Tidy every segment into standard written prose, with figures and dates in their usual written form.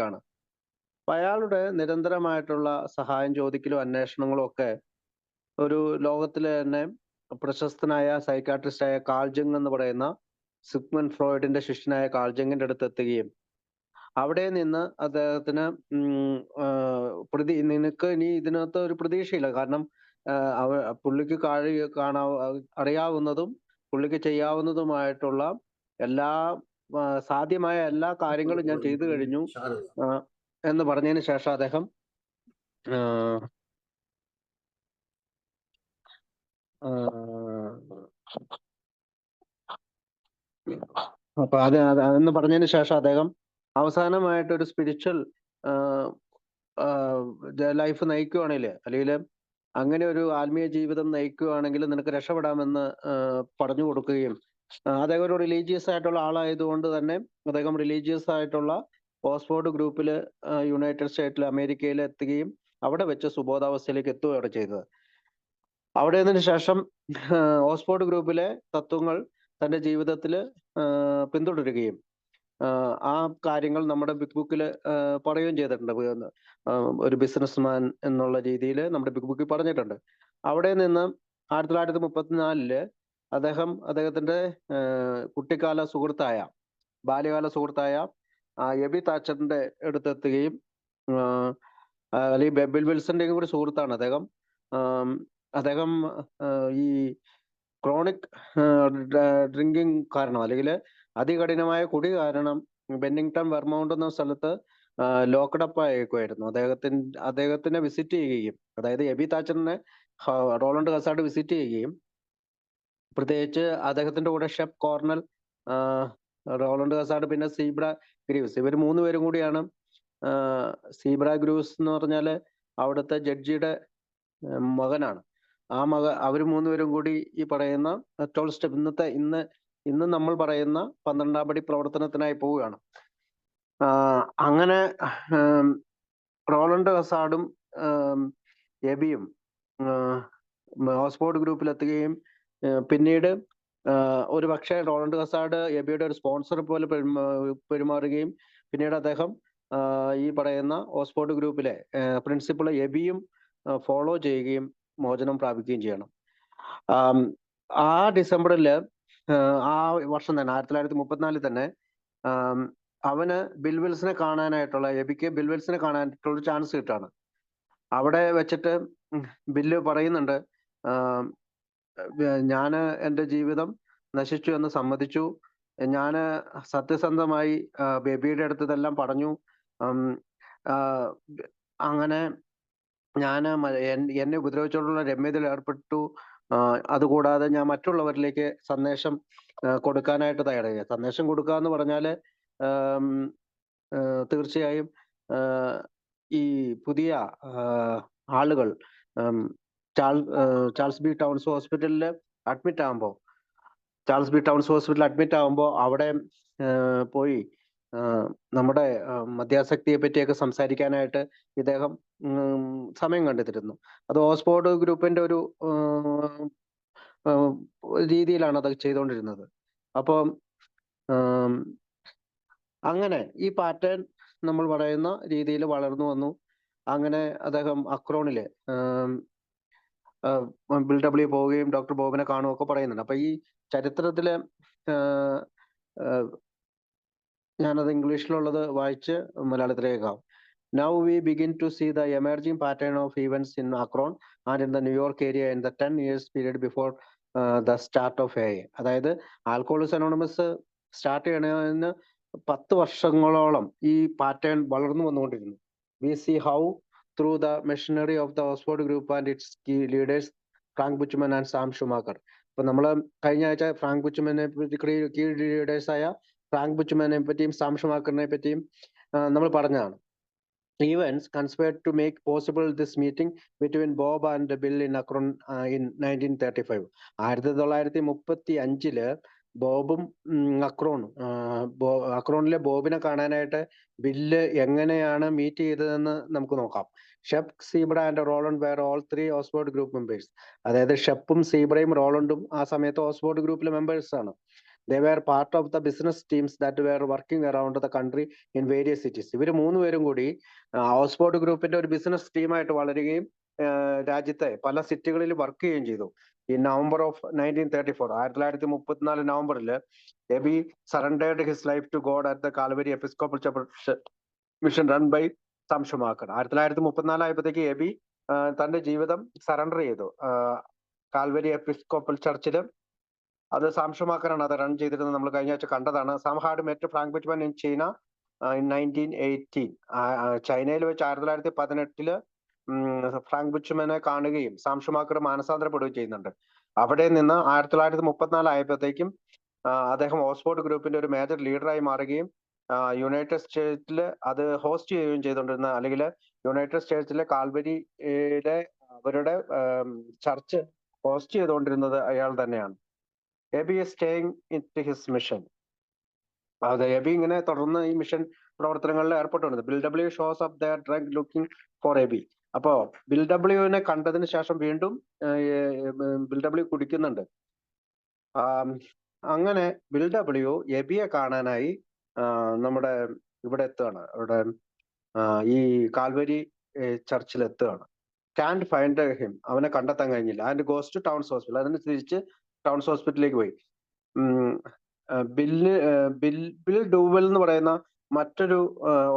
ആണ്. അപ്പൊ അയാളുടെ നിരന്തരമായിട്ടുള്ള സഹായം ചോദിക്കലും അന്വേഷണങ്ങളും ഒക്കെ ഒരു ലോകത്തിലെ തന്നെ പ്രശസ്തനായ സൈക്കാട്രിസ്റ്റായ കാൾ ജങ് എന്ന് പറയുന്ന സിഗ്മണ്ട് ഫ്രോയിഡിന്റെ ശിഷ്യനായ കാൾ ജങ്ങിന്റെ അടുത്ത് എത്തുകയും അവിടെ നിന്ന് അദ്ദേഹത്തിന് നിനക്ക് ഇനി ഇതിനകത്ത് ഒരു പ്രതീക്ഷയില്ല. കാരണം പുള്ളിക്ക് അറിയാവുന്നതും പുള്ളിക്ക് ചെയ്യാവുന്നതുമായിട്ടുള്ള എല്ലാ സാധ്യമായ എല്ലാ കാര്യങ്ങളും ഞാൻ ചെയ്തു കഴിഞ്ഞു എന്ന് പറഞ്ഞതിന് ശേഷം അദ്ദേഹം അപ്പൊ എന്ന് പറഞ്ഞതിന് ശേഷം അദ്ദേഹം അവസാനമായിട്ട് ഒരു സ്പിരിച്വൽ ലൈഫ് നയിക്കുകയാണെങ്കിൽ, അല്ലെങ്കിൽ അങ്ങനെ ഒരു ആത്മീയ ജീവിതം നയിക്കുകയാണെങ്കിൽ നിനക്ക് രക്ഷപ്പെടാമെന്ന് പറഞ്ഞു കൊടുക്കുകയും, അദ്ദേഹം ഒരു റിലീജിയസ് ആയിട്ടുള്ള ആളായതുകൊണ്ട് തന്നെ അദ്ദേഹം റിലീജിയസ് ആയിട്ടുള്ള ഓക്സ്ഫോർഡ് ഗ്രൂപ്പിൽ യുണൈറ്റഡ് സ്റ്റേറ്റിൽ അമേരിക്കയിൽ എത്തുകയും അവിടെ വെച്ച് സുബോധാവസ്ഥയിലേക്ക് എത്തുകയാണ് ചെയ്തത്. അവിടെ നിന്നതിന് ശേഷം ഓക്സ്ഫോർഡ് ഗ്രൂപ്പിലെ തത്വങ്ങൾ തന്റെ ജീവിതത്തിൽ പിന്തുടരുകയും ആ കാര്യങ്ങൾ നമ്മുടെ ബിഗ് ബുക്കിൽ പറയുകയും ചെയ്തിട്ടുണ്ട്. ഒരു ബിസിനസ്മാൻ എന്നുള്ള രീതിയിൽ നമ്മുടെ ബിഗ് ബുക്കിൽ പറഞ്ഞിട്ടുണ്ട്. അവിടെ നിന്ന് 1934 അദ്ദേഹത്തിന്റെ കുട്ടിക്കാല സുഹൃത്തായ, ബാല്യകാല സുഹൃത്തായ എബി താച്ചറിന്റെ അടുത്തെത്തുകയും, അല്ലെങ്കിൽ ബിൽ വിൽസന്റെയും കൂടി സുഹൃത്താണ് അദ്ദേഹം. അദ്ദേഹം ഈ ക്രോണിക് ഡ്രിങ്കിങ് കാരണം, അല്ലെങ്കിൽ അതികഠിനമായ കുടി കാരണം ബെന്നിങ്ടൺ വെർമൗണ്ട് എന്ന സ്ഥലത്ത് ലോക്ക്ഡപ്പ് ആയേക്കുമായിരുന്നു. അദ്ദേഹത്തിനെ വിസിറ്റ് ചെയ്യുകയും, അതായത് എബി താച്ചറിനെ റോളണ്ട് ഹസാർഡ് വിസിറ്റ് ചെയ്യുകയും, പ്രത്യേകിച്ച് അദ്ദേഹത്തിന്റെ കൂടെ ഷെഫ് കോർണൽ, റോളണ്ട് ഹസാർഡ്, പിന്നെ സീബ്ര ഗ്രീവ്സ്, ഇവർ 3 പേരും കൂടിയാണ്. സീബ്ര ഗ്രീവ്സ് എന്ന് പറഞ്ഞാല് അവിടുത്തെ ജഡ്ജിയുടെ മകനാണ്. അവർ 3 പേരും കൂടി ഈ പറയുന്ന 12 സ്റ്റെപ്പ്, ഇന്ന് നമ്മൾ പറയുന്ന 12-ാം പടി പ്രവർത്തനത്തിനായി പോവുകയാണ്. അങ്ങനെ റോളണ്ട് ഹസാർഡും എബിയും ഓക്സ്ഫോർഡ് ഗ്രൂപ്പിലെത്തുകയും, പിന്നീട് ഒരു പക്ഷേ റോളണ്ട് ഹസാർഡ് എബിയുടെ ഒരു സ്പോൺസർ പോലെ പെരുമാറുകയും, പിന്നീട് അദ്ദേഹം ഈ പറയുന്ന ഓക്സ്ഫോർഡ് ഗ്രൂപ്പിലെ പ്രിൻസിപ്പൾ എബിയും ഫോളോ ചെയ്യുകയും മോചനം പ്രാപിക്കുകയും ചെയ്യണം. ആ ഡിസംബറിൽ, ആ വർഷം തന്നെ 1934 തന്നെ അവന് ബിൽവിൽസിനെ കാണാനായിട്ടുള്ള, എബിക്ക് ബിൽവിൽസിനെ കാണാനായിട്ടുള്ള ചാൻസ് കിട്ടാണ്. അവിടെ വെച്ചിട്ട് ബില്ല് പറയുന്നുണ്ട്, ഞാന് എൻ്റെ ജീവിതം നശിച്ചു എന്ന് സമ്മതിച്ചു, ഞാന് സത്യസന്ധമായി ബേബിയുടെ അടുത്ത് ഇതെല്ലാം പറഞ്ഞു, അങ്ങനെ ഞാന് എന്നെ ഉപദ്രവിച്ചുകൊണ്ടുള്ള രമ്യതയിൽ ഏർപ്പെട്ടു, അതുകൂടാതെ ഞാൻ മറ്റുള്ളവരിലേക്ക് സന്ദേശം കൊടുക്കാനായിട്ട് തയ്യാറായി. സന്ദേശം കൊടുക്കുക എന്ന് പറഞ്ഞാല് തീർച്ചയായും ഈ പുതിയ ആളുകൾ ചാൾസ് ബി ടൗൺസ് ഹോസ്പിറ്റലിൽ അഡ്മിറ്റ് ആകുമ്പോൾ അവിടെ പോയി നമ്മുടെ മദ്യാസക്തിയെ പറ്റിയൊക്കെ സംസാരിക്കാനായിട്ട് ഇദ്ദേഹം സമയം കണ്ടെത്തിയിരുന്നു. അത് ഓക്സ്ഫോർഡ് ഗ്രൂപ്പിന്റെ ഒരു രീതിയിലാണ് അത് ചെയ്തുകൊണ്ടിരുന്നത്. അപ്പം അങ്ങനെ ഈ പാറ്റേൺ നമ്മൾ പറയുന്ന രീതിയിൽ വളർന്നു വന്നു. അങ്ങനെ അദ്ദേഹം അക്രോണില് ബിൽ ഡബ്ല്യു പോവുകയും ഡോക്ടർ ബോബിനെ കാണുകയൊക്കെ പറയുന്നുണ്ട്. അപ്പൊ ഈ ചരിത്രത്തില് ഞാനത് ഇംഗ്ലീഷിലുള്ളത് വായിച്ച് മലയാളത്തിലേക്കാവും. Now we begin to see the emerging pattern of events in Akron and in the New York area in the 10 years period before the start of AA. അതായത് ആൽക്കഹോളിക്സ് അനോണിമസ് സ്റ്റാർട്ട് ചെയ്യണതിന് 10 വർഷങ്ങളോളം ഈ pattern വളർന്നു വന്നുകൊണ്ടിരുന്നു. We see how through the machinery of the Oxford Group and its key leaders Frank Buchman and Sam Shoemaker. ഇപ്പൊ നമ്മള് കഴിഞ്ഞ ആഴ്ച Frank ബുച്ച്മാനെ key ലീഡേഴ്സായ ഫ്രാങ്ക് ബുച്ച്മാനെ പറ്റിയും സാം ഷുമാക്കറിനെ പറ്റിയും നമ്മൾ പറഞ്ഞതാണ്. Events conspired to make possible this meeting between Bob and Bill in Akron in 1935. 1935 ബോബും അക്രോണിലെ ബോബിനെ കാണാനായിട്ട് ബില്ല് എങ്ങനെയാണ് മീറ്റ് ചെയ്തതെന്ന് നമുക്ക് നോക്കാം. Shep, Cebra and Rowland were all 3 Oxford group members. അതായത് ഷെപ്പും സീബ്രയും റോളണ്ടും ആ സമയത്ത് ഓക്സ്ഫോർഡ് ഗ്രൂപ്പിലെ മെമ്പേഴ്സ് ആണ്. They were part of the business teams that were working around the country in various cities. ഇവർ മൂന്നുപേരും കൂടി ഓക്സ്ഫോർഡ് ഗ്രൂപ്പിന്റെ ഒരു ബിസിനസ് ടീമായിട്ട് വളരുകയും രാജ്യത്തെ പല സിറ്റികളിൽ വർക്ക് ചെയ്യുകയും ചെയ്തു. ഈ നവംബർ ഓഫ് 1934, 1934 നവംബറിൽ Ebby surrendered his life to God at the Calvary Episcopal mission run by Sam Shoemaker. 1934 ആയപ്പോഴത്തേക്ക് എബി തന്റെ ജീവിതം സറണ്ടർ ചെയ്തു. കാൽവരി എപ്പിസ്കോപ്പൽ ചർച്ചില് അത് സാം ഷുമാക്കറാണ് അത് റൺ ചെയ്തിരുന്നത്. നമ്മൾ കഴിഞ്ഞ ആഴ്ച കണ്ടതാണ്. Some had met Frank Buchman in China in 1918. ചൈനയിൽ വെച്ച് 1918 ഫ്രാങ്ക് ബിച്ച്മാനെ കാണുകയും സാം ഷുമാക്കർ മാനസാന്തരപ്പെടുകയും ചെയ്യുന്നുണ്ട്. അവിടെ നിന്ന് 1934 ആയപ്പോഴത്തേക്കും അദ്ദേഹം ഓക്സ്ഫോർഡ് ഗ്രൂപ്പിന്റെ ഒരു മേജർ ലീഡറായി മാറുകയും യുണൈറ്റഡ് സ്റ്റേറ്റ്സിൽ അത് ഹോസ്റ്റ് ചെയ്യുകയും ചെയ്തുകൊണ്ടിരുന്ന, അല്ലെങ്കിൽ യുണൈറ്റഡ് സ്റ്റേറ്റ്സിലെ കാൽവരിയിലെ അവരുടെ ചർച്ച് ഹോസ്റ്റ് ചെയ്തുകൊണ്ടിരുന്നത് അയാൾ തന്നെയാണ്. Ebby is staying into his mission. അത് എബി ഇങ്ങനെ തുടർന്ന് ഈ മിഷൻ പ്രവർത്തനങ്ങളിൽ ഏർപ്പെട്ടുകൊണ്ട് Bill W shows up there drunk looking for Ebby. അപ്പോ ബിൽ ഡബ്ല്യുവിനെ കണ്ടതിന് ശേഷം വീണ്ടും ബിൽ ഡബ്ല്യു കുടിക്കുന്നുണ്ട്. അങ്ങനെ ബിൽ ഡബ്ല്യു എബിയെ കാണാനായി നമ്മുടെ ഇവിടെ എത്തുകയാണ്. ഇവിടെ ഈ കാൽവരി ചർച്ചിൽ എത്തുകയാണ്. കാൻഡ് ഫൈൻഡ് ഹിം, അവനെ കണ്ടെത്താൻ കഴിഞ്ഞില്ല. And goes to Towns hospital, അതിന് തിരിച്ച് ടൗൺസ് ഹോസ്പിറ്റലിലേക്ക് പോയി. ബിൽ ഡൂവൽ എന്ന് പറയുന്ന മറ്റൊരു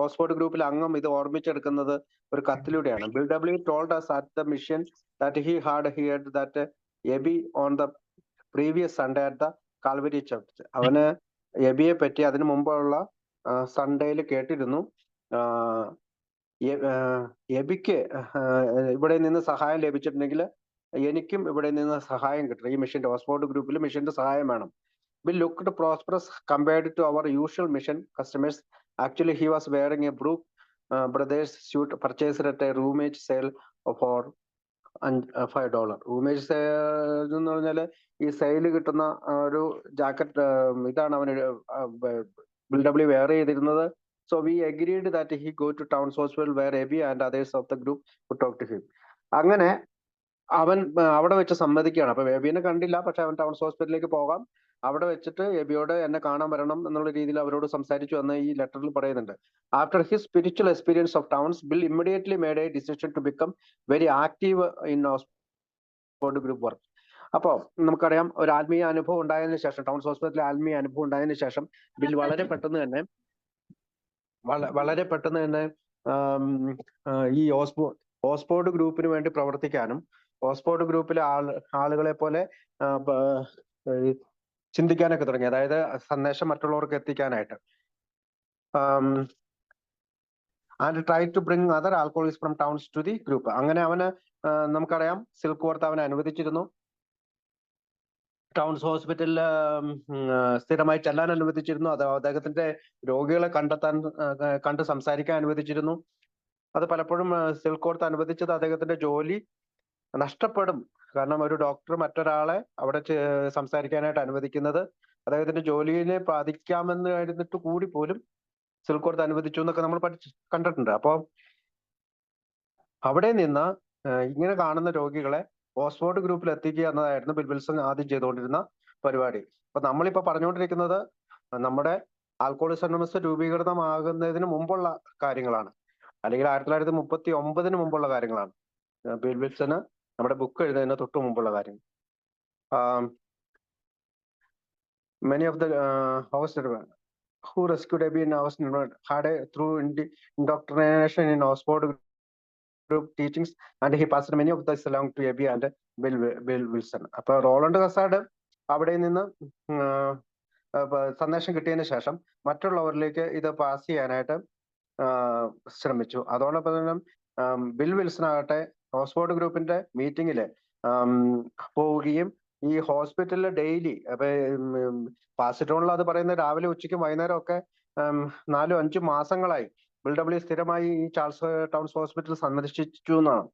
ഓക്സ്ഫോർഡ് ഗ്രൂപ്പിലെ അംഗം ഇത് ഓർമ്മിച്ചെടുക്കുന്നത് ഒരു കത്തിലൂടെയാണ്. Bill W told us at the mission that he had heard that Ebby on the previous Sunday at the Calvary Church. അവന് എബിയെ പറ്റി അതിനു മുമ്പുള്ള സൺഡേയിൽ കേട്ടിരുന്നു. എബിക്ക് ഇവിടെ നിന്ന് സഹായം ലഭിച്ചിട്ടുണ്ടെങ്കിൽ എനിക്കും ഇവിടെ നിന്ന് സഹായം കിട്ടണം. ഈ മിഷന്റെ ഓക്സ്ഫോർഡ് ഗ്രൂപ്പിൽ മിഷന്റെ സഹായം വേണം. Bill looked prosperous compared to our usual mission customers. Actually, he was wearing a Brook Brothers suit purchased at a roomage sale for $5. Rummage sale എന്ന് പറഞ്ഞാല് ഈ സെയിൽ കിട്ടുന്ന ഒരു ജാക്കറ്റ് ഇതാണ് അവന് ബിൽ ഡബ്ല്യു വെയർ ചെയ്തിരുന്നത്. So we agreed that he go to Towns hospital where Ebby and others of the group would talk to him. അങ്ങനെ അവൻ അവിടെ വെച്ച് സമ്മതിക്കുകയാണ്. അപ്പൊ എബിനെ കണ്ടില്ല, പക്ഷെ അവൻ ടൗൺസ് ഹോസ്പിറ്റലിലേക്ക് പോകാം. അവിടെ വെച്ചിട്ട് എബിയോട് എന്നെ കാണാൻ വരണം എന്നുള്ള രീതിയിൽ അവരോട് സംസാരിച്ചു എന്ന് ഈ ലെറ്ററിൽ പറയുന്നുണ്ട്. After his spiritual experience of Towns, Bill immediately made a decision to become very active in Oxford group work. അപ്പോൾ നമുക്കറിയാം, ഒരു ആത്മീയ അനുഭവം ഉണ്ടായതിനു ശേഷം, ടൗൺസ് ഹോസ്പിറ്റലിൽ ആത്മീയ അനുഭവം ഉണ്ടായതിനു ശേഷം ബിൽ വളരെ പെട്ടെന്ന് തന്നെ ഈ ഓക്സ്ഫോർഡ് ഗ്രൂപ്പിന് വേണ്ടി പ്രവർത്തിക്കാനും ഓക്സ്ഫോർഡ് ഗ്രൂപ്പിലെ ആളുകളെ പോലെ ചിന്തിക്കാനൊക്കെ തുടങ്ങി. അതായത് സന്ദേശം മറ്റുള്ളവർക്ക് എത്തിക്കാനായിട്ട്. And try to bring other alcoholics from Towns to the group. അങ്ങനെ അവന് നമുക്കറിയാം സിൽക്ക് വർത്ത് അവനെ അനുവദിച്ചിരുന്നു. ടൗൺസ് ഹോസ്പിറ്റലിൽ സ്ഥിരമായി ചെല്ലാൻ അനുവദിച്ചിരുന്നു. അത് അദ്ദേഹത്തിന്റെ രോഗികളെ കണ്ട് സംസാരിക്കാൻ അനുവദിച്ചിരുന്നു. അത് പലപ്പോഴും സിൽക്ക് വർത്ത് അനുവദിച്ചത് അദ്ദേഹത്തിന്റെ ജോലി നഷ്ടപ്പെടും. കാരണം ഒരു ഡോക്ടർ മറ്റൊരാളെ അവിടെ സംസാരിക്കാനായിട്ട് അനുവദിക്കുന്നത് അദ്ദേഹത്തിന്റെ ജോലിയെ ബാധിക്കാമെന്ന് കരുതിട്ട് കൂടി പോലും സിൽക്ക് വർത്ത് അനുവദിച്ചു എന്നൊക്കെ നമ്മൾ കണ്ടിട്ടുണ്ട്. അപ്പോൾ അവിടെ നിന്ന് ഇങ്ങനെ കാണുന്ന രോഗികളെ ഓക്സ്ഫോർഡ് ഗ്രൂപ്പിൽ എത്തിക്കുക എന്നതായിരുന്നു ബിൽ വിൽസൺ ആദ്യം ചെയ്തുകൊണ്ടിരുന്ന പരിപാടി. അപ്പൊ നമ്മളിപ്പോ പറഞ്ഞുകൊണ്ടിരിക്കുന്നത് നമ്മുടെ ആൽക്കഹോളിക്സ് അനോണിമസ് രൂപീകൃതമാകുന്നതിന് മുമ്പുള്ള കാര്യങ്ങളാണ്, അല്ലെങ്കിൽ 1939 മുമ്പുള്ള കാര്യങ്ങളാണ്. ബിൽ വിൽസണ് നമ്മുടെ ബുക്ക് എഴുതുന്നതിന് തൊട്ട് മുമ്പുള്ള കാര്യം. Many of the hosts who rescued Ebi in Oxford had through indoctrination in Oxford group teachings, and he passed many of this along to Ebi and Bill Wilson. അപ്പോൾ റോളണ്ട് കസാഡ് അവിടെ നിന്ന് സന്ദേശം കിട്ടിയതിന് ശേഷം മറ്റുള്ളവരിലേക്ക് ഇത് പാസ് ചെയ്യാനായിട്ട് ശ്രമിച്ചു. അതോടൊപ്പം തന്നെ ബിൽ വിൽസൺ ആകട്ടെ ഓക്സ്ഫോർഡ് ഗ്രൂപ്പിന്റെ മീറ്റിംഗില് പോവുകയും ഈ ഹോസ്പിറ്റലിൽ ഡെയിലി പാസിറ്റോണിൽ അത് പറയുന്നത് രാവിലെ ഉച്ചയ്ക്കും വൈകുന്നേരം ഒക്കെ 4-5 മാസങ്ങളായി ബിൽ ഡബ്ല്യു സ്ഥിരമായി ഈ ചാൾസ് ടൗൺസ് ഹോസ്പിറ്റൽ സന്ദർശിച്ചു എന്നാണ്.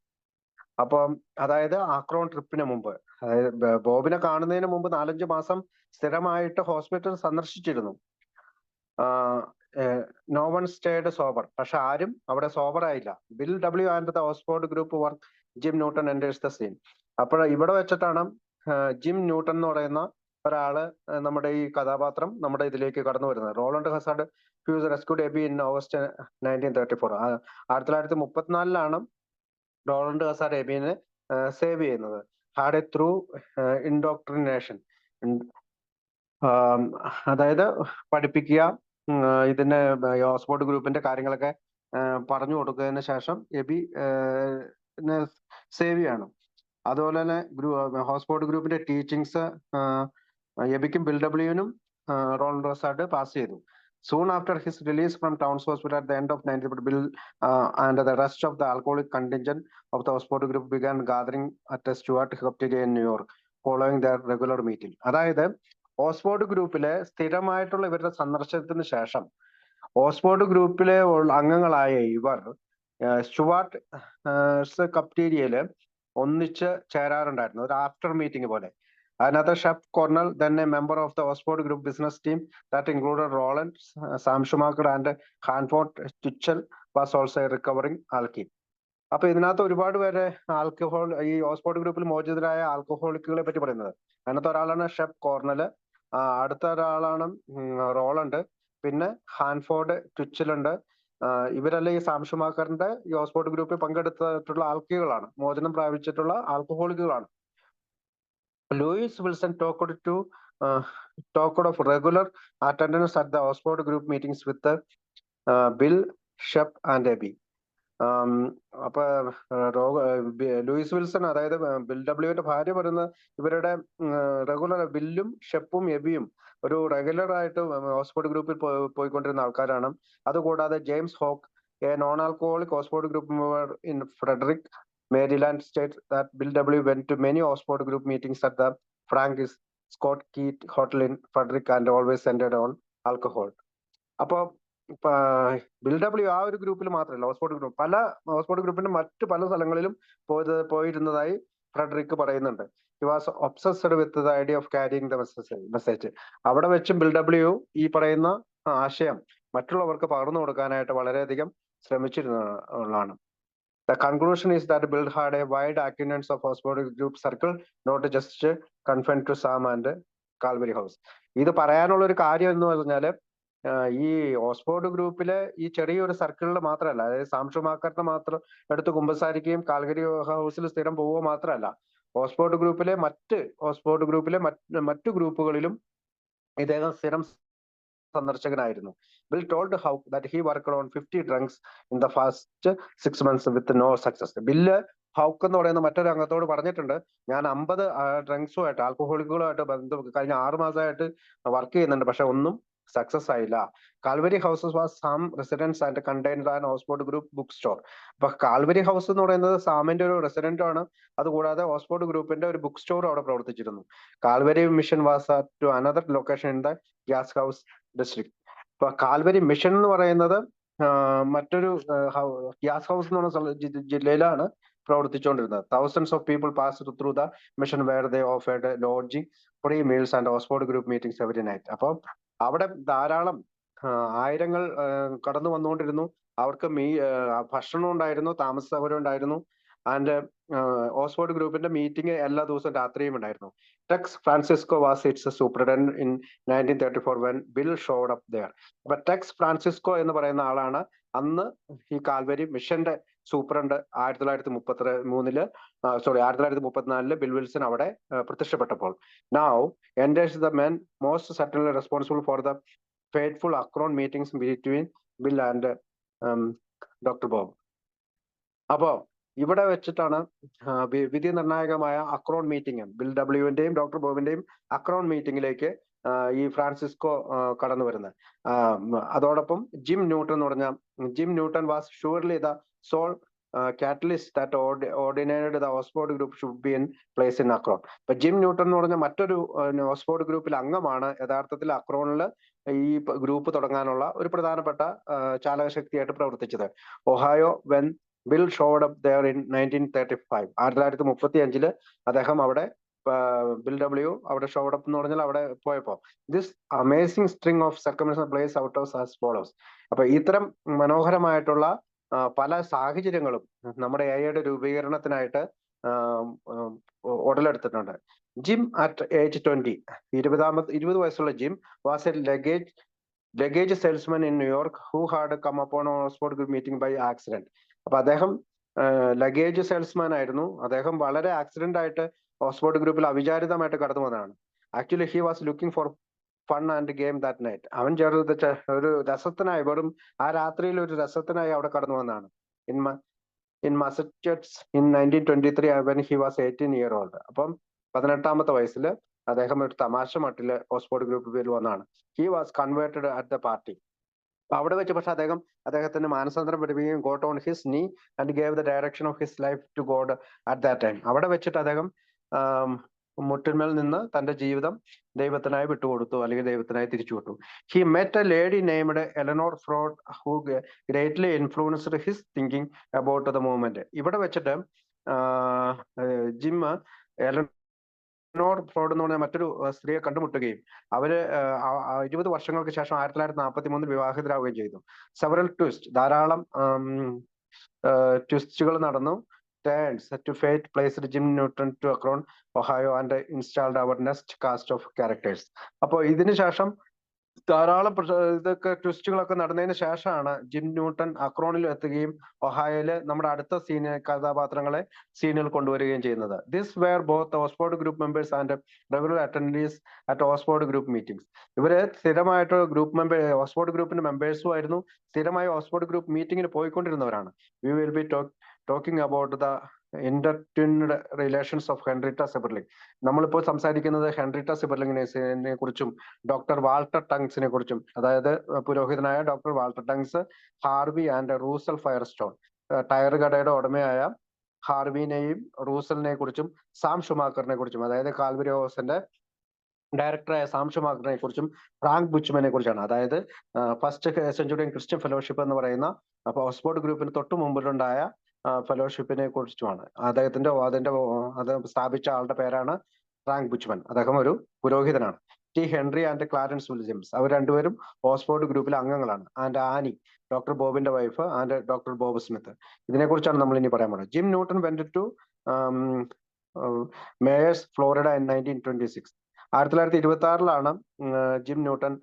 അപ്പം അതായത് ആക്രോൺ ട്രിപ്പിന് മുമ്പ്, അതായത് ബോബിനെ കാണുന്നതിന് മുമ്പ് 4-5 മാസം സ്ഥിരമായിട്ട് ഹോസ്പിറ്റൽ സന്ദർശിച്ചിരുന്നു. നോ വൺ സ്റ്റേഡ് സോബർ, പക്ഷെ ആരും അവിടെ സോബർ ആയില്ല. Bill W and the Oxford group work Jim Newton enters the scene. അപ്പോൾ ഇവിടെ വെച്ചിട്ടാണ് ജിം ന്യൂട്ടൺ എന്ന് പറയുന്ന ഒരാള് നമ്മുടെ ഈ കഥാപാത്രം നമ്മുടെ ഇതിലേക്ക് കടന്നു വരുന്നത്. Rowland Hazard fuse rescued Ebby in August 1934. 1934 Rowland Hazard എബിനെ സേവ് ചെയ്യുന്നത്. ഹാഡ് എ ത്രൂ ഇൻഡോക്ട്രിനേഷൻ, അതായത് പഠിപ്പിക്കുക, ഇതിന്റെ ഓക്സ്ഫോർഡ് ഗ്രൂപ്പിന്റെ കാര്യങ്ങളൊക്കെ പറഞ്ഞു കൊടുത്തതിന് ശേഷം എബി സേവ് ചെയ്യണം. അതുപോലെ തന്നെ ഓക്സ്ഫോർഡ് ഗ്രൂപ്പിന്റെ ടീച്ചിങ്സ് എബിക്കും ബിൽ ഡബ്ല്യുവിനും റോളണ്ട് ഹസാർഡ് പാസ് ചെയ്തു. Soon after his release from Towns Hospital at the end of 1940, Bill and the rest of the alcoholic contingent of the Oxford group began gathering at a Stuart cafeteria in New York, following their regular meeting. അതായത് Oxford ഗ്രൂപ്പിലെ സ്ഥിരമായിട്ടുള്ള ഇവരുടെ സന്ദർശനത്തിന് ശേഷം Oxford ഗ്രൂപ്പിലെ അംഗങ്ങളായ ഇവർ Stuart കഫ്റ്റീരിയയില് ഒന്നിച്ച് ചേരാറുണ്ടായിരുന്നു, ഒരു ആഫ്റ്റർ മീറ്റിംഗ് പോലെ. Another chef Cornell, then a member of the Oxford Group business team that included Roland, Sam Schumacher and Hanford Stitchell, was also a recovering alkene. അപ്പൊ ഇതിനകത്ത് ഒരുപാട് പേര് ആൽക്കഹോൾ, ഈ ഓക്സ്ഫോർഡ് ഗ്രൂപ്പിൽ മോചിതരായ ആൽക്കഹോളിക്കുകളെ പറ്റി പറയുന്നത്. അതിനകത്ത് ഒരാളാണ് ഷെഫ് കോർണല്, അടുത്ത ഒരാളാണ് റോളണ്ട്, പിന്നെ ഹാൻഫോർഡ് ട്വിച്ചലുണ്ട്. ഇവരെല്ലാം ഈ സാം ഷുമാക്കറിന്റെ ഈ ഓക്സ്ഫോർഡ് ഗ്രൂപ്പിൽ പങ്കെടുത്തിട്ടുള്ള ആൽക്കികളാണ്, മോചനം പ്രാപിച്ചിട്ടുള്ള ആൽക്കഹോളിക്കുകളാണ്. Louis Wilson talked of regular attendance at the Oxford group meetings with Bill, Shep and Abby. അപ്പൊ ലൂയിസ് വിൽസൺ, അതായത് ബിൽ ഡബ്ല്യുവിന്റെ ഭാര്യ പറയുന്ന ഇവരുടെ റെഗുലർ, ബില്ലും ഷെപ്പും എബിയും ഒരു റെഗുലർ ആയിട്ട് ഓക്സ്ഫോർഡ് ഗ്രൂപ്പിൽ പോയിക്കൊണ്ടിരുന്ന ആൾക്കാരാണ്. അതുകൂടാതെ James Houck, a non alcoholic Oxford group member in Frederick, Maryland, states that Bill W. went to many Oxford group meetings at the Frank Scott Key Hotel in Frederick and always centered on alcohol. അപ്പോൾ bill W ആ ഒരു ഗ്രൂപ്പിൽ മാത്രമല്ല, Oxford group Oxford ഗ്രൂപ്പിന്റെ മറ്റു പല സ്ഥലങ്ങളിലും പോയിരുന്നതായി Frederick പറയുന്നുണ്ട്. He was obsessed with the idea of carrying the message. അവിടെ വെച്ചും ബിൽ ഡബ്ല്യു ഈ പറയുന്ന ആശയം മറ്റുള്ളവർക്ക് പകർന്നു കൊടുക്കാനായിട്ട് വളരെയധികം ശ്രമിച്ചിരുന്നതാണ്. The conclusion is that Bill had a wide acquaintance of Oxford group circle, not just confined to Sam and Calvary House. ഇത് പറയാനുള്ള ഒരു കാര്യം എന്ന് പറഞ്ഞാല്, ഈ ഓക്സ്ഫോർഡ് ഗ്രൂപ്പിലെ ഈ ചെറിയൊരു സർക്കിളിൽ മാത്രമല്ല, അതായത് സാം ഷുമാക്കറിനെ മാത്രം എടുത്ത് കുമ്പസാരിക്കുകയും കാൽഗരി ഹൗസിൽ സ്ഥിരം പോവുക മാത്രമല്ല, ഓക്സ്ഫോർഡ് ഗ്രൂപ്പിലെ മറ്റു ഗ്രൂപ്പുകളിലും ഇദ്ദേഹം സ്ഥിരം സന്ദർശകനായിരുന്നു. Bill told Houck that he worked on 50 drunks in the first 6 months with no success. Bill Hauck എന്ന് പറയുന്ന മറ്റൊരു അംഗത്തോട് പറഞ്ഞിട്ടുണ്ട്, ഞാൻ 50 ഡ്രങ്ക്സുമായിട്ട്, ആൽക്കഹോളിക്കുകളുമായിട്ട് കഴിഞ്ഞ 6 മാസമായിട്ട് വർക്ക് ചെയ്യുന്നുണ്ട്, പക്ഷെ ഒന്നും സക്സസ് ആയില്ല. Calvary houses was Sam residence and container and Oxford group book store. അപ്പൊ കാൽവരി ഹൗസ് എന്ന് പറയുന്നത് സാമിന്റെ ഒരു റെസിഡന്റ് ആണ്. അതുകൂടാതെ ഓക്സ്ഫോർഡ് ഗ്രൂപ്പിന്റെ ഒരു ബുക്ക് സ്റ്റോർ അവിടെ പ്രവർത്തിച്ചിരുന്നു. Calvary mission was to another location in the gas house district. ഇപ്പൊ കാൽവരി മിഷൻ എന്ന് പറയുന്നത് മറ്റൊരു ഗ്യാസ് ഹൗസ് എന്ന് പറയുന്ന ജില്ലയിലാണ് പ്രവർത്തിച്ചുകൊണ്ടിരുന്നത്. Thousands of people passed through the mission where they offered lodging, free meals and Oxford group meetings every night. അപ്പോൾ അവിടെ ധാരാളം ആയിരങ്ങൾ കടന്നു വന്നുകൊണ്ടിരുന്നു. അവർക്ക് ഭക്ഷണം ഉണ്ടായിരുന്നു, താമസ സൗകര്യം ഉണ്ടായിരുന്നു. ആൻഡ് ഓക്സ്ഫോർഡ് ഗ്രൂപ്പിന്റെ മീറ്റിംഗ് എല്ലാ ദിവസവും രാത്രിയും ഉണ്ടായിരുന്നു. Tex Francisco was its superintendent in 1934 when Bill showed up there. അപ്പൊ ടെക്സ് ഫ്രാൻസിസ്കോ എന്ന് പറയുന്ന ആളാണ് അന്ന് ഈ കാൽവരി മിഷന്റെ സൂപ്രണ്ട്. 1934 ബിൽ വിൽസൺ അവിടെ പ്രത്യക്ഷപ്പെട്ടപ്പോൾ. Now enters the man most certainly responsible for the fateful Akron meetings between Bill and Dr. Bob. അപ്പോ ഇവിടെ വെച്ചിട്ടാണ് വിധി നിർണായകമായ അക്രോൺ മീറ്റിംഗ്, ബിൽ ഡബ്ല്യുവിന്റെയും ഡോക്ടർ ബോബിന്റെയും അക്രോൺ മീറ്റിംഗിലേക്ക് ഈ ഫ്രാൻസിസ്കോ കടന്നു വരുന്നത്. അതോടൊപ്പം Jim Newton was surely the sole catalyst that ordinated the Oxford group should be in place in Akron. ഇപ്പൊ ജിം ന്യൂട്ടൺ എന്ന് പറഞ്ഞ മറ്റൊരു ഓക്സ്ഫോർഡ് ഗ്രൂപ്പിൽ അംഗമാണ് യഥാർത്ഥത്തിൽ അക്രോണിൽ ഈ ഗ്രൂപ്പ് തുടങ്ങാനുള്ള ഒരു പ്രധാനപ്പെട്ട ചാലകശക്തിയായിട്ട് പ്രവർത്തിച്ചത്. Ohio when Bill showed up there in 1935. 1935 അദ്ദേഹം അവിടെ ബിൽ ഡബ്ല്യു അവിടെ ഷോഡ് അപ്പ് എന്ന് പറഞ്ഞാൽ അവിടെ പോയപ്പോ this amazing string of circumstances plays out of as follows. അപ്പൊ ഇത്തരം മനോഹരമായിട്ടുള്ള പല സാഹചര്യങ്ങളും നമ്മുടെ എഐയുടെ രൂപീകരണത്തിനായിട്ട് ഉടലെടുത്തിട്ടുണ്ട്. ജിം അറ്റ് ഏജ് 20, 20 വയസ്സുള്ള Jim was a luggage salesman in New York who had come upon Oxford group meeting by accident. അപ്പൊ അദ്ദേഹം ലഗേജ് സെയിൽസ്മാൻ ആയിരുന്നു. അദ്ദേഹം വളരെ ആക്സിഡന്റ് ആയിട്ട് ഓക്സ്ഫോർഡ് ഗ്രൂപ്പിൽ അവിചാരിതമായിട്ട് കടന്നു വന്നതാണ്. Actually he was looking for fun and game that night. അവൻ ഒരു രസത്തിനായി, വെറും ആ രാത്രിയിൽ ഒരു രസത്തിനായി അവിടെ കടന്നു വന്നതാണ്. In Massachusetts in 1923 when he was 18 year old. അപ്പം 18-ാമത്തെ വയസ്സിൽ അദ്ദേഹം ഒരു തമാശ മട്ടില് ഓക്സ്ഫോർഡ് ഗ്രൂപ്പിൽ വന്നതാണ്. He was converted at the party. അവിടെ വെച്ച് പക്ഷെ അദ്ദേഹത്തിന് മാനസാന്തരം പഠിപ്പിക്കുകയും got on his knee and gave the direction of his life to God at that time. അവിടെ വെച്ചിട്ട് അദ്ദേഹം മുട്ടിന്മേൽ നിന്ന് തന്റെ ജീവിതം ദൈവത്തിനായി വിട്ടുകൊടുത്തു, അല്ലെങ്കിൽ ദൈവത്തിനായി തിരിച്ചുവിട്ടു. He met a lady named Eleanor Forde who greatly influenced his thinking about the movement. ഇവിടെ വെച്ചിട്ട് ജിം എലനോർ ഫ്രോഡ് എന്ന് പറഞ്ഞ മറ്റൊരു സ്ത്രീയെ കണ്ടുമുട്ടുകയും അവര് 20 വർഷങ്ങൾക്ക് ശേഷം 1943 വിവാഹിതരാവുകയും ചെയ്തു. സെവറൽ ട്വിസ്റ്റ്, ധാരാളം ട്വിസ്റ്റുകൾ നടന്നു. Turns to fate placed Jim Newton to Akron, Ohio and installed our next cast of characters. അപ്പോൾ ഇതിനു ശേഷം ധാരാളം ഇതൊക്കെ ട്വിസ്റ്റുകളൊക്കെ നടന്നതിന് ശേഷമാണ് ജിം ന്യൂട്ടൺ അക്രോണിൽ എത്തുകയും ഒഹായോയില് നമ്മുടെ അടുത്ത കഥാപാത്രങ്ങളെ സീനിൽ കൊണ്ടുവരികയും ചെയ്യുന്നത്. This were both Oxford group members and regular attendees at Oxford group meetings. ഇവര് സ്ഥിരമായിട്ട് ഓക്സ്ഫോർഡ് ഗ്രൂപ്പിന്റെ മെമ്പേഴ്സും ആയിരുന്നു, സ്ഥിരമായി ഓക്സ്ഫോർഡ് ഗ്രൂപ്പ് മീറ്റിംഗിന് പോയിക്കൊണ്ടിരുന്നവരാണ്. We will be talking about the intertwined relations of Henrietta Seiberling. നമ്മളിപ്പോൾ സംസാരിക്കുന്നത് ഹെൻറിറ്റ സിബർലിംഗിനെ കുറിച്ചും ഡോക്ടർ വാൾട്ടർ ടങ്സിനെ കുറിച്ചും, അതായത് പുരോഹിതനായ doctor Walter Tunks, Harvey and Russell Firestone, tyre കടയുടെ ഉടമയായ ഹാർവിനെയും റൂസലിനെ കുറിച്ചും, സാം ഷുമാക്കറിനെ കുറിച്ചും, അതായത് കാൽവരി ഹൗസിന്റെ ഡയറക്ടറായ സാം ഷുമാക്കറിനെ കുറിച്ചും, ഫ്രാങ്ക് ബുച്ച്മാനെ കുറിച്ചാണ്. അതായത് ഫസ്റ്റ് സെഞ്ചുറിയൻ ക്രിസ്ത്യൻ ഫെലോഷിപ്പ് എന്ന് പറയുന്ന ഓക്സ്ഫോർഡ് ഗ്രൂപ്പിന് തൊട്ടു മുമ്പിലുണ്ടായ ഫെലോഷിപ്പിനെ കുറിച്ചുമാണ്. അത് സ്ഥാപിച്ച ആളുടെ പേരാണ് ഫ്രാങ്ക് ബുച്ച്മാൻ. അദ്ദേഹം ഒരു പുരോഹിതനാണ്. T Henry and Clarence Williams, അവർ രണ്ടുപേരും ഓക്സ്ഫോർഡ് ഗ്രൂപ്പിലെ അംഗങ്ങളാണ്. ആൻഡ് ആനി, ഡോക്ടർ ബോബിന്റെ wife, and doctor Bob Smith. ഇതിനെക്കുറിച്ചാണ് നമ്മൾ ഇനി പറയാൻ പോകുന്നത്. Jim Newton went to Myers Florida in 1926. 1926 Jim Newton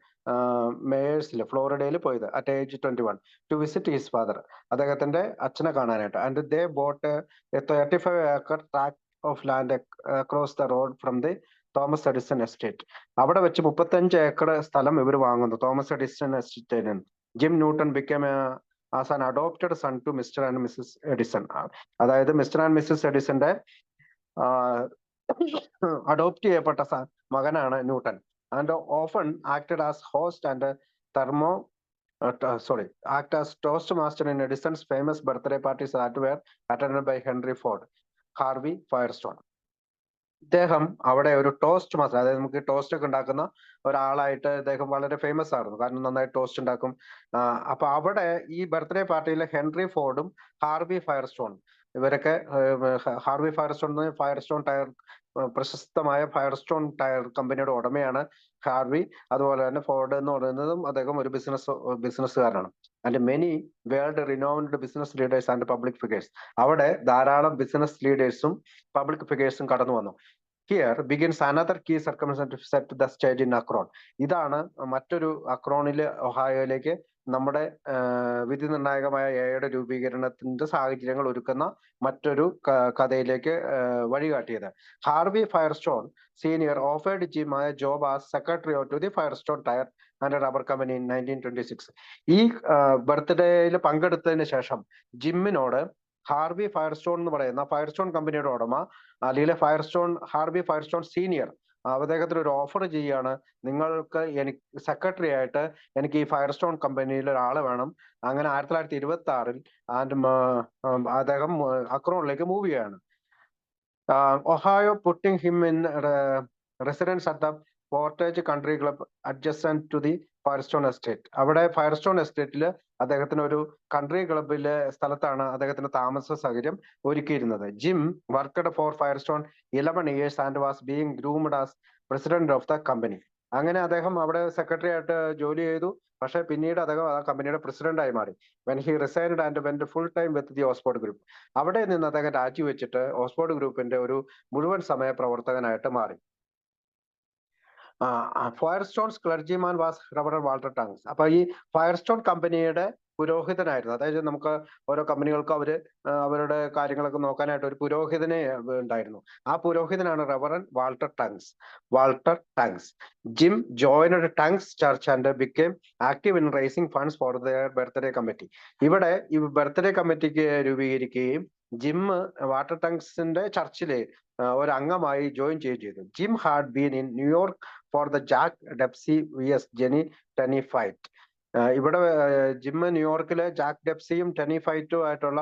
മേയേഴ്സിൽ ഫ്ലോറിഡയിൽ പോയത് at age 21 to visit his father, അദ്ദേഹത്തിന്റെ അച്ഛനെ കാണാനായിട്ട്. And they bought a 35 acre tract of land across the road from the Thomas Edison estate. അവിടെ വെച്ച് 35 acre സ്ഥലം ഇവർ വാങ്ങുന്നു തോമസ് എഡിസൺ എസ്റ്റേറ്റിൽ നിന്ന്. Jim Newton become as an adopted son to Mr and Mrs Edison. അതായത് Mr and Mrs എഡിസന്റെ adopt ചെയ്യപ്പെട്ട മകനാണ് Newton. And often acted as host and act as toastmaster in Edison's famous birthday parties that were attended by Henry Ford, Harvey Firestone. ഇദ്ദേഹം അവിടെ ഒരു toast master, അതായത് നമുക്ക് toast ഒക്കെ ഉണ്ടാക്കുന്ന ഒരാളായിട്ട് ഇദ്ദേഹം വളരെ ഫേമസ് ആയിരുന്നു, കാരണം നന്നായി ടോസ്റ്റ് ഉണ്ടാക്കും. അപ്പൊ അവിടെ ഈ ബർത്ത്ഡേ പാർട്ടിയിൽ ഹെൻറി ഫോർഡും ഹാർവി ഫയർസ്റ്റോൺ, ഇവരൊക്കെ ഹാർവി ഫയർസ്റ്റോൺ ടയർ, പ്രശസ്തമായ ഫയർസ്റ്റോൺ ടയർ കമ്പനിയുടെ ഉടമയാണ് ഹാർവി. അതുപോലെ തന്നെ ഫോർഡ് എന്ന് പറയുന്നതും അദ്ദേഹം ഒരു ബിസിനസ്സുകാരനാണ്. And many world renowned business leaders and public figures, അവിടെ ധാരാളം ബിസിനസ് ലീഡേഴ്സും പബ്ലിക് ഫിഗേഴ്സും കടന്നു വന്നു. Here begins another key circumstance to set the stage in Akron. ഇതാണ് മറ്റൊരു അക്രോണില് ഒഹായോയിലേക്ക് നമ്മുടെ വിധി നിർണായകമായ എയുടെ രൂപീകരണത്തിന്റെ സാഹചര്യങ്ങൾ ഒരുക്കുന്ന മറ്റൊരു കഥയിലേക്ക് വഴികാട്ടിയത്. Harvey Firestone senior offered Jim a job as secretary to the Firestone Tire and Rubber Company in 1926. ഈ ബർത്ത്ഡേയിൽ പങ്കെടുത്തതിന് ശേഷം ജിമ്മിനോട് ഹാർവി ഫയർസ്റ്റോൺ എന്ന് പറയുന്ന ഫയർസ്റ്റോൺ കമ്പനിയുടെ ഉടമ, അല്ലെങ്കിൽ ഹാർവി ഫയർസ്റ്റോൺ സീനിയർ, അദ്ദേഹത്തിന് ഒരു ഓഫർ ചെയ്യാണ്, നിങ്ങൾക്ക് എനിക്ക് സെക്രട്ടറി ആയിട്ട് എനിക്ക് ഈ ഫയർസ്റ്റോൺ കമ്പനിയിൽ ഒരാളെ വേണം. അങ്ങനെ 1926 അദ്ദേഹം അക്രോണിലേക്ക് മൂവ് ചെയ്യാണ്. Ohio putting him in residence at the Portage country club adjacent to the Firestone estate. അവിടെ ഫയർസ്റ്റോൺ എസ്റ്റേറ്റിൽ അദ്ദേഹത്തിന് ഒരു കൺട്രി ക്ലബിലെ സ്ഥലത്താണ് അദ്ദേഹത്തിന് താമസ സൗകര്യം ഒരുക്കിയിരുന്നത്. Jim worked for Firestone 11 years and was being groomed as president of the company. അങ്ങനെ അദ്ദേഹം അവിടെ സെക്രട്ടറി ആയിട്ട് ജോലി ചെയ്തു. പക്ഷെ പിന്നീട് അദ്ദേഹം ആ കമ്പനിയുടെ പ്രസിഡന്റായി മാറി. When he resigned and went full time with the Oxford group. അവിടെ നിന്ന് അദ്ദേഹം രാജിവെച്ചിട്ട് ഓക്സ്ഫോർഡ് ഗ്രൂപ്പിന്റെ ഒരു മുഴുവൻ സമയ പ്രവർത്തകനായിട്ട് മാറി. ഫയർസ്റ്റോൺസ് ക്ലർജിമാൻ വാസ് റവറൻ വാൾട്ടർ ടങ്സ്. അപ്പൊ ഈ ഫയർസ്റ്റോൺ കമ്പനിയുടെ പുരോഹിതനായിരുന്നു. അതായത് നമുക്ക് ഓരോ കമ്പനികൾക്കും അവരുടെ കാര്യങ്ങളൊക്കെ നോക്കാനായിട്ട് ഒരു പുരോഹിതനെ ഉണ്ടായിരുന്നു. ആ പുരോഹിതനാണ് reverend Walter Tunks. Walter Tunks. Jim joined Tunks church and became active in raising funds for their birthday committee. ഇവിടെ ഈ ബർത്ത്ഡേ കമ്മിറ്റിക്ക് രൂപീകരിക്കുകയും ജിം വാട്ടർ ടങ്സിന്റെ ചർച്ചിലെ ഒരു അംഗമായി ജോയിൻ ചെയ്യുകയും ചെയ്തു. Jim had been in New York for the Jack Dempsey vs Gene Tunney fight. ഇവിടെ Jim ന്യൂയോർക്കിലെ ജാക്ക് ഡെപ്സിയും ടെനി ഫൈറ്റും ആയിട്ടുള്ള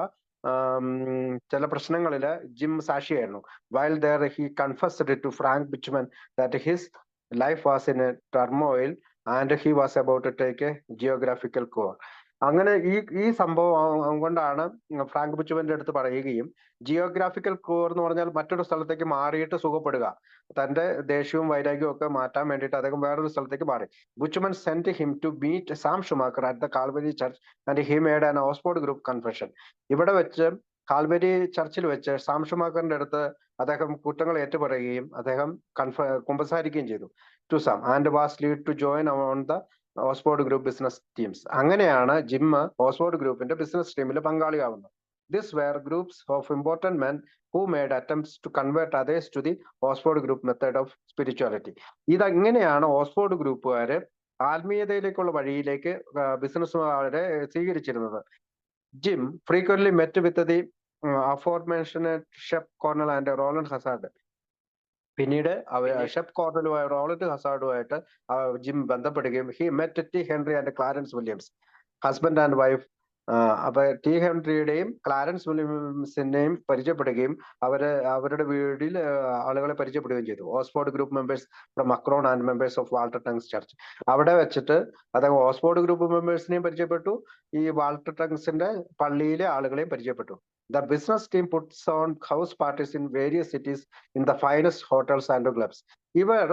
ചില പ്രശ്നങ്ങളില് ജിം സാക്ഷിയായിരുന്നു. While there he confessed to Frank Buchman that his life was in a turmoil and he was about to take a geographical cure. അങ്ങനെ ഈ സംഭവം കൊണ്ടാണ് ഫ്രാങ്ക് ബിച്ച്മന്റെ അടുത്ത് പറയുകയും, ജിയോഗ്രാഫിക്കൽ കോർ എന്ന് പറഞ്ഞാൽ മറ്റൊരു സ്ഥലത്തേക്ക് മാറിയിട്ട് സുഖപ്പെടുക, തന്റെ ദേഷ്യവും വൈരാഗ്യവും ഒക്കെ മാറ്റാൻ വേണ്ടിയിട്ട് അദ്ദേഹം വേറൊരു സ്ഥലത്തേക്ക് മാറി. Buchman sent him to meet Sam Shoemaker at the Calvary Church and he made an Oxford Group confession. ഇവിടെ വെച്ച് കാൽവരി ചർച്ചിൽ വെച്ച് സാം ഷുമാക്കറിന്റെ അടുത്ത് അദ്ദേഹം കുറ്റങ്ങൾ ഏറ്റുപറയുകയും അദ്ദേഹം കുമ്പസാരിക്കുകയും ചെയ്തു. To Sam and was lead to join on the Oxford Group business teams. അങ്ങനെയാണ് ജിം ഓക്സ്ഫോർഡ് ഗ്രൂപ്പിന്റെ ബിസിനസ് ടീമിൽ പങ്കാളിയാവുന്നത്. This were groups of important men who made attempts to convert others to the Oxford Group method of spirituality. ഇതെങ്ങനെയാണ് Oxford ഗ്രൂപ്പുകാര് ആത്മീയതയിലേക്കുള്ള വഴിയിലേക്ക് ബിസിനസ്സുകാരെ സ്വീകരിച്ചിരുന്നത്. Jim frequently met with the aforementioned Shep Cornell and Rowland Hazard. പിന്നീട് Shep കോർണലുമായി Rowland ഹസാർഡുമായിട്ട് Jim ബന്ധപ്പെടുകയും he met T Henry and Clarence Williams, husband and wife. അപ്പൊ ടി ഹെൻറിയുടെയും ക്ലാരൻസ് വില്യംസിനെയും പരിചയപ്പെടുകയും അവരുടെ വീട്ടിൽ ആളുകളെ പരിചയപ്പെടുകയും ചെയ്തു. Oxford group members from Acorn and members of Walter tongues church. അവിടെ വെച്ചിട്ട് അദ്ദേഹം ഓക്സ്ഫോർഡ് ഗ്രൂപ്പ് മെമ്പേഴ്സിനെയും പരിചയപ്പെട്ടു, ഈ വാൾട്ടർ ടങ്സിന്റെ പള്ളിയിലെ ആളുകളെയും പരിചയപ്പെട്ടു. The business team puts on house parties in various cities in the finest hotels and clubs. ഇവർ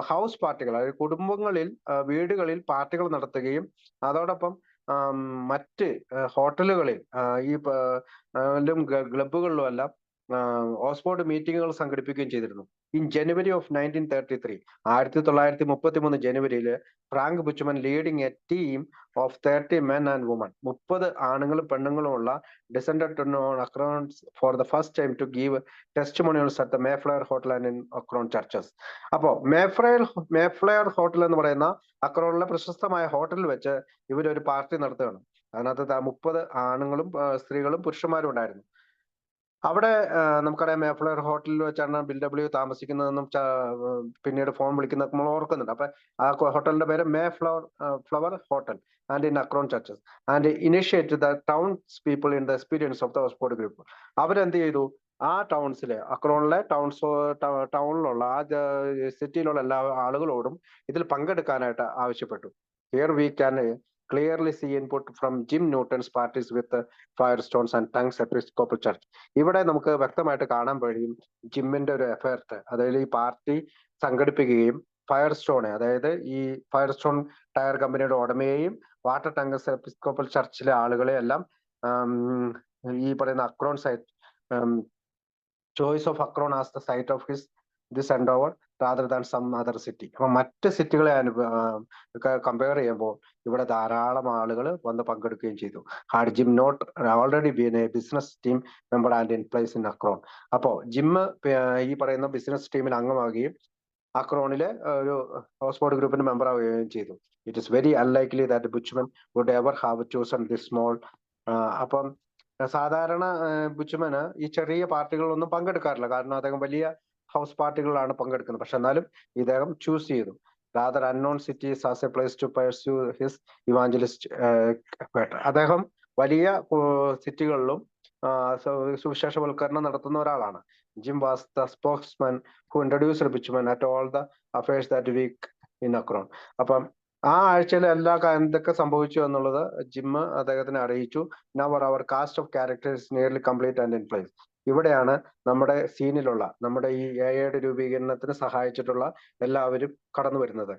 ഹൗസ് പാർട്ടികൾ, അതായത് കുടുംബങ്ങളിൽ വീടുകളിൽ പാർട്ടികൾ നടത്തുകയും അതോടൊപ്പം മറ്റ് ഹോട്ടലുകളിൽ ഈ ക്ലബുകളിലും എല്ലാം ഓക്സ്ഫോർഡ് മീറ്റിങ്ങുകൾ സംഘടിപ്പിക്കുകയും ചെയ്തിരുന്നു. ഇൻ ജനുവരി ഓഫ് 1933, 1933 ജനുവരിയിൽ Frank Buchman leading a team of 30 men and women, 30 ആണുങ്ങളും പെണ്ണുങ്ങളുമുള്ള descended on Akrons for the first time to give testimonials at the Mayflower Hotel and in Akron churches. അപ്പോ Mayflower hotel എന്ന് പറയുന്ന അക്രോണിലെ പ്രശസ്തമായ ഹോട്ടലിൽ വെച്ച് ഇവരൊരു പാർട്ടി നടത്തുകയാണ്. അതിനകത്ത് 30 ആണുങ്ങളും സ്ത്രീകളും പുരുഷന്മാരും ഉണ്ടായിരുന്നു. അവിടെ നമുക്കറിയാം മേഫ്ലയർ ഹോട്ടലിൽ വെച്ചാണ് ബിൽ ഡബ്ല്യു താമസിക്കുന്നതെന്നും പിന്നീട് ഫോൺ വിളിക്കുന്നതൊക്കെ നമ്മൾ ഓർക്കുന്നുണ്ട്. അപ്പൊ ആ ഹോട്ടലിന്റെ പേര് flower hotel and in Akron churches and initiate the towns people in the experience of the Oxford group. അവരെന്ത് ചെയ്തു, ആ ടൗൺസിലെ അക്രോണിലെ ടൗണിലുള്ള ആ സിറ്റിയിലുള്ള എല്ലാ ആളുകളോടും ഇതിൽ പങ്കെടുക്കാനായിട്ട് ആവശ്യപ്പെട്ടു. Here we can clearly see input from Jim Newton's parties with Firestones and Tongues Episcopal Church. ഇവിടെ നമുക്ക് വ്യക്തമായിട്ട് കാണാൻ കഴിയും ജിമ്മിന്റെ ഒരു എഫേർട്ട്. അതായത് ഈ പാർട്ടി സംഘടിപ്പിക്കുകയും ഫയർസ്റ്റോണെ, അതായത് ഈ ഫയർസ്റ്റോൺ ടയർ കമ്പനിയുടെ ഉടമയെയും വാട്ടർ ടങ്കസ് എപ്പിസ്കോപ്പൽ ചർച്ചിലെ ആളുകളെ എല്ലാം ഈ പറയുന്ന Akron site, choice of Akron as the site of his this endeavour rather than some other city. അപ്പൊ മറ്റ് സിറ്റികളെ കമ്പയർ ചെയ്യുമ്പോൾ ഇവിടെ ധാരാളം ആളുകൾ വന്ന് പങ്കെടുക്കുകയും ചെയ്തു. Had Jim not already been a business team member and in place in Akron. അപ്പോ ജിം ഈ പറയുന്ന ബിസിനസ് ടീമിൽ അംഗമാവുകയും അക്രോണിലെ ഒരു ഓക്സ്ഫോർഡ് ഗ്രൂപ്പിന്റെ മെമ്പർ ആവുകയും ചെയ്തു. It is very unlikely that Buchman would ever have chosen this small. അപ്പം സാധാരണ ബുച്ച്മന് ഈ ചെറിയ പാർട്ടികളൊന്നും പങ്കെടുക്കാറില്ല, കാരണം അദ്ദേഹം വലിയ ഹൗസ് പാർട്ടികളാണ് പങ്കെടുക്കുന്നത്. പക്ഷെ എന്നാലും ഇദ്ദേഹം ചൂസ് ചെയ്തു rather unknown cities as a place to pursue his evangelist effort. അദ്ദേഹം വലിയ സിറ്റികളിലും സുവിശേഷവൽക്കരണം നടത്തുന്ന ഒരാളാണ്. Jim was the spokesman who introduced Buchman at all the affairs that week in Akron. അപ്പം ആ ആഴ്ചയിൽ എല്ലാ എന്തൊക്കെ സംഭവിച്ചു എന്നുള്ളത് ജിം അദ്ദേഹത്തിനെ അറിയിച്ചു. Now our cast of characters nearly complete and in place. ഇവിടെയാണ് നമ്മുടെ സീനിലുള്ള, നമ്മുടെ ഈ എയുടെ രൂപീകരണത്തിന് സഹായിച്ചിട്ടുള്ള എല്ലാവരും കടന്നു വരുന്നത്.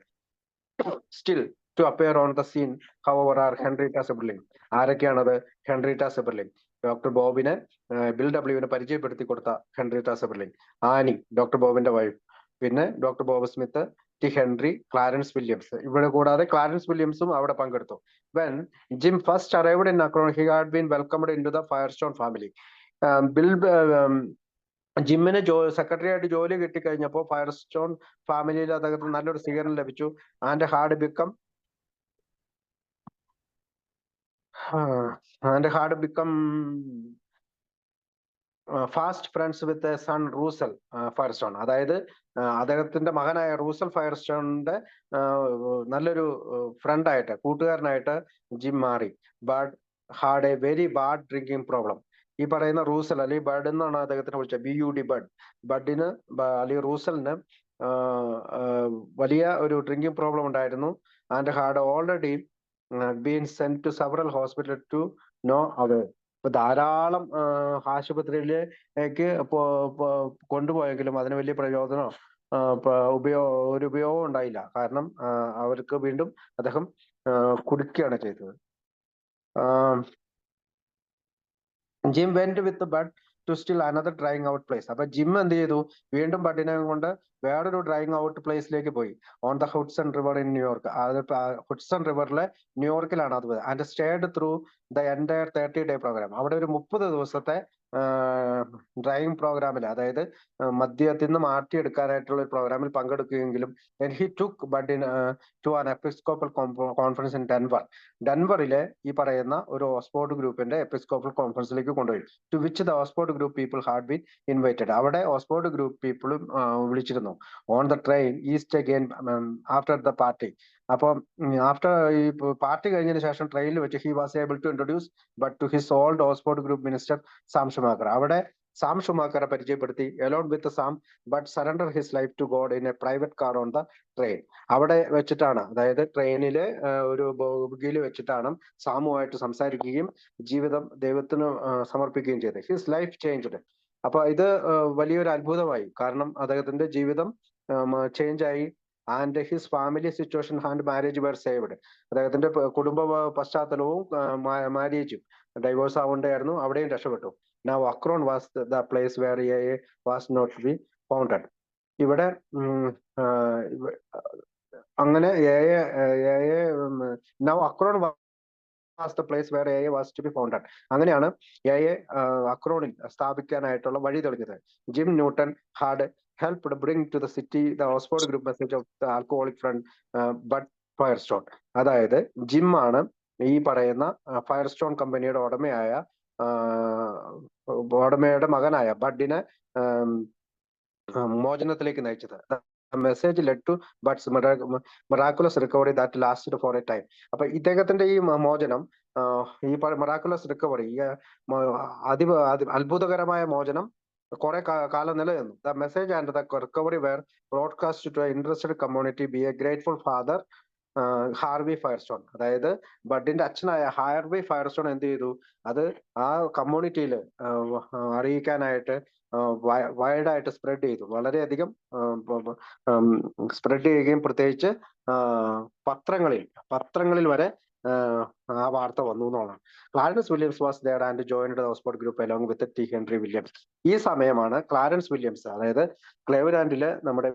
still to appear on the scene, however, are Henrietta Sibberling. ആരൊക്കെയാണത്? Henrietta Seiberling. ഡോക്ടർ ബോബിനെ ബിൽ ഡബ്ല്യുവിനെ പരിചയപ്പെടുത്തി കൊടുത്ത ഹെൻറിറ്റ സെബർലിംഗ്. ആനി, ഡോക്ടർ ബോബിന്റെ വൈഫ്. പിന്നെ doctor Bob Smith, T Henry, Clarence Williams. ഇവിടെ കൂടാതെ ക്ലാരൻസ് വില്യംസും അവിടെ പങ്കെടുത്തു. When Jim first arrived in Akron, he had been welcomed into the Firestone family. Bill ജിമ്മിന് സെക്രട്ടറി ആയിട്ട് ജോലി കിട്ടിക്കഴിഞ്ഞപ്പോൾ ഫയർസ്റ്റോൺ ഫാമിലിയിൽ അദ്ദേഹത്തിന് നല്ലൊരു സ്വീകരണം ലഭിച്ചു. And had become fast friends with son Russell Firestone. അതായത് അദ്ദേഹത്തിന്റെ മകനായ റൂസൽ ഫയർസ്റ്റോണിന്റെ നല്ലൊരു ഫ്രണ്ടായിട്ട്, കൂട്ടുകാരനായിട്ട് ജിം മാറി. But had a very bad drinking problem. ഈ പറയുന്ന റൂസൽ അല്ലെങ്കിൽ ബഡ് എന്നാണ് അദ്ദേഹത്തിനെ വിളിച്ചത്, BUD ബഡ്. ബഡിന് അല്ലെങ്കിൽ റൂസലിന് വലിയ ഒരു ഡ്രിങ്കിങ് പ്രോബ്ലം ഉണ്ടായിരുന്നു. And had already been sent to several hospital to no avail. ഇപ്പൊ ധാരാളം ആശുപത്രിയിലേക്ക് കൊണ്ടുപോയെങ്കിലും അതിന് വലിയ പ്രയോജനമോ ഒരു ഉപയോഗവും ഉണ്ടായില്ല. കാരണം അവർക്ക് വീണ്ടും അദ്ദേഹം കുടിക്കുകയാണ് ചെയ്തത്. Jim went with Bud to still another drying out place. അപ്പൊ ജിം എന്ത് ചെയ്തു? വീണ്ടും ബഡിനെ കൊണ്ട് വേറൊരു ഡ്രൈയിങ് ഔട്ട് പ്ലേസിലേക്ക് പോയി. On the Hudson River in New York. അത് ഹുഡ്സൺ റിവറിലെ ന്യൂയോർക്കിലാണ് അത്. And stayed through the entire 30-day programme. അവിടെ ഒരു 30 ദിവസത്തെ ഡ്രൈവിംഗ് പ്രോഗ്രാമിൽ, അതായത് മദ്യത്തിൽ നിന്ന് മാറ്റിയെടുക്കാനായിട്ടുള്ള ഒരു പ്രോഗ്രാമിൽ പങ്കെടുക്കുകയെങ്കിലും he took Bud into an Episcopal conference in Denver. ഡെൻവറിലെ ഈ പറയുന്ന ഒരു ഓക്സ്ഫോർഡ് ഗ്രൂപ്പിന്റെ എപ്പിസ്കോപ്പൽ കോൺഫറൻസിലേക്ക് കൊണ്ടുപോയി. To which the Oxford Group people had been invited. അവിടെ ഓക്സ്ഫോർഡ് ഗ്രൂപ്പ് പീപ്പിളും വിളിച്ചിരുന്നു. On the train east again after the party. അപ്പം ആഫ്റ്റർ ഈ പാർട്ടി കഴിഞ്ഞതിന് ശേഷം ട്രെയിനിൽ വെച്ച് he was able to introduce Bud to his old Oxford Group minister Sam Shoemaker. അവിടെ സാം ഷുമാക്കറെ പരിചയപ്പെടുത്തി. Alone with Sam but surrender his life to God in a private car on the train. അവിടെ വെച്ചിട്ടാണ്, അതായത് ട്രെയിനില് ഒരു ബോഗിയിൽ വെച്ചിട്ടാണ് സാമുമായിട്ട് സംസാരിക്കുകയും ജീവിതം ദൈവത്തിന് സമർപ്പിക്കുകയും ചെയ്തത്. His life changed. അപ്പൊ ഇത് വലിയൊരു അത്ഭുതമായി. കാരണം അദ്ദേഹത്തിന്റെ ജീവിതം ചേഞ്ച് ആയി. And his family situation and marriage were saved. അദ്ദേഹത്തിന്റെ കുടുംബ പശ്ചാത്തലവും മാരേജും ഡൈവോഴ്സ് ആവേണ്ടായിരുന്നു, അവിടെയും രക്ഷപ്പെട്ടു. Now Akron was the place where AA was not be founded. ഇവിടെ അങ്ങനെ now Akron was the place where AA was to be founded. അങ്ങനെയാണ് AA അക്രോണിൽ സ്ഥാപിക്കാനായിട്ടുള്ള വഴി തെളിഞ്ഞത്. Jim Newton had helped bring to the city the Oxford group message of the alcoholic friend Bud Firestone. അതായത് gym ആണ് ഈ പറയുന്ന ഫയർസ്റ്റോൺ കമ്പനിയുടെ ഉടമയുടെ മകനായ ബഡിനെ മോചനത്തിലേക്ക് നയിച്ചത്. Message led to Bud's miraculous recovery that lasted for a time. അപ്പൊ ഇദ്ദേഹത്തിന്റെ ഈ മോചനം, ഈ മിറാക്കുലസ് റിക്കവറി, ഈ അത്ഭുതകരമായ മോചനം കുറെ കാലം നിലനിന്നു. The message and the recovery were broadcast to interested community. By a grateful father Harvey Firestone. അതായത് ബഡിന്റെ അച്ഛനായ ഹാർവി ഫയർസ്റ്റോൺ എന്ത് ചെയ്തു? അത് ആ കമ്മ്യൂണിറ്റിയിൽ അറിയിക്കാനായിട്ട് വൈഡായിട്ട് സ്പ്രെഡ് ചെയ്തു. വളരെയധികം സ്പ്രെഡ് ചെയ്യുകയും പ്രത്യേകിച്ച് പത്രങ്ങളിൽ വരെ ആ വാർത്ത വന്നു എന്നുള്ളതാണ്. Clarence Williams was there and joined the Oxford Group along with T Henry Williams. ഈ സമയമാണ് ക്ലാരൻസ് വില്യംസ്, അതായത് ക്ലേവ്ലാൻഡില് നമ്മുടെ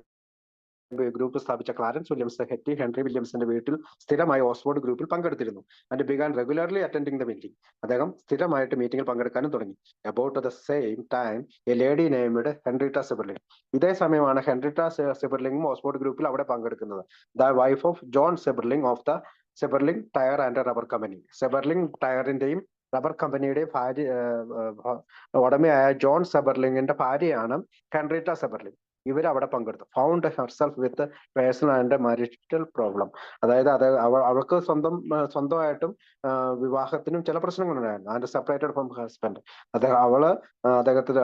ഗ്രൂപ്പ് സ്ഥാപിച്ച ക്ലാരൻസ് വില്യംസ് ടി ഹെൻറി വില്യംസിന്റെ വീട്ടിൽ സ്ഥിരമായി ഓക്സ്ഫോർഡ് ഗ്രൂപ്പിൽ പങ്കെടുത്തിരുന്നു. And began regularly attending the meeting. അദ്ദേഹം സ്ഥിരമായിട്ട് മീറ്റിംഗിൽ പങ്കെടുക്കാനും തുടങ്ങി. About the same time a lady named Henrietta Seiberling. ഇതേ സമയമാണ് ഹെൻറിറ്റ സിബർലിംഗും ഓക്സ്ഫോർഡ് ഗ്രൂപ്പിൽ അവിടെ പങ്കെടുക്കുന്നത്. The wife of John സിബർലിംഗ് of the Seiberling tyre and rubber company. Seiberling ടയറിന്റെയും റബ്ബർ കമ്പനിയുടെയും ഉടമയായ ജോൺ സെബർലിംഗിന്റെ ഭാര്യയാണ് ഹെൻറിറ്റ സെബർലിംഗ്. ഇവരവിടെ പങ്കെടുത്തു. Found herself with personal and marital problem. അതായത് അവൾക്ക് സ്വന്തമായിട്ടും വിവാഹത്തിനും ചില പ്രശ്നങ്ങളുണ്ടായിരുന്നു. And separated from husband.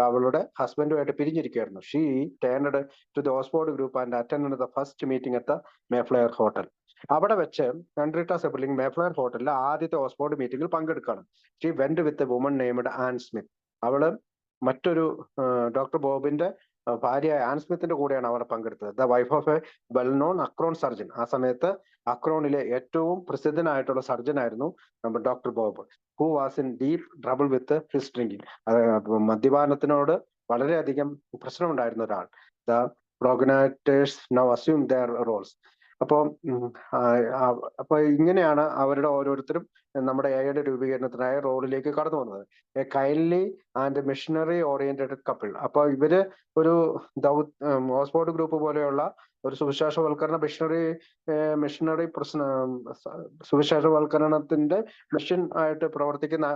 അവളുടെ ഹസ്ബൻഡുമായിട്ട് പിരിഞ്ഞിരിക്കുകയായിരുന്നു. She turned to the Oxford Group and attend the first meeting at the Mayflower Hotel. അവിടെ വെച്ച് ഹെൻറിറ്റ സെബർലിംഗ് മേഫ്ലയർ ഹോട്ടലിലെ ആദ്യത്തെ ഓക്സ്ഫോർഡ് മീറ്റിംഗിൽ പങ്കെടുക്കുകയാണ്. She went with a woman named an Smith. അവള് മറ്റൊരു ഡോക്ടർ ബോബിന്റെ ഭാര്യ ആൻ സ്മിത്തിന്റെ കൂടെയാണ് അവിടെ പങ്കെടുത്തത്. The wife of a well known Akron surgeon. ആ സമയത്ത് അക്രോണിലെ ഏറ്റവും പ്രസിദ്ധനായിട്ടുള്ള സർജൻ ആയിരുന്നു നമ്മുടെ doctor Bob, who was in deep trouble with his drinking. മദ്യപാനത്തിനോട് വളരെയധികം പ്രശ്നമുണ്ടായിരുന്ന ഒരാൾ. The progenitors now assume their roles. അപ്പോൾ അപ്പൊ ഇങ്ങനെയാണ് അവരുടെ ഓരോരുത്തരും നമ്മുടെ എയുടെ രൂപീകരണത്തിനായ റോളിലേക്ക് കടന്നു വന്നത്. A kindly and missionary oriented couple. അപ്പൊ ഇവര് ഒരു ഓക്സ്ഫോർഡ് ഗ്രൂപ്പ് പോലെയുള്ള ഒരു സുവിശേഷവൽക്കരണ മിഷണറി സുവിശേഷവൽക്കരണത്തിന്റെ മിഷൻ ആയിട്ട് പ്രവർത്തിക്കുന്ന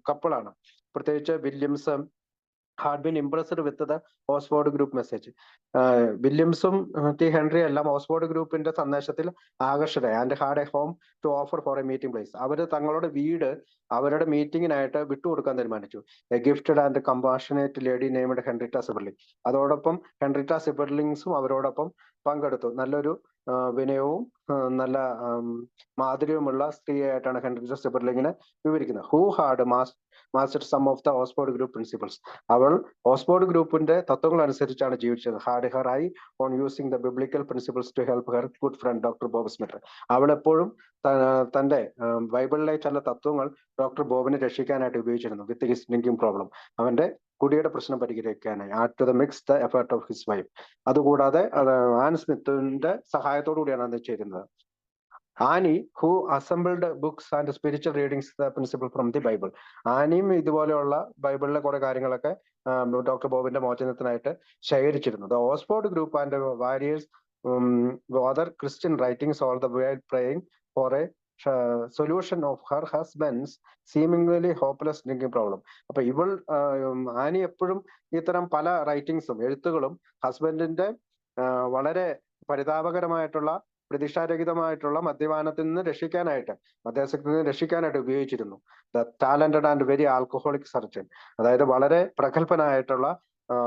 കപ്പിളാണ്. പ്രത്യേകിച്ച് Williams had been impressed with the Oxford Group message. വില്യംസും ടി ഹെൻറി എല്ലാം ഓക്സ്ഫോർഡ് ഗ്രൂപ്പിന്റെ സന്ദേശത്തിൽ ആകർഷകരായി. And had a home to offer for a meeting place. അവര് തങ്ങളുടെ വീട് അവരുടെ മീറ്റിങ്ങിനായിട്ട് വിട്ടുകൊടുക്കാൻ തീരുമാനിച്ചു. A gifted and compassionate lady named Henrietta Seiberling. അതോടൊപ്പം ഹെൻറിറ്റ സിബർലിംഗ്സും അവരോടൊപ്പം പങ്കെടുത്തു. നല്ലൊരു വിനയവും നല്ല മാധുര്യവുമുള്ള സ്ത്രീയായിട്ടാണ് ഹെൻറിറ്റ സിബർലിംഗിനെ വിവരിക്കുന്നത്. Who had master some of the Oxford group principles. അവൾ ഓക്സ്ഫോർഡ് ഗ്രൂപ്പിന്റെ തത്വങ്ങൾ അനുസരിച്ചാണ് ജീവിച്ചത്. Had her eye on using the biblical principles to help her good friend doctor Bob Smith. അവൾ എപ്പോഴും തന്റെ ബൈബിളിലെ ചില തത്വങ്ങൾ ഡോക്ടർ ബോബിനെ രക്ഷിക്കാനായിട്ട് ഉപയോഗിച്ചിരുന്നു. വിത്ത് ഹിസ് ഡ്രിങ്കിങ് പ്രോബ്ലം, അവന്റെ കുടിയുടെ പ്രശ്നം പരിഹരിക്കാനായി. To the mix the effort of his wife. അതുകൂടാതെ ആൻ സ്മിത്തിന്റെ സഹായത്തോടു കൂടിയാണ് അത് ചെയ്യുന്നത്. Anne who assembled books and spiritual readings the principle from the Bible. ആനിയും ഇതുപോലെയുള്ള ബൈബിളിലെ കുറെ കാര്യങ്ങളൊക്കെ ഡോക്ടർ ബോബിന്റെ മോചനത്തിനായിട്ട് ശേഖരിച്ചിരുന്നു. The Oxford Group and various other Christian writings all the way praying for a solution of her husband's seemingly hopeless drinking problem. അപ്പൊ ഇവൾ ആനി എപ്പോഴും ഇത്തരം പല റൈറ്റിംഗ്സും എഴുത്തുകളും ഹസ്ബൻഡിന്റെ വളരെ പരിതാപകരമായിട്ടുള്ള പ്രതീക്ഷാരഹിതമായിട്ടുള്ള മദ്യപാനത്തിൽ നിന്ന് രക്ഷിക്കാനായിട്ട്, മദ്യാസക്തിയിൽ നിന്ന് രക്ഷിക്കാനായിട്ട് ഉപയോഗിച്ചിരുന്നു. The talented and very alcoholic surgeon. അതായത് വളരെ പ്രഗത്ഭനായിട്ടുള്ള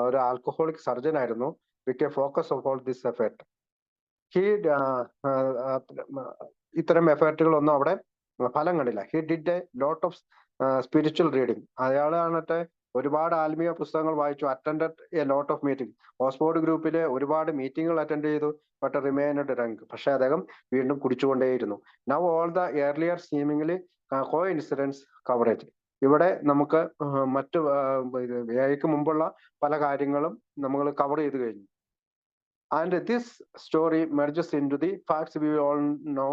ഒരു ആൽക്കഹോളിക് സർജൻ ആയിരുന്നു. With a focus of all this effort. ഇത്തരം എഫേർട്ടുകളൊന്നും അവിടെ ഫലം കണ്ടില്ല. He did a lot of spiritual reading. അയാളാണട്ടെ ഒരുപാട് ആത്മീയ പുസ്തകങ്ങൾ വായിച്ചു. Attended a lot of meeting. Oxford ഗ്രൂപ്പിലെ ഒരുപാട് മീറ്റിങ്ങുകൾ അറ്റൻഡ് ചെയ്തു. But remained drunk. പക്ഷെ അദ്ദേഹം വീണ്ടും കുടിച്ചുകൊണ്ടേയിരുന്നു. Now all the earlier seemingly coincidences converge. ഇവിടെ നമുക്ക് മറ്റു ഏക്ക് മുമ്പുള്ള പല കാര്യങ്ങളും നമ്മൾ കവർ ചെയ്ത് കഴിഞ്ഞു. And this story merges in to the facts we all know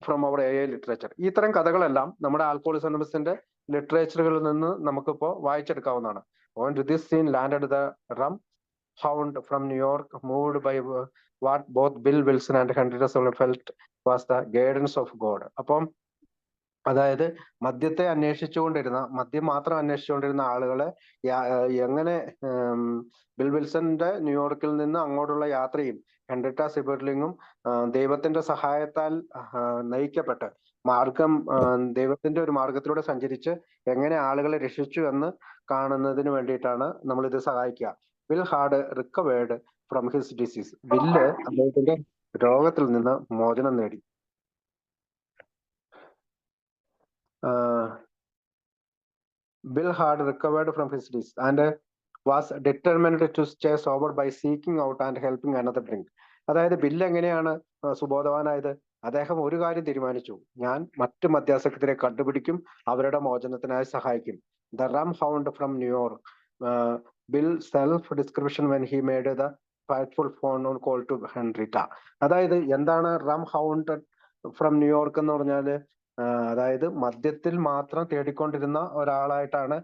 from our A literature. ഇത്തരം കഥകളെല്ലാം നമ്മുടെ ആൽക്കഹോളിസത്തിന്റെ ലിറ്ററേച്ചറുകളിൽ നിന്ന് നമുക്കിപ്പോ വായിച്ചെടുക്കാവുന്നതാണ്. Onto this scene landed the rum hound from New York moved by what both Bill Wilson and Henrietta Seiberling felt was the guidance of God. അപ്പം അതായത് മദ്യം മാത്രം അന്വേഷിച്ചുകൊണ്ടിരുന്ന ആളുകളെ എങ്ങനെ ബിൽ വിൽസന്റെ ന്യൂയോർക്കിൽ നിന്ന് അങ്ങോട്ടുള്ള യാത്രയും ഹെൻറിറ്റ സിബർലിംഗും ദൈവത്തിന്റെ സഹായത്താൽ നയിക്കപ്പെട്ട് ദൈവത്തിന്റെ ഒരു മാർഗത്തിലൂടെ സഞ്ചരിച്ച് എങ്ങനെ ആളുകളെ രക്ഷിച്ചു എന്ന് കാണുന്നതിന് വേണ്ടിയിട്ടാണ് നമ്മൾ ഇത് സഹായിക്കുക. Will had recovered from his disease. Bill അദ്ദേഹത്തിന്റെ രോഗത്തിൽ നിന്ന് മോചനം നേടി. Bill had recovered from his disease and was determined to stay sober by seeking out and helping another drink. അതായത് ബില്ല് എങ്ങനെയാണ് സുബോധവാനായത്? അദ്ദേഹം ഒരു കാര്യം തീരുമാനിച്ചു, ഞാൻ മറ്റു മദ്യാസക്തരെ കണ്ടുപിടിക്കും, അവരുടെ മോചനത്തിനായി സഹായിക്കും. The rum hound from New York. Bill self description when he made the fateful phone call to Henrietta. അതായത് എന്താണ് റം ഹൗണ്ട് ഫ്രം ന്യൂയോർക്ക് എന്ന് പറഞ്ഞാല്, അതായത് മദ്യത്തിൽ മാത്രം തേടിക്കൊണ്ടിരുന്ന ഒരാളായിട്ടാണ്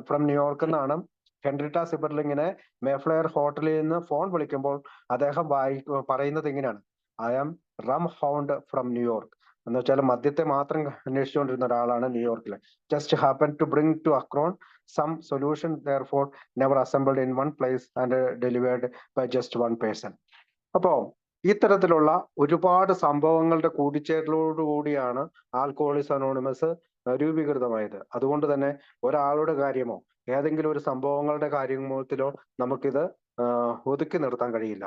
ഫ്രം ന്യൂയോർക്ക് എന്നാണ് ഹെൻറിറ്റ സിബർലിംഗിനെ മേഫ്ലെയർ ഹോട്ടലിൽ നിന്ന് ഫോൺ വിളിക്കുമ്പോൾ അദ്ദേഹം പറയുന്നത് ഇങ്ങനെയാണ്, I am rum hound from New York. എന്ന് വെച്ചാൽ മദ്യത്തെ മാത്രം അന്വേഷിച്ചുകൊണ്ടിരുന്ന ഒരാളാണ് ന്യൂയോർക്കിൽ. Just happen to bring to Akron some solution therefore never assembled in one place and delivered by just one person. അപ്പോ ഇത്തരത്തിലുള്ള ഒരുപാട് സംഭവങ്ങളുടെ കൂടിച്ചേരലോടുകൂടിയാണ് ആൽക്കഹോളിക്സ് അനോണിമസ് രൂപീകൃതമായത്. അതുകൊണ്ട് തന്നെ ഒരാളുടെ കാര്യമോ ഏതെങ്കിലും ഒരു സംഭവങ്ങളുടെ കാര്യത്തിലോ നമുക്കിത് ഒതുക്കി നിർത്താൻ കഴിയില്ല.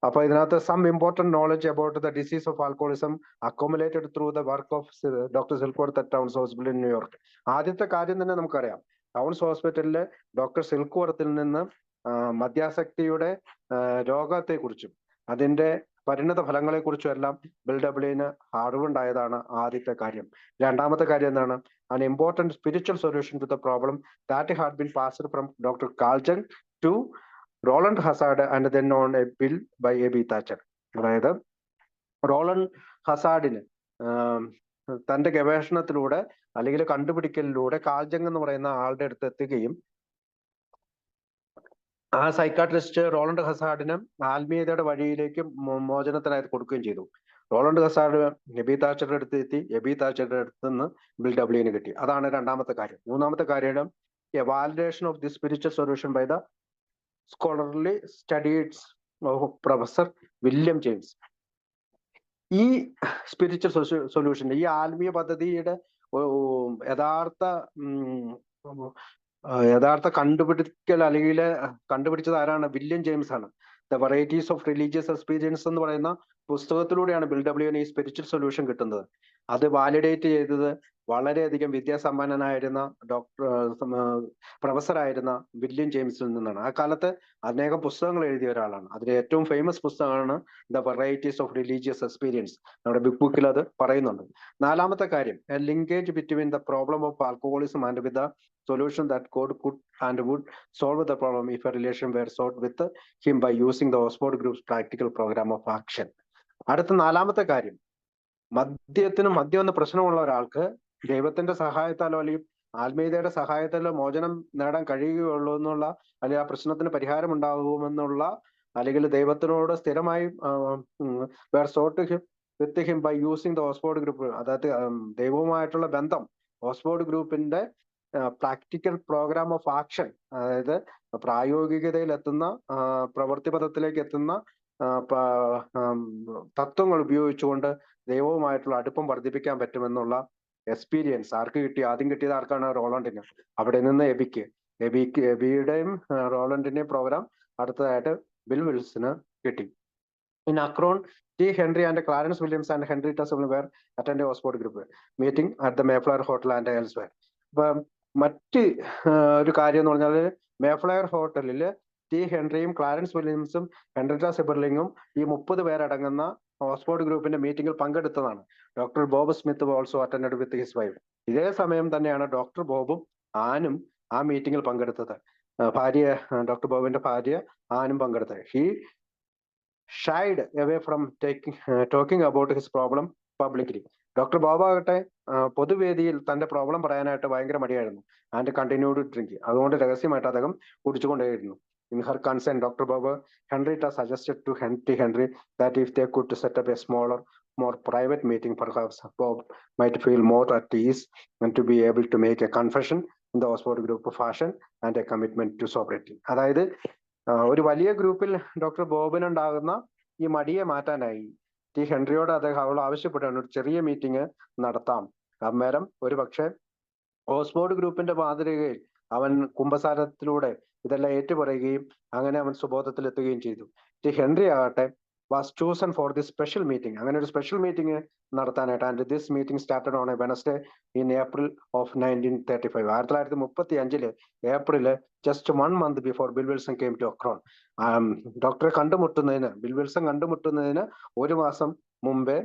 അപ്പൊ ഇതിനകത്ത് some important knowledge about the disease of alcoholism accumulated through the work of doctor Silkworth at Towns Hospital in New York. ആദ്യത്തെ കാര്യം തന്നെ നമുക്കറിയാം, ടൗൺസ് ഹോസ്പിറ്റലിലെ ഡോക്ടർ സിൽക്വർത്തിൽ നിന്ന് മദ്യാസക്തിയുടെ രോഗത്തെക്കുറിച്ചും അതിന്റെ പരിണത ഫലങ്ങളെക്കുറിച്ചും എല്ലാം ബിൽ ഡബ്ല്യുവിന് അറിവുണ്ടായതാണ് ആദ്യത്തെ കാര്യം. രണ്ടാമത്തെ കാര്യം എന്താണ്? an important spiritual solution to the problem that had been passed from Dr. Carl Jung to Roland Hazard and then on a bill by A.B. Thatcher. അതായത് റോളണ്ട് ഹസാഡിന് തന്റെ ഗവേഷണത്തിലൂടെ അല്ലെങ്കിൽ കണ്ടുപിടിക്കലിലൂടെ കാൾജങ് എന്ന് പറയുന്ന ആളുടെ അടുത്ത് എത്തുകയും ആ സൈക്കാട്രിസ്റ്റ് റോളണ്ട് ഹസാഡിന് ആത്മീയതയുടെ വഴിയിലേക്ക് മോചനത്തിനായി കൊടുക്കുകയും ചെയ്തു. റോളണ്ട് ഹസാഡ് എബി താച്ചറുടെ അടുത്ത് എത്തി, എബി താച്ചറുടെ അടുത്ത് നിന്ന് ബിൽ ഡബ്ല്യുവിന് കിട്ടി. അതാണ് രണ്ടാമത്തെ കാര്യം. മൂന്നാമത്തെ കാര്യം a validation of the spiritual solution by the scholarly studies of professor William James. ഈ സ്പിരിച്വൽ സൊല്യൂഷൻ, ഈ ആത്മീയ പദ്ധതിയുടെ യഥാർത്ഥ കണ്ടുപിടിക്കൽ അല്ലെങ്കിൽ കണ്ടുപിടിച്ചത് ആരാണ്? വില്യം ജെയിംസ് ആണ്. The varieties of religious experience എന്ന് പറയുന്ന പുസ്തകത്തിലൂടെയാണ് ബിൽ ഡബ്ല്യുവിന് ഈ സ്പിരിച്വൽ സൊല്യൂഷൻ കിട്ടുന്നത്. അത് വാലിഡേറ്റ് ചെയ്തത് വളരെയധികം വിദ്യാസമ്പന്നനായിരുന്ന പ്രൊഫസറായിരുന്ന വില്യം ജെയിംസിൽ നിന്നാണ്. ആ കാലത്ത് അനേകം പുസ്തകങ്ങൾ എഴുതിയ ഒരാളാണ്. അതിലെ ഏറ്റവും ഫേമസ് പുസ്തകമാണ് the varieties of religious experience. നമ്മുടെ ബിഗ് ബുക്കിൽ അത് പറയുന്നുണ്ട്. നാലാമത്തെ കാര്യം, A linkage between the problem of alcoholism and with the solution that God could and would solve the problem if a relation were sought with him by using the Oxford Group's practical program of action. അടുത്ത നാലാമത്തെ കാര്യം, മദ്യം എന്ന പ്രശ്നമുള്ള ഒരാൾക്ക് ദൈവത്തിന്റെ സഹായത്താലോ അല്ലെങ്കിൽ ആത്മീയതയുടെ സഹായത്താലോ മോചനം നേടാൻ കഴിയുകയുള്ളൂ എന്നുള്ള, അല്ലെങ്കിൽ ആ പ്രശ്നത്തിന് പരിഹാരം ഉണ്ടാകുമെന്നുള്ള, അല്ലെങ്കിൽ ദൈവത്തിനോട് സ്ഥിരമായി were sought with him by using the Oxford Group, അതായത് ദൈവവുമായിട്ടുള്ള ബന്ധം ഓക്സ്ഫോർഡ് ഗ്രൂപ്പിന്റെ പ്രാക്ടിക്കൽ പ്രോഗ്രാം ഓഫ് ആക്ഷൻ, അതായത് പ്രായോഗികതയിൽ എത്തുന്ന, പ്രവൃത്തി പദത്തിലേക്ക് എത്തുന്ന തത്വങ്ങൾ ഉപയോഗിച്ചുകൊണ്ട് ദൈവവുമായിട്ടുള്ള അടുപ്പം വർദ്ധിപ്പിക്കാൻ പറ്റുമെന്നുള്ള എക്സ്പീരിയൻസ് ആർക്ക് കിട്ടി? ആദ്യം കിട്ടിയത് ആർക്കാണ്? റോളണ്ടിന്. അവിടെ നിന്ന് എബിയുടെയും റോളണ്ടിന്റെയും പ്രോഗ്രാം അടുത്തതായിട്ട് ബിൽ വിൽസന് കിട്ടി. In Akron, T. Henry and Clarence Williams and Henrietta Sewell were attending Oxford Group meeting at the Mayflower Hotel and elsewhere. മറ്റ് ഒരു കാര്യം എന്ന് പറഞ്ഞാൽ, മേഫ്ലയർ ഹോട്ടലിൽ ടി ഹെൻറിയും ക്ലാരൻസ് വില്യംസും ഹെൻറിറ്റ സിബർലിംഗും ഈ 30 പേരടങ്ങുന്ന ഓക്സ്ഫോർഡ് ഗ്രൂപ്പിന്റെ മീറ്റിംഗിൽ പങ്കെടുത്തതാണ്. Doctor Bob Smith also attended with his wife. ഇതേ സമയം തന്നെയാണ് ഡോക്ടർ ബോബും ആനും ആ മീറ്റിംഗിൽ പങ്കെടുത്തത്. ഡോക്ടർ ബോബിന്റെ ഭാര്യ ആനും പങ്കെടുത്തത്. He shied away from talking about his problem publicly. Doctor Bob ആകട്ടെ പൊതുവേദിയിൽ തന്റെ പ്രോബ്ലം പറയാനായിട്ട് ഭയങ്കര മടിയായിരുന്നു. And continued drinking. അതുകൊണ്ട് രഹസ്യമായിട്ട് അദ്ദേഹം കുടിച്ചുകൊണ്ടേയിരുന്നു. In her consent, Dr. Bob Henrietta suggested to Henry that if they could set up a smaller, more private meeting, perhaps Bob might feel more at ease and to be able to make a confession in the Oxford Group fashion and a commitment to sobriety. അതായത് ഒരു വലിയ ഗ്രൂപ്പിൽ doctor ബോബിനുണ്ടാകുന്ന ഈ മടിയെ മാറ്റാനായി T ഹെൻറിയോട് അവൾ ആവശ്യപ്പെട്ടാണ് ഒരു ചെറിയ meeting നടത്താം. അന്നേരം ഒരു പക്ഷെ ഓക്സ്ഫോർഡ് ഗ്രൂപ്പിന്റെ മാതൃകയിൽ അവൻ കുംഭസാരത്തിലൂടെ ഇതെല്ലാം ഏറ്റുപറയുകയും അങ്ങനെ അവൻ സുബോധത്തിൽ എത്തുകയും ചെയ്തു. ടി ഹെൻറി ആകട്ടെ was chosen for this special meeting. അങ്ങനെ ഒരു സ്പെഷ്യൽ മീറ്റിംഗ് നടത്താനായിട്ട്. And this meeting started on a Wednesday in April of 1935. 1935 April, just 1 month before Bill Wilson came to Akron. ഡോക്ടറെ കണ്ടുമുട്ടുന്നതിന്, ബിൽ വിൽസൺ കണ്ടുമുട്ടുന്നതിന് 1 മാസം മുമ്പേ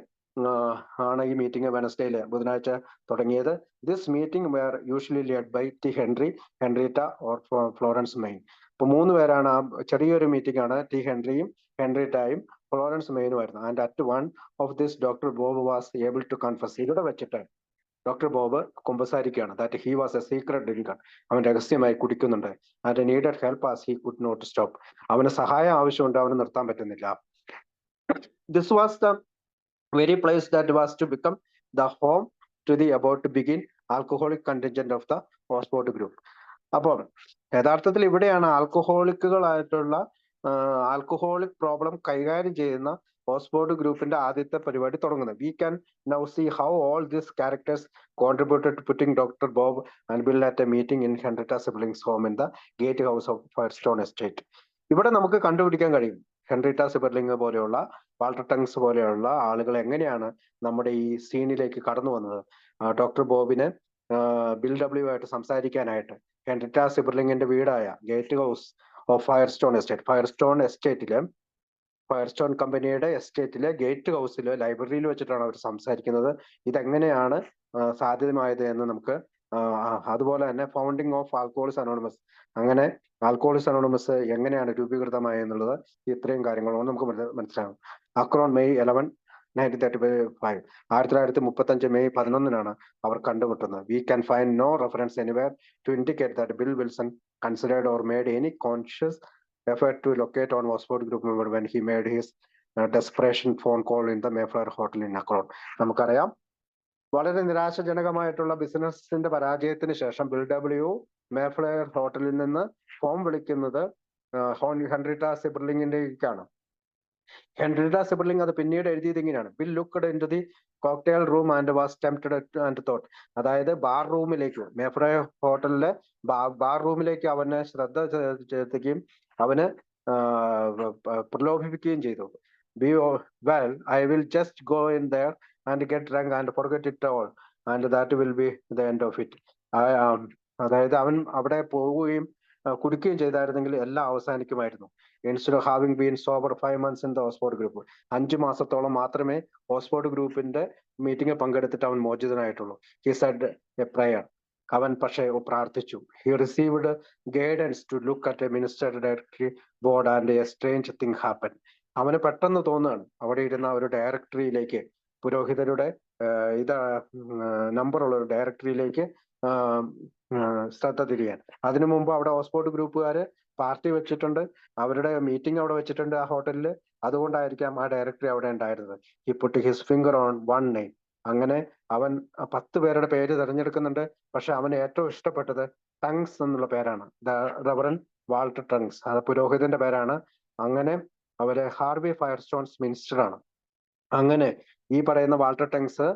ആണ് ഈ മീറ്റിംഗ് വെനസ്ഡേയില്, ബുധനാഴ്ച തുടങ്ങിയത്. This meeting were usually led by T Henry, Henrietta or Florence Main. ഇപ്പൊ 3 പേരാണ്. ആ ചെറിയൊരു മീറ്റിംഗ് ആണ്. ടി ഹെൻറിയും ഹെൻറിറ്റയും ഫ്ലോറൻസ് മെയിനുമായിരുന്നു. And at one of this doctor Bob was able to confess. ഇവിടെ വെച്ചിട്ട് ഡോക്ടർ ബോബ് കുമ്പസാരിക്കുകയാണ് that he was a secret drinker. അവൻ രഹസ്യമായി കുടിക്കുന്നുണ്ട്. And needed help as he could not stop. അവന് സഹായം ആവശ്യമുണ്ട്, അവന് നിർത്താൻ പറ്റുന്നില്ല. This was the very place that was to become the home to the about to begin alcoholic contingent of the Oxford Group. അപ്പോൾ യഥാർത്ഥത്തിൽ ഇവിടെയാണ് ആൽക്കഹോളിക്കുകളായിട്ടുള്ള ആൽക്കഹോളിക് പ്രോബ്ലം കൈകാര്യം ചെയ്യുന്ന ഓക്സ്ഫോർഡ് ഗ്രൂപ്പിന്റെ ആദ്യത്തെ പരിപാടി തുടങ്ങുന്നത്. We can now see how all these characters contributed to putting doctor Bob and Bill at a meeting in Henrietta Seiberling's home in the gate house of Firestone estate. ഇവിടെ നമുക്ക് കണ്ടുപിടിക്കാൻ കഴിയും ഹെൻറിറ്റ സിബർലിംഗ് പോലെയുള്ള, Walter tongues പോലെയുള്ള ആളുകൾ എങ്ങനെയാണ് നമ്മുടെ ഈ സീനിലേക്ക് കടന്നു വന്നത്. ഡോക്ടർ ബോബിനെ ബിൽ ഡബ്ല്യു ആയിട്ട് സംസാരിക്കാനായിട്ട് Henrietta സിബർലിങ്ങിന്റെ വീടായ gate house of Firestone estate, ഫയർസ്റ്റോൺ കമ്പനിയുടെ എസ്റ്റേറ്റിലെ ഗേറ്റ് ഹൗസിൽ ലൈബ്രറിയിൽ വെച്ചിട്ടാണ് അവർ സംസാരിക്കുന്നത്. ഇതെങ്ങനെയാണ് സാധ്യമായത് എന്ന് നമുക്ക് അതുപോലെ തന്നെ ഫൗണ്ടിങ് ഓഫ് ആൽക്കഹോളിക്സ് അനോണിമസ്, അങ്ങനെ ആൽക്കഹോളിക്സ് അനോണിമസ് എങ്ങനെയാണ് രൂപീകൃതമായത് എന്നുള്ളത് ഇത്രയും കാര്യങ്ങളോട് നമുക്ക് മനസ്സിലാകും. അക്രോൺ മെയ് 11, 1935, 1935 മെയ് 11 അവർ കണ്ടുമുട്ടുന്നത്. We can find no reference anywhere to indicate that Bill Wilson considered or made any conscious effort to locate on Oxford Group member when he made his desperation phone call in the Mayflower Hotel in Akron. നമുക്കറിയാം, വളരെ നിരാശാജനകമായിട്ടുള്ള ബിസിനസിന്റെ പരാജയത്തിന് ശേഷം bill W മേഫ്ലയർ ഹോട്ടലിൽ നിന്ന് phone വിളിക്കുന്നത് Henrietta സിബർലിങ്ങിന്റെക്കാണ്. Henrietta സിബർലിംഗ് അത് പിന്നീട് എഴുതിയത് ഇങ്ങനെയാണ്: Bill looked in to the cocktail room and was tempted and thought. അതായത് ബാർ റൂമിലേക്ക്, മേഫ്ലയർ ഹോട്ടലിലെ ബാർ റൂമിലേക്ക് അവനെ ശ്രദ്ധ ചെലുത്തുകയും അവന് പ്രലോഭിപ്പിക്കുകയും ചെയ്തു. Well, I will just go in there and get drunk and forget it all and that will be the end of it. അതായത് അവൻ അവിടെ പോവുകയും കുടിക്കുകയും ചെയ്തായിരുന്നെങ്കിൽ എല്ലാം അവസാനിക്കുമായിരുന്നു. Instead of having been sober 5 months in the Oxford Group, 5 മാസത്തോളം മാത്രമേ ഓക്സ്ഫോർഡ് ഗ്രൂപ്പിന്റെ മീറ്റിംഗിൽ പങ്കെടുത്തിട്ട് അവൻ മോചിതനായിട്ടുള്ളൂ. ഹി സെഡ് എ പ്രയർ, അവൻ പക്ഷേ പ്രാർത്ഥിച്ചു. He received guidance to look at a minister directory board and A strange thing happen. അവന് പെട്ടെന്ന് തോന്നുകയാണ് അവിടെ ഇരുന്ന ഒരു ഡയറക്ടറിയിലേക്ക്, പുരോഹിതരുടെ നമ്പറുള്ള ഒരു ഡയറക്ടറിയിലേക്ക് ശ്രദ്ധ തിരിയാൻ. അതിനു മുമ്പ് അവിടെ ഓക്സ്ഫോർഡ് ഗ്രൂപ്പുകാര് പാർട്ടി വെച്ചിട്ടുണ്ട്, അവരുടെ മീറ്റിംഗ് അവിടെ വെച്ചിട്ടുണ്ട് ആ ഹോട്ടലിൽ. അതുകൊണ്ടായിരിക്കാം ആ ഡയറക്ടറി അവിടെ ഉണ്ടായിരുന്നത്. He put his finger on one name. അങ്ങനെ അവൻ 10 പേരുടെ പേര് തിരഞ്ഞെടുക്കുന്നുണ്ട്. പക്ഷെ അവന് ഏറ്റവും ഇഷ്ടപ്പെട്ടത് ടങ്സ് എന്നുള്ള പേരാണ്. റവറൻ വാൾട്ടർ ടങ്സ്, അത് പുരോഹിതന്റെ പേരാണ്. അങ്ങനെ അവര് ഹാർവി ഫയർസ്റ്റോൺസ് മിനിസ്റ്റർ ആണ്. അങ്ങനെ ഈ പറയുന്ന വാൾട്ടർ ടങ്സ്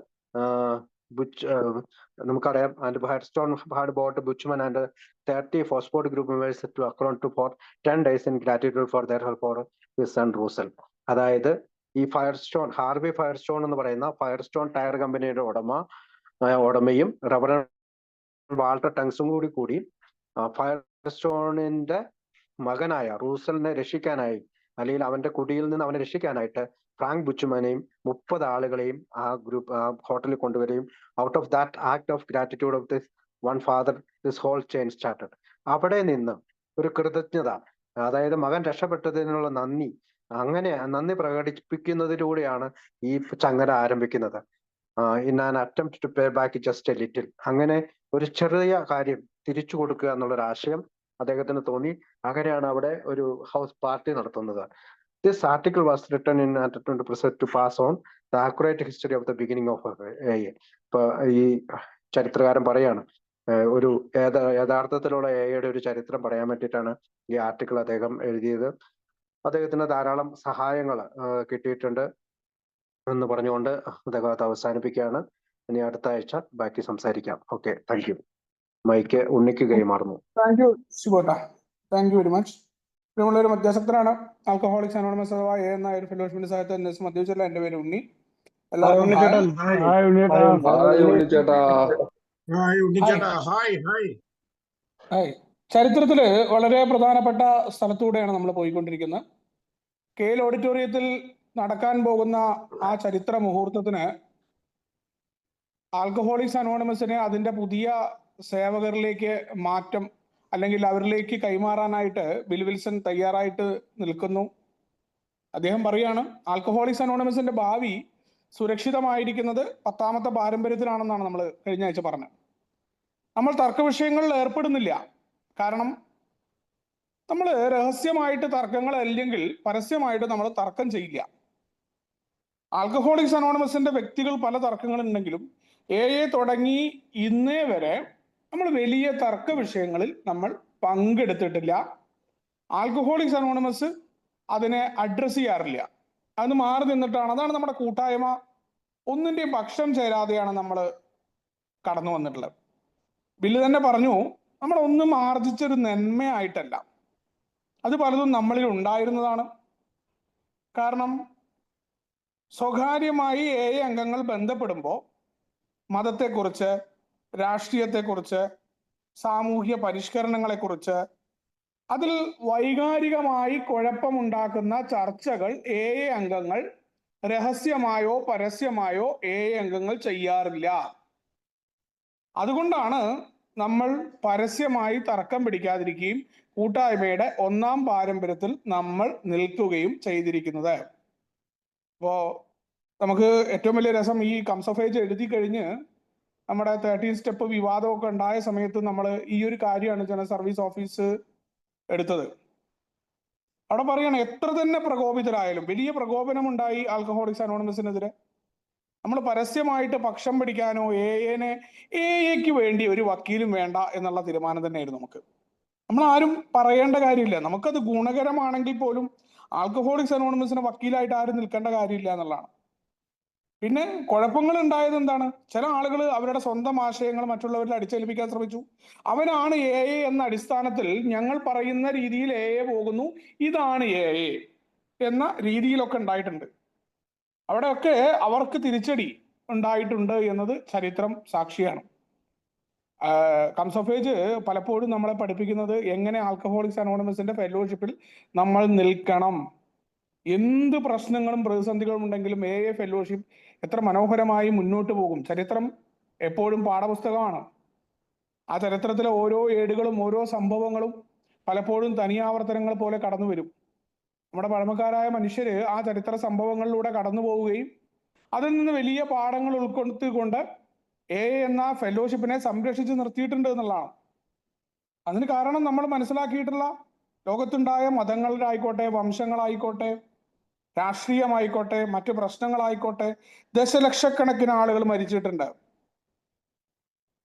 നമുക്കറിയാം, and Firestone had brought Buchman and 30 Oxford group members to Akron to for 10 days in gratitude for their help for his son Russell. അതായത് ഈ ഫയർസ്റ്റോൺ, ഹാർവി ഫയർസ്റ്റോൺ എന്ന് പറയുന്ന ഫയർസ്റ്റോൺ ടയർ കമ്പനിയുടെ ഉടമയും റവറൻ വാൾട്ടർ ടങ്സും കൂടി ഫയർസ്റ്റോണിന്റെ മകനായ റൂസലിനെ രക്ഷിക്കാനായി, അല്ലെങ്കിൽ അവന്റെ കുടിയിൽ നിന്ന് അവനെ രക്ഷിക്കാനായിട്ട് ഫ്രാങ്ക് ബുച്ച്മാനെയും 30 ആളുകളെയും ആ ഹോട്ടലിൽ കൊണ്ടുവരികയും out of that act of gratitude of this one father this whole chain started. അവിടെ നിന്ന് ഒരു കൃതജ്ഞത, അതായത് മകൻ രക്ഷപ്പെട്ടതിനുള്ള നന്ദി, അങ്ങനെ നന്ദി പ്രകടിപ്പിക്കുന്നതിലൂടെയാണ് ഈ ചങ്ങല ആരംഭിക്കുന്നത്. In an attempt to pay back just a little. അങ്ങനെ ഒരു ചെറിയ കാര്യം തിരിച്ചു കൊടുക്കുക എന്നുള്ളൊരു ആശയം അദ്ദേഹത്തിന് തോന്നി. അങ്ങനെയാണ് അവിടെ ഒരു ഹൗസ് പാർട്ടി നടത്തുന്നത്. This article was written in to pass on the accurate history of the beginning of AI. ഇപ്പൊ ഈ ചരിത്രകാരൻ പറയാണ്, ഒരു യഥാർത്ഥത്തിലുള്ള AIയുടെ ഒരു ചരിത്രം പറയാൻ വേണ്ടിയിട്ടാണ് ഈ ആർട്ടിക്കിൾ അദ്ദേഹം എഴുതിയത്. അദ്ദേഹത്തിന് ധാരാളം സഹായങ്ങൾ കിട്ടിയിട്ടുണ്ട് എന്ന് പറഞ്ഞുകൊണ്ട് അദ്ദേഹം അത് അവസാനിപ്പിക്കുകയാണ്. ഇനി അടുത്ത ആഴ്ച ബാക്കി സംസാരിക്കാം. Okay, thank you. മൈക്ക് ഉണ്ണിക്ക് കൈമാറുന്നു. താങ്ക് യു ശിവോട്ട, താങ്ക് യു വെരി മച്ച്. ഒരു മധ്യസ്ഥനാണ് ആൽക്കഹോളിക്സ് അനോണിമസ് അഥവാ A എന്ന ഒരു ഫെലോഷിപ്പിന്റെ സഹായത്തിൽ മദ്യപിച്ചല്ല. എന്റെ പേര് ഉണ്ണി. എല്ലാവർക്കും ചരിത്രത്തില് വളരെ പ്രധാനപ്പെട്ട സ്ഥലത്തൂടെയാണ് നമ്മൾ പോയിക്കൊണ്ടിരിക്കുന്നത്. KL ഓഡിറ്റോറിയത്തിൽ നടക്കാൻ പോകുന്ന ആ ചരിത്ര മുഹൂർത്തത്തിന് ആൽക്കഹോളിക്സ് അനോണിമസിനെ അതിന്റെ പുതിയ സേവകരിലേക്ക് മാറ്റം, അല്ലെങ്കിൽ അവരിലേക്ക് കൈമാറാനായിട്ട് ബിൽ വിൽസൺ തയ്യാറായിട്ട് നിൽക്കുന്നു. അദ്ദേഹം പറയാണ്, ആൽക്കഹോളിക്സ് അനോണിമസിന്റെ ഭാവി സുരക്ഷിതമായിരിക്കുന്നത് 10ാമത്തെ പാരമ്പര്യത്തിലാണെന്നാണ് നമ്മൾ കഴിഞ്ഞ ആഴ്ച പറഞ്ഞത്. നമ്മൾ തർക്ക വിഷയങ്ങളിൽ ഏർപ്പെടുന്നില്ല. കാരണം നമ്മൾ രഹസ്യമായിട്ട് തർക്കങ്ങൾ അല്ലെങ്കിൽ പരസ്യമായിട്ട് നമ്മൾ തർക്കം ചെയ്യില്ല. ആൽക്കഹോളിക്സ് അനോണിമസിന്റെ വ്യക്തികൾ പല തർക്കങ്ങളുണ്ടെങ്കിലും AA തുടങ്ങി ഇന്നേ വരെ നമ്മൾ വലിയ തർക്ക വിഷയങ്ങളിൽ നമ്മൾ പങ്കെടുത്തിട്ടില്ല. ആൽക്കഹോളിക്സ് അനോണിമസ് അതിനെ അഡ്രസ് ചെയ്യാറില്ല. അത് മാറി നിന്നിട്ടാണ്. അതാണ് നമ്മുടെ കൂട്ടായ്മ. ഒന്നിന്റെയും പക്ഷം ചേരാതെയാണ് നമ്മൾ കടന്നു വന്നിട്ടുള്ളത്. ബില്ല് തന്നെ പറഞ്ഞു, നമ്മളൊന്നും ആർജിച്ചൊരു നന്മയായിട്ടല്ല, അത് പലതും നമ്മളിൽ ഉണ്ടായിരുന്നതാണ്. കാരണം സ്വകാര്യമായി AA അംഗങ്ങൾ ബന്ധപ്പെടുമ്പോൾ മതത്തെക്കുറിച്ച്, രാഷ്ട്രീയത്തെക്കുറിച്ച്, സാമൂഹ്യ പരിഷ്കരണങ്ങളെക്കുറിച്ച്, അതിൽ വൈകാരികമായി കുഴപ്പമുണ്ടാക്കുന്ന ചർച്ചകൾ അംഗങ്ങൾ രഹസ്യമായോ പരസ്യമായോ അംഗങ്ങൾ ചെയ്യാറില്ല. അതുകൊണ്ടാണ് നമ്മൾ പരസ്യമായി തർക്കം പിടിക്കാതിരിക്കുകയും കൂട്ടായ്മയുടെ ഒന്നാം പാരമ്പര്യത്തിൽ നമ്മൾ നിൽക്കുകയും ചെയ്തിരിക്കുന്നത്. അപ്പോ നമുക്ക് ഏറ്റവും വലിയ രസം, ഈ കംസ് ഓഫ് ഏജ് എഴുതി കഴിഞ്ഞ് നമ്മുടെ 13 സ്റ്റെപ്പ് വിവാദമൊക്കെ ഉണ്ടായ സമയത്ത് നമ്മൾ ഈ ഒരു കാര്യമാണ് ജനറൽ സർവീസ് ഓഫീസ് എടുത്തത്. അവിടെ പറയണം, എത്ര തന്നെ പ്രകോപിതരായാലും, വലിയ പ്രകോപനമുണ്ടായി ആൽക്കഹോളിക്സ് അനോണിമസിനെതിരെ, നമ്മൾ പരസ്യമായിട്ട് പക്ഷം പിടിക്കാനോ എക്ക് വേണ്ടി ഒരു വക്കീലും വേണ്ട എന്നുള്ള തീരുമാനം തന്നെയായിരുന്നു നമുക്ക്. നമ്മൾ ആരും പറയേണ്ട കാര്യമില്ല. നമുക്കത് ഗുണകരമാണെങ്കിൽ പോലും ആൽക്കഹോളിക്സ് അനോണിമസിന് വക്കീലായിട്ട് ആരും നിൽക്കേണ്ട കാര്യമില്ല എന്നുള്ളതാണ്. പിന്നെ കുഴപ്പങ്ങൾ ഉണ്ടായത് എന്താണ്? ചില ആളുകൾ അവരുടെ സ്വന്തം ആശയങ്ങൾ മറ്റുള്ളവരിൽ അടിച്ചേൽപ്പിക്കാൻ ശ്രമിച്ചു. അവനാണ് എന്ന അടിസ്ഥാനത്തിൽ ഞങ്ങൾ പറയുന്ന രീതിയിൽ പോകുന്നു, ഇതാണ് എന്ന രീതിയിലൊക്കെ ഉണ്ടായിട്ടുണ്ട്. അവിടെയൊക്കെ അവർക്ക് തിരിച്ചടി ഉണ്ടായിട്ടുണ്ട് എന്നത് ചരിത്രം സാക്ഷിയാണ്. കംസ് ഓഫ് ഏജ് പലപ്പോഴും നമ്മളെ പഠിപ്പിക്കുന്നത് എങ്ങനെ ആൽക്കഹോളിക്സ് അനോണിമസിന്റെ ഫെലോഷിപ്പിൽ നമ്മൾ നിൽക്കണം. എന്ത് പ്രശ്നങ്ങളും പ്രതിസന്ധികളും ഉണ്ടെങ്കിലും ഫെലോഷിപ്പ് എത്ര മനോഹരമായി മുന്നോട്ട് പോകും. ചരിത്രം എപ്പോഴും പാഠപുസ്തകമാണ്. ആ ചരിത്രത്തിലെ ഓരോ ഏടുകളും ഓരോ സംഭവങ്ങളും പലപ്പോഴും തനിയാവർത്തനങ്ങൾ പോലെ കടന്നു വരും. നമ്മുടെ പഴമക്കാരായ മനുഷ്യര് ആ ചരിത്ര സംഭവങ്ങളിലൂടെ കടന്നു പോവുകയും അതിൽ നിന്ന് വലിയ പാഠങ്ങൾ ഉൾക്കൊടുത്തുകൊണ്ട് എന്ന ഫെലോഷിപ്പിനെ സംരക്ഷിച്ച് നിർത്തിയിട്ടുണ്ട് എന്നുള്ളതാണ്. അതിന് കാരണം നമ്മൾ മനസ്സിലാക്കിയിട്ടുള്ള ലോകത്തുണ്ടായ മതങ്ങളിലായിക്കോട്ടെ, വംശങ്ങളായിക്കോട്ടെ, രാഷ്ട്രീയമായിക്കോട്ടെ, മറ്റു പ്രശ്നങ്ങളായിക്കോട്ടെ, ദശലക്ഷക്കണക്കിന് ആളുകൾ മരിച്ചിട്ടുണ്ട്.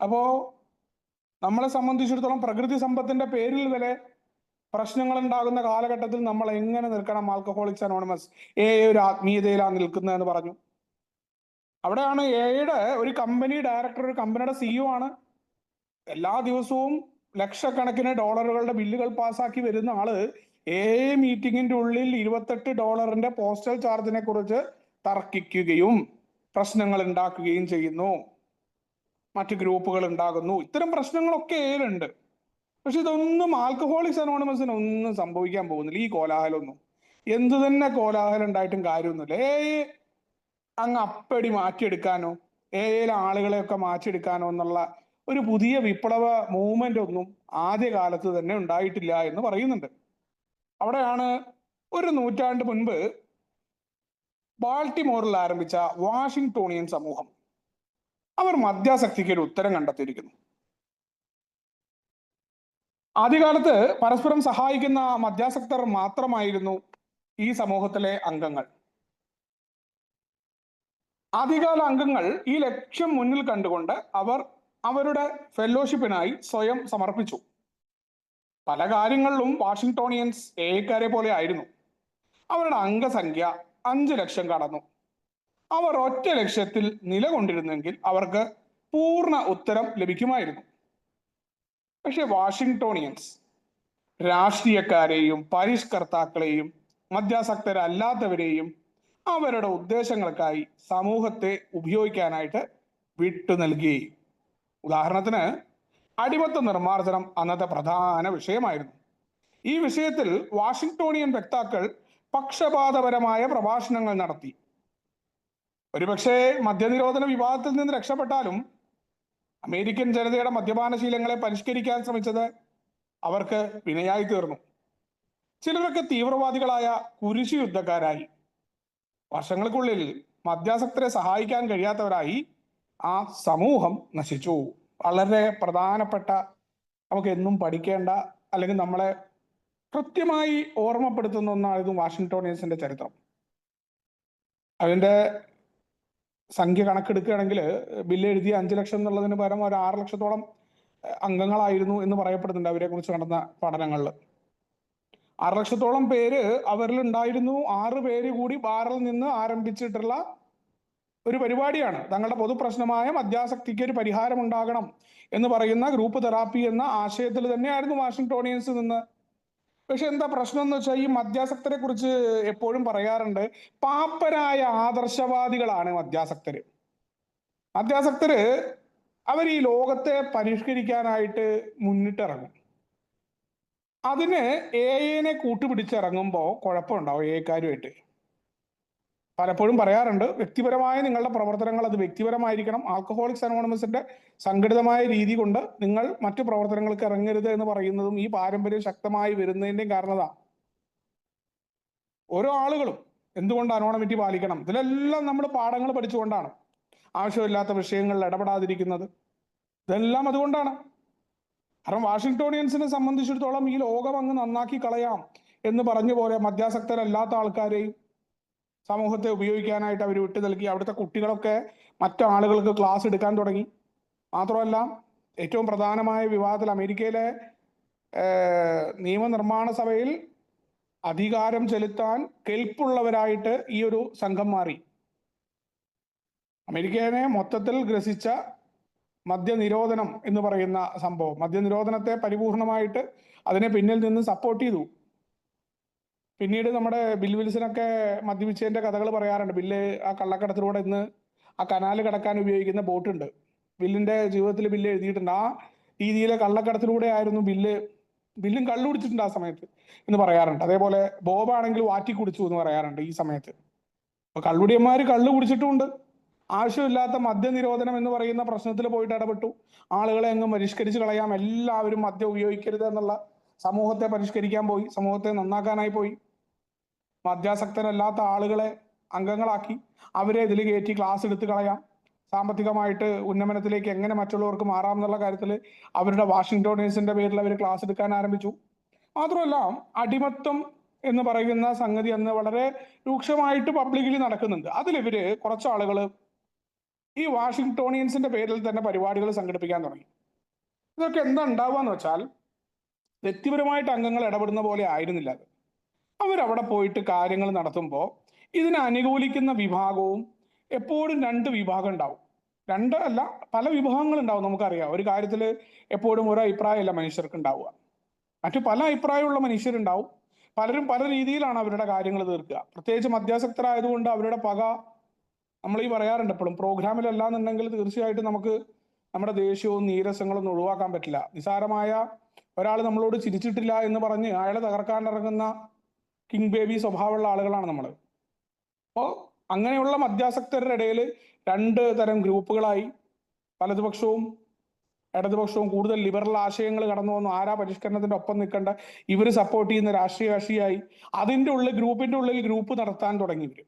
അപ്പോ നമ്മളെ സംബന്ധിച്ചിടത്തോളം പ്രകൃതി സമ്പത്തിന്റെ പേരിൽ വരെ പ്രശ്നങ്ങൾ ഉണ്ടാകുന്ന കാലഘട്ടത്തിൽ നമ്മൾ എങ്ങനെ നിൽക്കണം? ആൽക്കഹോളിക്സ് അനോണിമസ് ഒരു ആത്മീയതയിലാണ് നിൽക്കുന്നതെന്ന് പറഞ്ഞു. അവിടെയാണ് എയുടെ ഒരു കമ്പനി ഡയറക്ടർ, ഒരു കമ്പനിയുടെ CEO ആണ്. എല്ലാ ദിവസവും ലക്ഷക്കണക്കിന് ഡോളറുകളുടെ ബില്ലുകൾ പാസ്സാക്കി വരുന്ന ആള് മീറ്റിംഗിന്റെ ഉള്ളിൽ $28 പോസ്റ്റൽ ചാർജിനെ കുറിച്ച് തർക്കിക്കുകയും പ്രശ്നങ്ങൾ ഉണ്ടാക്കുകയും ചെയ്യുന്നു. മറ്റു ഗ്രൂപ്പുകൾ ഉണ്ടാകുന്നു. ഇത്തരം പ്രശ്നങ്ങളൊക്കെ ഏലുണ്ട്. പക്ഷെ ഇതൊന്നും ആൽക്കഹോളിക്സ് അനോണിമസിന് ഒന്നും സംഭവിക്കാൻ പോകുന്നില്ല. ഈ കോലാഹലമൊന്നും, എന്തു തന്നെ കോലാഹലം ഉണ്ടായിട്ടും കാര്യമൊന്നുമില്ല. അങ്ങ് അപ്പടി മാറ്റിയെടുക്കാനോ ആളുകളെയൊക്കെ മാറ്റിയെടുക്കാനോ എന്നുള്ള ഒരു പുതിയ വിപ്ലവ മൂവ്മെന്റ് ഒന്നും ആദ്യകാലത്ത് തന്നെ ഉണ്ടായിട്ടില്ല എന്ന് പറയുന്നുണ്ട്. അവിടെയാണ് ഒരു നൂറ്റാണ്ട് മുൻപ് ബാൾട്ടിമോറിൽ ആരംഭിച്ച വാഷിംഗ്ടോണിയൻ സമൂഹം, അവർ മദ്യാസക്തിക്ക് ഒരു ഉത്തരം കണ്ടെത്തിയിരിക്കുന്നു. ആദ്യകാലത്ത് പരസ്പരം സഹായിക്കുന്ന മദ്യാസക്തർ മാത്രമായിരുന്നു ഈ സമൂഹത്തിലെ അംഗങ്ങൾ. ആദ്യകാല അംഗങ്ങൾ ഈ ലക്ഷ്യം മുന്നിൽ കണ്ടുകൊണ്ട് അവർ അവരുടെ ഫെലോഷിപ്പിനായി സ്വയം സമർപ്പിച്ചു. പല കാര്യങ്ങളിലും വാഷിംഗ്ടോണിയൻസ് എക്കാരെ പോലെ ആയിരുന്നു. അവരുടെ അംഗസംഖ്യ 5 ലക്ഷം കടന്നു. അവർ ഒറ്റ ലക്ഷ്യത്തിൽ നിലകൊണ്ടിരുന്നെങ്കിൽ അവർക്ക് പൂർണ്ണ ഉത്തരം ലഭിക്കുമായിരുന്നു. പക്ഷെ വാഷിംഗ്ടോണിയൻസ് രാഷ്ട്രീയക്കാരെയും പരിഷ്കർത്താക്കളെയും മദ്യാസക്തരല്ലാത്തവരെയും അവരുടെ ഉദ്ദേശങ്ങൾക്കായി സമൂഹത്തെ ഉപയോഗിക്കാനായിട്ട് വിട്ടു നൽകി. ഉദാഹരണത്തിന്, അടിമത്ത നിർമ്മാർജ്ജനം അന്നത്തെ പ്രധാന വിഷയമായിരുന്നു. ഈ വിഷയത്തിൽ വാഷിംഗ്ടോണിയൻ വക്താക്കൾ പക്ഷപാതപരമായ പ്രഭാഷണങ്ങൾ നടത്തി. ഒരുപക്ഷെ മദ്യനിരോധന വിവാദത്തിൽ നിന്ന് രക്ഷപ്പെട്ടാലും അമേരിക്കൻ ജനതയുടെ മദ്യപാനശീലങ്ങളെ പരിഷ്കരിക്കാൻ ശ്രമിച്ചത് അവർക്ക് വിനയായി തീർന്നു. ചിലരൊക്കെ തീവ്രവാദികളായ കുരിശു യുദ്ധക്കാരായി. വർഷങ്ങൾക്കുള്ളിൽ മദ്യാസക്തരെ സഹായിക്കാൻ കഴിയാത്തവരായി ആ സമൂഹം നശിച്ചു. വളരെ പ്രധാനപ്പെട്ട, നമുക്ക് എന്നും പഠിക്കേണ്ട, അല്ലെങ്കിൽ നമ്മളെ കൃത്യമായി ഓർമ്മപ്പെടുത്തുന്ന ഒന്നായിരുന്നു വാഷിംഗ്ടോണിയൻസിന്റെ ചരിത്രം. അതിന്റെ സംഖ്യ കണക്കെടുക്കുകയാണെങ്കിൽ ബില്ല് എഴുതിയ 5 ലക്ഷം എന്നുള്ളതിന് പകരം ഒരു 6 ലക്ഷത്തോളം അംഗങ്ങളായിരുന്നു എന്ന് പറയപ്പെടുന്നുണ്ട് അവരെ കുറിച്ച് നടന്ന പഠനങ്ങളിൽ. 6 ലക്ഷത്തോളം പേര് അവരിൽ ഉണ്ടായിരുന്നു. 6 പേര് കൂടി ബാറിൽ നിന്ന് ആരംഭിച്ചിട്ടുള്ള ഒരു പരിപാടിയാണ്. തങ്ങളുടെ പൊതുപ്രശ്നമായ മദ്യാസക്തിക്ക് ഒരു പരിഹാരം ഉണ്ടാകണം എന്ന് പറയുന്ന ഗ്രൂപ്പ് തെറാപ്പി എന്ന ആശയത്തിൽ തന്നെയായിരുന്നു വാഷിംഗ്ടോണിയൻസ് നിന്ന്. പക്ഷെ എന്താ പ്രശ്നം എന്ന് വെച്ചാൽ, ഈ മദ്യാസക്തരെ കുറിച്ച് എപ്പോഴും പറയാറുണ്ട്, പാപ്പരായ ആദർശവാദികളാണ് മദ്യാസക്തര്. മദ്യാസക്തര് അവർ ഈ ലോകത്തെ പരിഷ്കരിക്കാനായിട്ട് മുന്നിട്ടിറങ്ങും. അതിന് എഐനെ കൂട്ടുപിടിച്ചിറങ്ങുമ്പോൾ കുഴപ്പമുണ്ടാവും എക്കാരുമായിട്ട്. പലപ്പോഴും പറയാറുണ്ട്, വ്യക്തിപരമായ നിങ്ങളുടെ പ്രവർത്തനങ്ങൾ അത് വ്യക്തിപരമായിരിക്കണം. ആൽക്കഹോളിക്സ് അനോണിമസിന്റെ സംഘടിതമായ രീതി കൊണ്ട് നിങ്ങൾ മറ്റു പ്രവർത്തനങ്ങൾക്ക് ഇറങ്ങരുത് എന്ന് പറയുന്നതും ഈ പാരമ്പര്യം ശക്തമായി വരുന്നതിന്റെയും കാരണത. ഓരോ ആളുകളും എന്തുകൊണ്ട് അനോണമിറ്റി പാലിക്കണം, ഇതിലെല്ലാം നമ്മൾ പാഠങ്ങൾ പഠിച്ചുകൊണ്ടാണ്. ആവശ്യമില്ലാത്ത വിഷയങ്ങളിൽ ഇടപെടാതിരിക്കുന്നത്, ഇതെല്ലാം അതുകൊണ്ടാണ്. കാരണം വാഷിംഗ്ടോണിയൻസിനെ സംബന്ധിച്ചിടത്തോളം ഈ ലോകം അങ്ങ് നന്നാക്കി കളയാം എന്ന് പറഞ്ഞ പോലെ മദ്യാസക്തരല്ലാത്ത ആൾക്കാരെയും സമൂഹത്തെ ഉപയോഗിക്കാനായിട്ട് അവർ വിട്ടു നൽകി. അവിടുത്തെ കുട്ടികളൊക്കെ മറ്റാളുകൾക്ക് ക്ലാസ് എടുക്കാൻ തുടങ്ങി. മാത്രമല്ല, ഏറ്റവും പ്രധാനമായ വിവാദത്തിൽ അമേരിക്കയിലെ നിയമനിർമ്മാണ സഭയിൽ അധികാരം ചെലുത്താൻ കെൽപ്പുള്ളവരായിട്ട് ഈ ഒരു സംഘം മാറി. അമേരിക്കയെ മൊത്തത്തിൽ ഗ്രസിച്ച മദ്യനിരോധനം എന്ന് പറയുന്ന സംഭവം, മദ്യനിരോധനത്തെ പരിപൂർണമായിട്ട് അതിനെ പിന്നിൽ നിന്ന് സപ്പോർട്ട് ചെയ്തു. പിന്നീട് നമ്മുടെ ബിൽ വിൽസനൊക്കെ മദ്യപിച്ചതിന്റെ കഥകൾ പറയാറുണ്ട്. ബില്ല് ആ കള്ളക്കടത്തിലൂടെ ഇന്ന് ആ കനാല് കടക്കാൻ ഉപയോഗിക്കുന്ന ബോട്ടുണ്ട്. ബില്ലിന്റെ ജീവിതത്തിൽ ബില്ല് എഴുതിയിട്ടുണ്ട്. ആ രീതിയിലെ കള്ളക്കടത്തിലൂടെ ആയിരുന്നു ബില്ലും കള്ളു കുടിച്ചിട്ടുണ്ട് ആ സമയത്ത് എന്ന് പറയാറുണ്ട്. അതേപോലെ ബോബാണെങ്കിൽ വാറ്റി കുടിച്ചു എന്ന് പറയാറുണ്ട് ഈ സമയത്ത്. അപ്പൊ കള്ളുടിയന്മാര് കള്ളു കുടിച്ചിട്ടുമുണ്ട്. ആവശ്യമില്ലാത്ത മദ്യനിരോധനം എന്ന് പറയുന്ന പ്രശ്നത്തിൽ പോയിട്ട് ഇടപെട്ടു. ആളുകളെ അങ്ങ് പരിഷ്കരിച്ച് കളയാം, എല്ലാവരും മദ്യം ഉപയോഗിക്കരുത് എന്നുള്ള സമൂഹത്തെ പരിഷ്കരിക്കാൻ പോയി, സമൂഹത്തെ നന്നാക്കാനായി പോയി. മദ്യാസക്തരല്ലാത്ത ആളുകളെ അംഗങ്ങളാക്കി അവരെ ഇതിൽ കയറ്റി ക്ലാസ് എടുത്ത് കളയാം. സാമ്പത്തികമായിട്ട് ഉന്നമനത്തിലേക്ക് എങ്ങനെ മറ്റുള്ളവർക്ക് മാറാം എന്നുള്ള കാര്യത്തിൽ അവരുടെ വാഷിംഗ്ടോണിയൻസിന്റെ പേരിൽ അവർ ക്ലാസ് എടുക്കാൻ ആരംഭിച്ചു. മാത്രമല്ല, അടിമത്തം എന്ന് പറയുന്ന സംഗതി അന്ന് വളരെ രൂക്ഷമായിട്ട് പബ്ലിക്കലി നടക്കുന്നുണ്ട്. അതിലിവര് കുറച്ചാളുകൾ ഈ വാഷിംഗ്ടോണിയൻസിന്റെ പേരിൽ തന്നെ പരിപാടികൾ സംഘടിപ്പിക്കാൻ തുടങ്ങി. ഇതൊക്കെ എന്താ ഉണ്ടാവുക എന്ന് വെച്ചാൽ, വ്യക്തിപരമായിട്ട് അംഗങ്ങൾ ഇടപെടുന്ന പോലെ ആയിരുന്നില്ല അത്. അവരവിടെ പോയിട്ട് കാര്യങ്ങൾ നടത്തുമ്പോൾ ഇതിനെ അനുകൂലിക്കുന്ന വിഭാഗവും എപ്പോഴും രണ്ട് വിഭാഗം ഉണ്ടാവും. രണ്ട് അല്ല, പല വിഭാഗങ്ങൾ ഉണ്ടാവും. നമുക്കറിയാം, ഒരു കാര്യത്തിൽ എപ്പോഴും ഒരു അഭിപ്രായമല്ല മനുഷ്യർക്ക് ഉണ്ടാവുക. മറ്റു പല അഭിപ്രായമുള്ള മനുഷ്യരുണ്ടാവും. പലരും പല രീതിയിലാണ് അവരുടെ കാര്യങ്ങൾ തീർക്കുക. പ്രത്യേകിച്ച് മദ്യാസക്തരായതുകൊണ്ട് അവരുടെ പക നമ്മൾ ഈ പറയാറുണ്ട് എപ്പോഴും. പ്രോഗ്രാമിലല്ല എന്നുണ്ടെങ്കിൽ തീർച്ചയായിട്ടും നമുക്ക് നമ്മുടെ ദേഷ്യവും നീരസങ്ങളും ഒഴിവാക്കാൻ പറ്റില്ല. നിസാരമായ ഒരാൾ നമ്മളോട് ചിരിച്ചിട്ടില്ല എന്ന് പറഞ്ഞ് അയാളെ തകർക്കാനിറങ്ങുന്ന കിങ് ബേബി സ്വഭാവമുള്ള ആളുകളാണ് നമ്മൾ. അപ്പോൾ അങ്ങനെയുള്ള മദ്യാസക്തരുടെ ഇടയിൽ രണ്ട് തരം ഗ്രൂപ്പുകളായി, വലതുപക്ഷവും ഇടതുപക്ഷവും കൂടുതൽ ലിബറൽ ആശയങ്ങൾ കടന്നു വന്നു. ആരാ പരിഷ്കരണത്തിന്റെ ഒപ്പം നിൽക്കേണ്ട, ഇവർ സപ്പോർട്ട് ചെയ്യുന്ന രാഷ്ട്രീയ കക്ഷിയായി ഗ്രൂപ്പിന്റെ ഉള്ളിൽ ഗ്രൂപ്പ് നടത്താൻ തുടങ്ങി ഇവര്.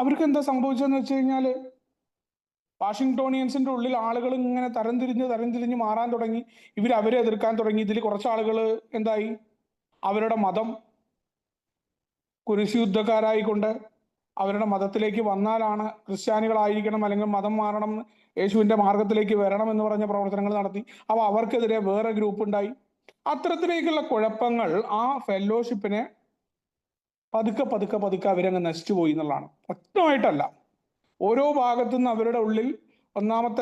അവർക്ക് എന്താ സംഭവിച്ചതെന്ന് വെച്ച് കഴിഞ്ഞാല്, വാഷിംഗ്ടോണിയൻസിന്റെ ഉള്ളിൽ ആളുകൾ ഇങ്ങനെ തരംതിരിഞ്ഞ് മാറാൻ തുടങ്ങി. അവരെ എതിർക്കാൻ തുടങ്ങി. ഇതിൽ കുറച്ച് ആളുകൾ എന്തായി, അവരുടെ മതം കുരിശുയുദ്ധക്കാരായിക്കൊണ്ട് അവരുടെ മതത്തിലേക്ക് വന്നാലാണ് ക്രിസ്ത്യാനികളായിരിക്കണം, അല്ലെങ്കിൽ മതം മാറണം, യേശുവിന്റെ മാർഗത്തിലേക്ക് വരണം എന്ന് പറഞ്ഞ പ്രവർത്തനങ്ങൾ നടത്തി. അപ്പൊ അവർക്കെതിരെ വേറെ ഗ്രൂപ്പ് ഉണ്ടായി. അത്തരത്തിലേക്കുള്ള കുഴപ്പങ്ങൾ ആ ഫെലോഷിപ്പിനെ പതുക്കെ അവരങ്ങ് നശിച്ചു പോയി എന്നുള്ളതാണ്. വ്യക്തമായിട്ടല്ല, ഓരോ ഭാഗത്തു നിന്ന് അവരുടെ ഉള്ളിൽ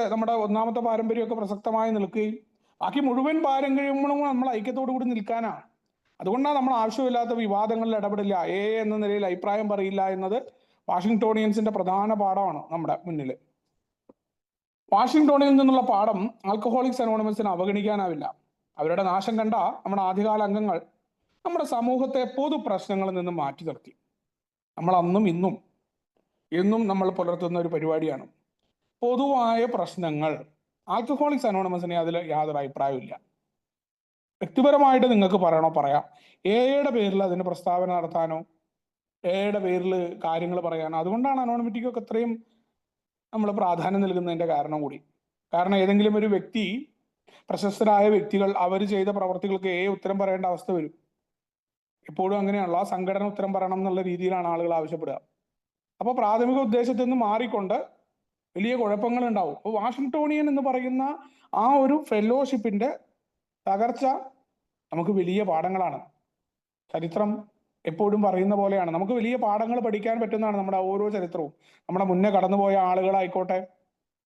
നമ്മുടെ ഒന്നാമത്തെ പാരമ്പര്യമൊക്കെ പ്രസക്തമായി നിൽക്കുകയും ബാക്കി മുഴുവൻ പാരമ്പര്യങ്ങളും നമ്മൾ ഐക്യത്തോടു കൂടി നിൽക്കാനാണ്. അതുകൊണ്ടാണ് നമ്മൾ ആവശ്യമില്ലാത്ത വിവാദങ്ങളിൽ ഇടപെടില്ല, എന്ന നിലയിൽ അഭിപ്രായം പറയില്ല എന്നത് വാഷിംഗ്ടോണിയൻസിന്റെ പ്രധാന പാഠമാണ് നമ്മുടെ മുന്നിൽ. വാഷിംഗ്ടോണിൽ നിന്നുള്ള പാഠം ആൽക്കഹോളിക്സ് അനോണിമസിന് അവഗണിക്കാനാവില്ല. അവരുടെ നാശം കണ്ട നമ്മുടെ ആദ്യകാല അംഗങ്ങൾ നമ്മുടെ സമൂഹത്തെ പൊതു പ്രശ്നങ്ങളിൽ നിന്നും മാറ്റി നിർത്തി. നമ്മൾ അന്നും ഇന്നും എന്നും നമ്മൾ പുലർത്തുന്ന ഒരു പരിപാടിയാണ് പൊതുവായ പ്രശ്നങ്ങൾ. ആൽക്കഹോളിക്സ് അനോണിമസിന് അതിൽ യാതൊരു അഭിപ്രായമില്ല. വ്യക്തിപരമായിട്ട് നിങ്ങൾക്ക് പറയണോ പറയാം. എയുടെ പേരിൽ അതിന് പ്രസ്താവന നടത്താനോ എയുടെ പേരിൽ കാര്യങ്ങൾ പറയാനോ. അതുകൊണ്ടാണ് അനോണിമിറ്റിക്കൊക്കെ ഇത്രയും നമ്മൾ പ്രാധാന്യം നൽകുന്നതിന്റെ കാരണം കൂടി. കാരണം ഏതെങ്കിലും ഒരു വ്യക്തി, പ്രശസ്തരായ വ്യക്തികൾ അവർ ചെയ്ത പ്രവർത്തികൾക്ക് ഉത്തരം പറയേണ്ട അവസ്ഥ വരും. എപ്പോഴും അങ്ങനെയാണല്ലോ, ആ സംഘടന ഉത്തരം പറയണം എന്നുള്ള രീതിയിലാണ് ആളുകൾ ആവശ്യപ്പെടുക. അപ്പോൾ പ്രാഥമിക ഉദ്ദേശത്തിൽ നിന്ന് മാറിക്കൊണ്ട് വലിയ കുഴപ്പങ്ങൾ ഉണ്ടാവും. അപ്പോൾ വാഷിംഗ്ടോണിയൻ എന്ന് പറയുന്ന ആ ഒരു ഫെലോഷിപ്പിന്റെ തകർച്ച നമുക്ക് വലിയ പാഠങ്ങളാണ്. ചരിത്രം എപ്പോഴും പറയുന്ന പോലെയാണ്, നമുക്ക് വലിയ പാഠങ്ങൾ പഠിക്കാൻ പറ്റുന്നതാണ് നമ്മുടെ ഓരോ ചരിത്രവും. നമ്മുടെ മുന്നേ കടന്നുപോയ ആളുകളായിക്കോട്ടെ,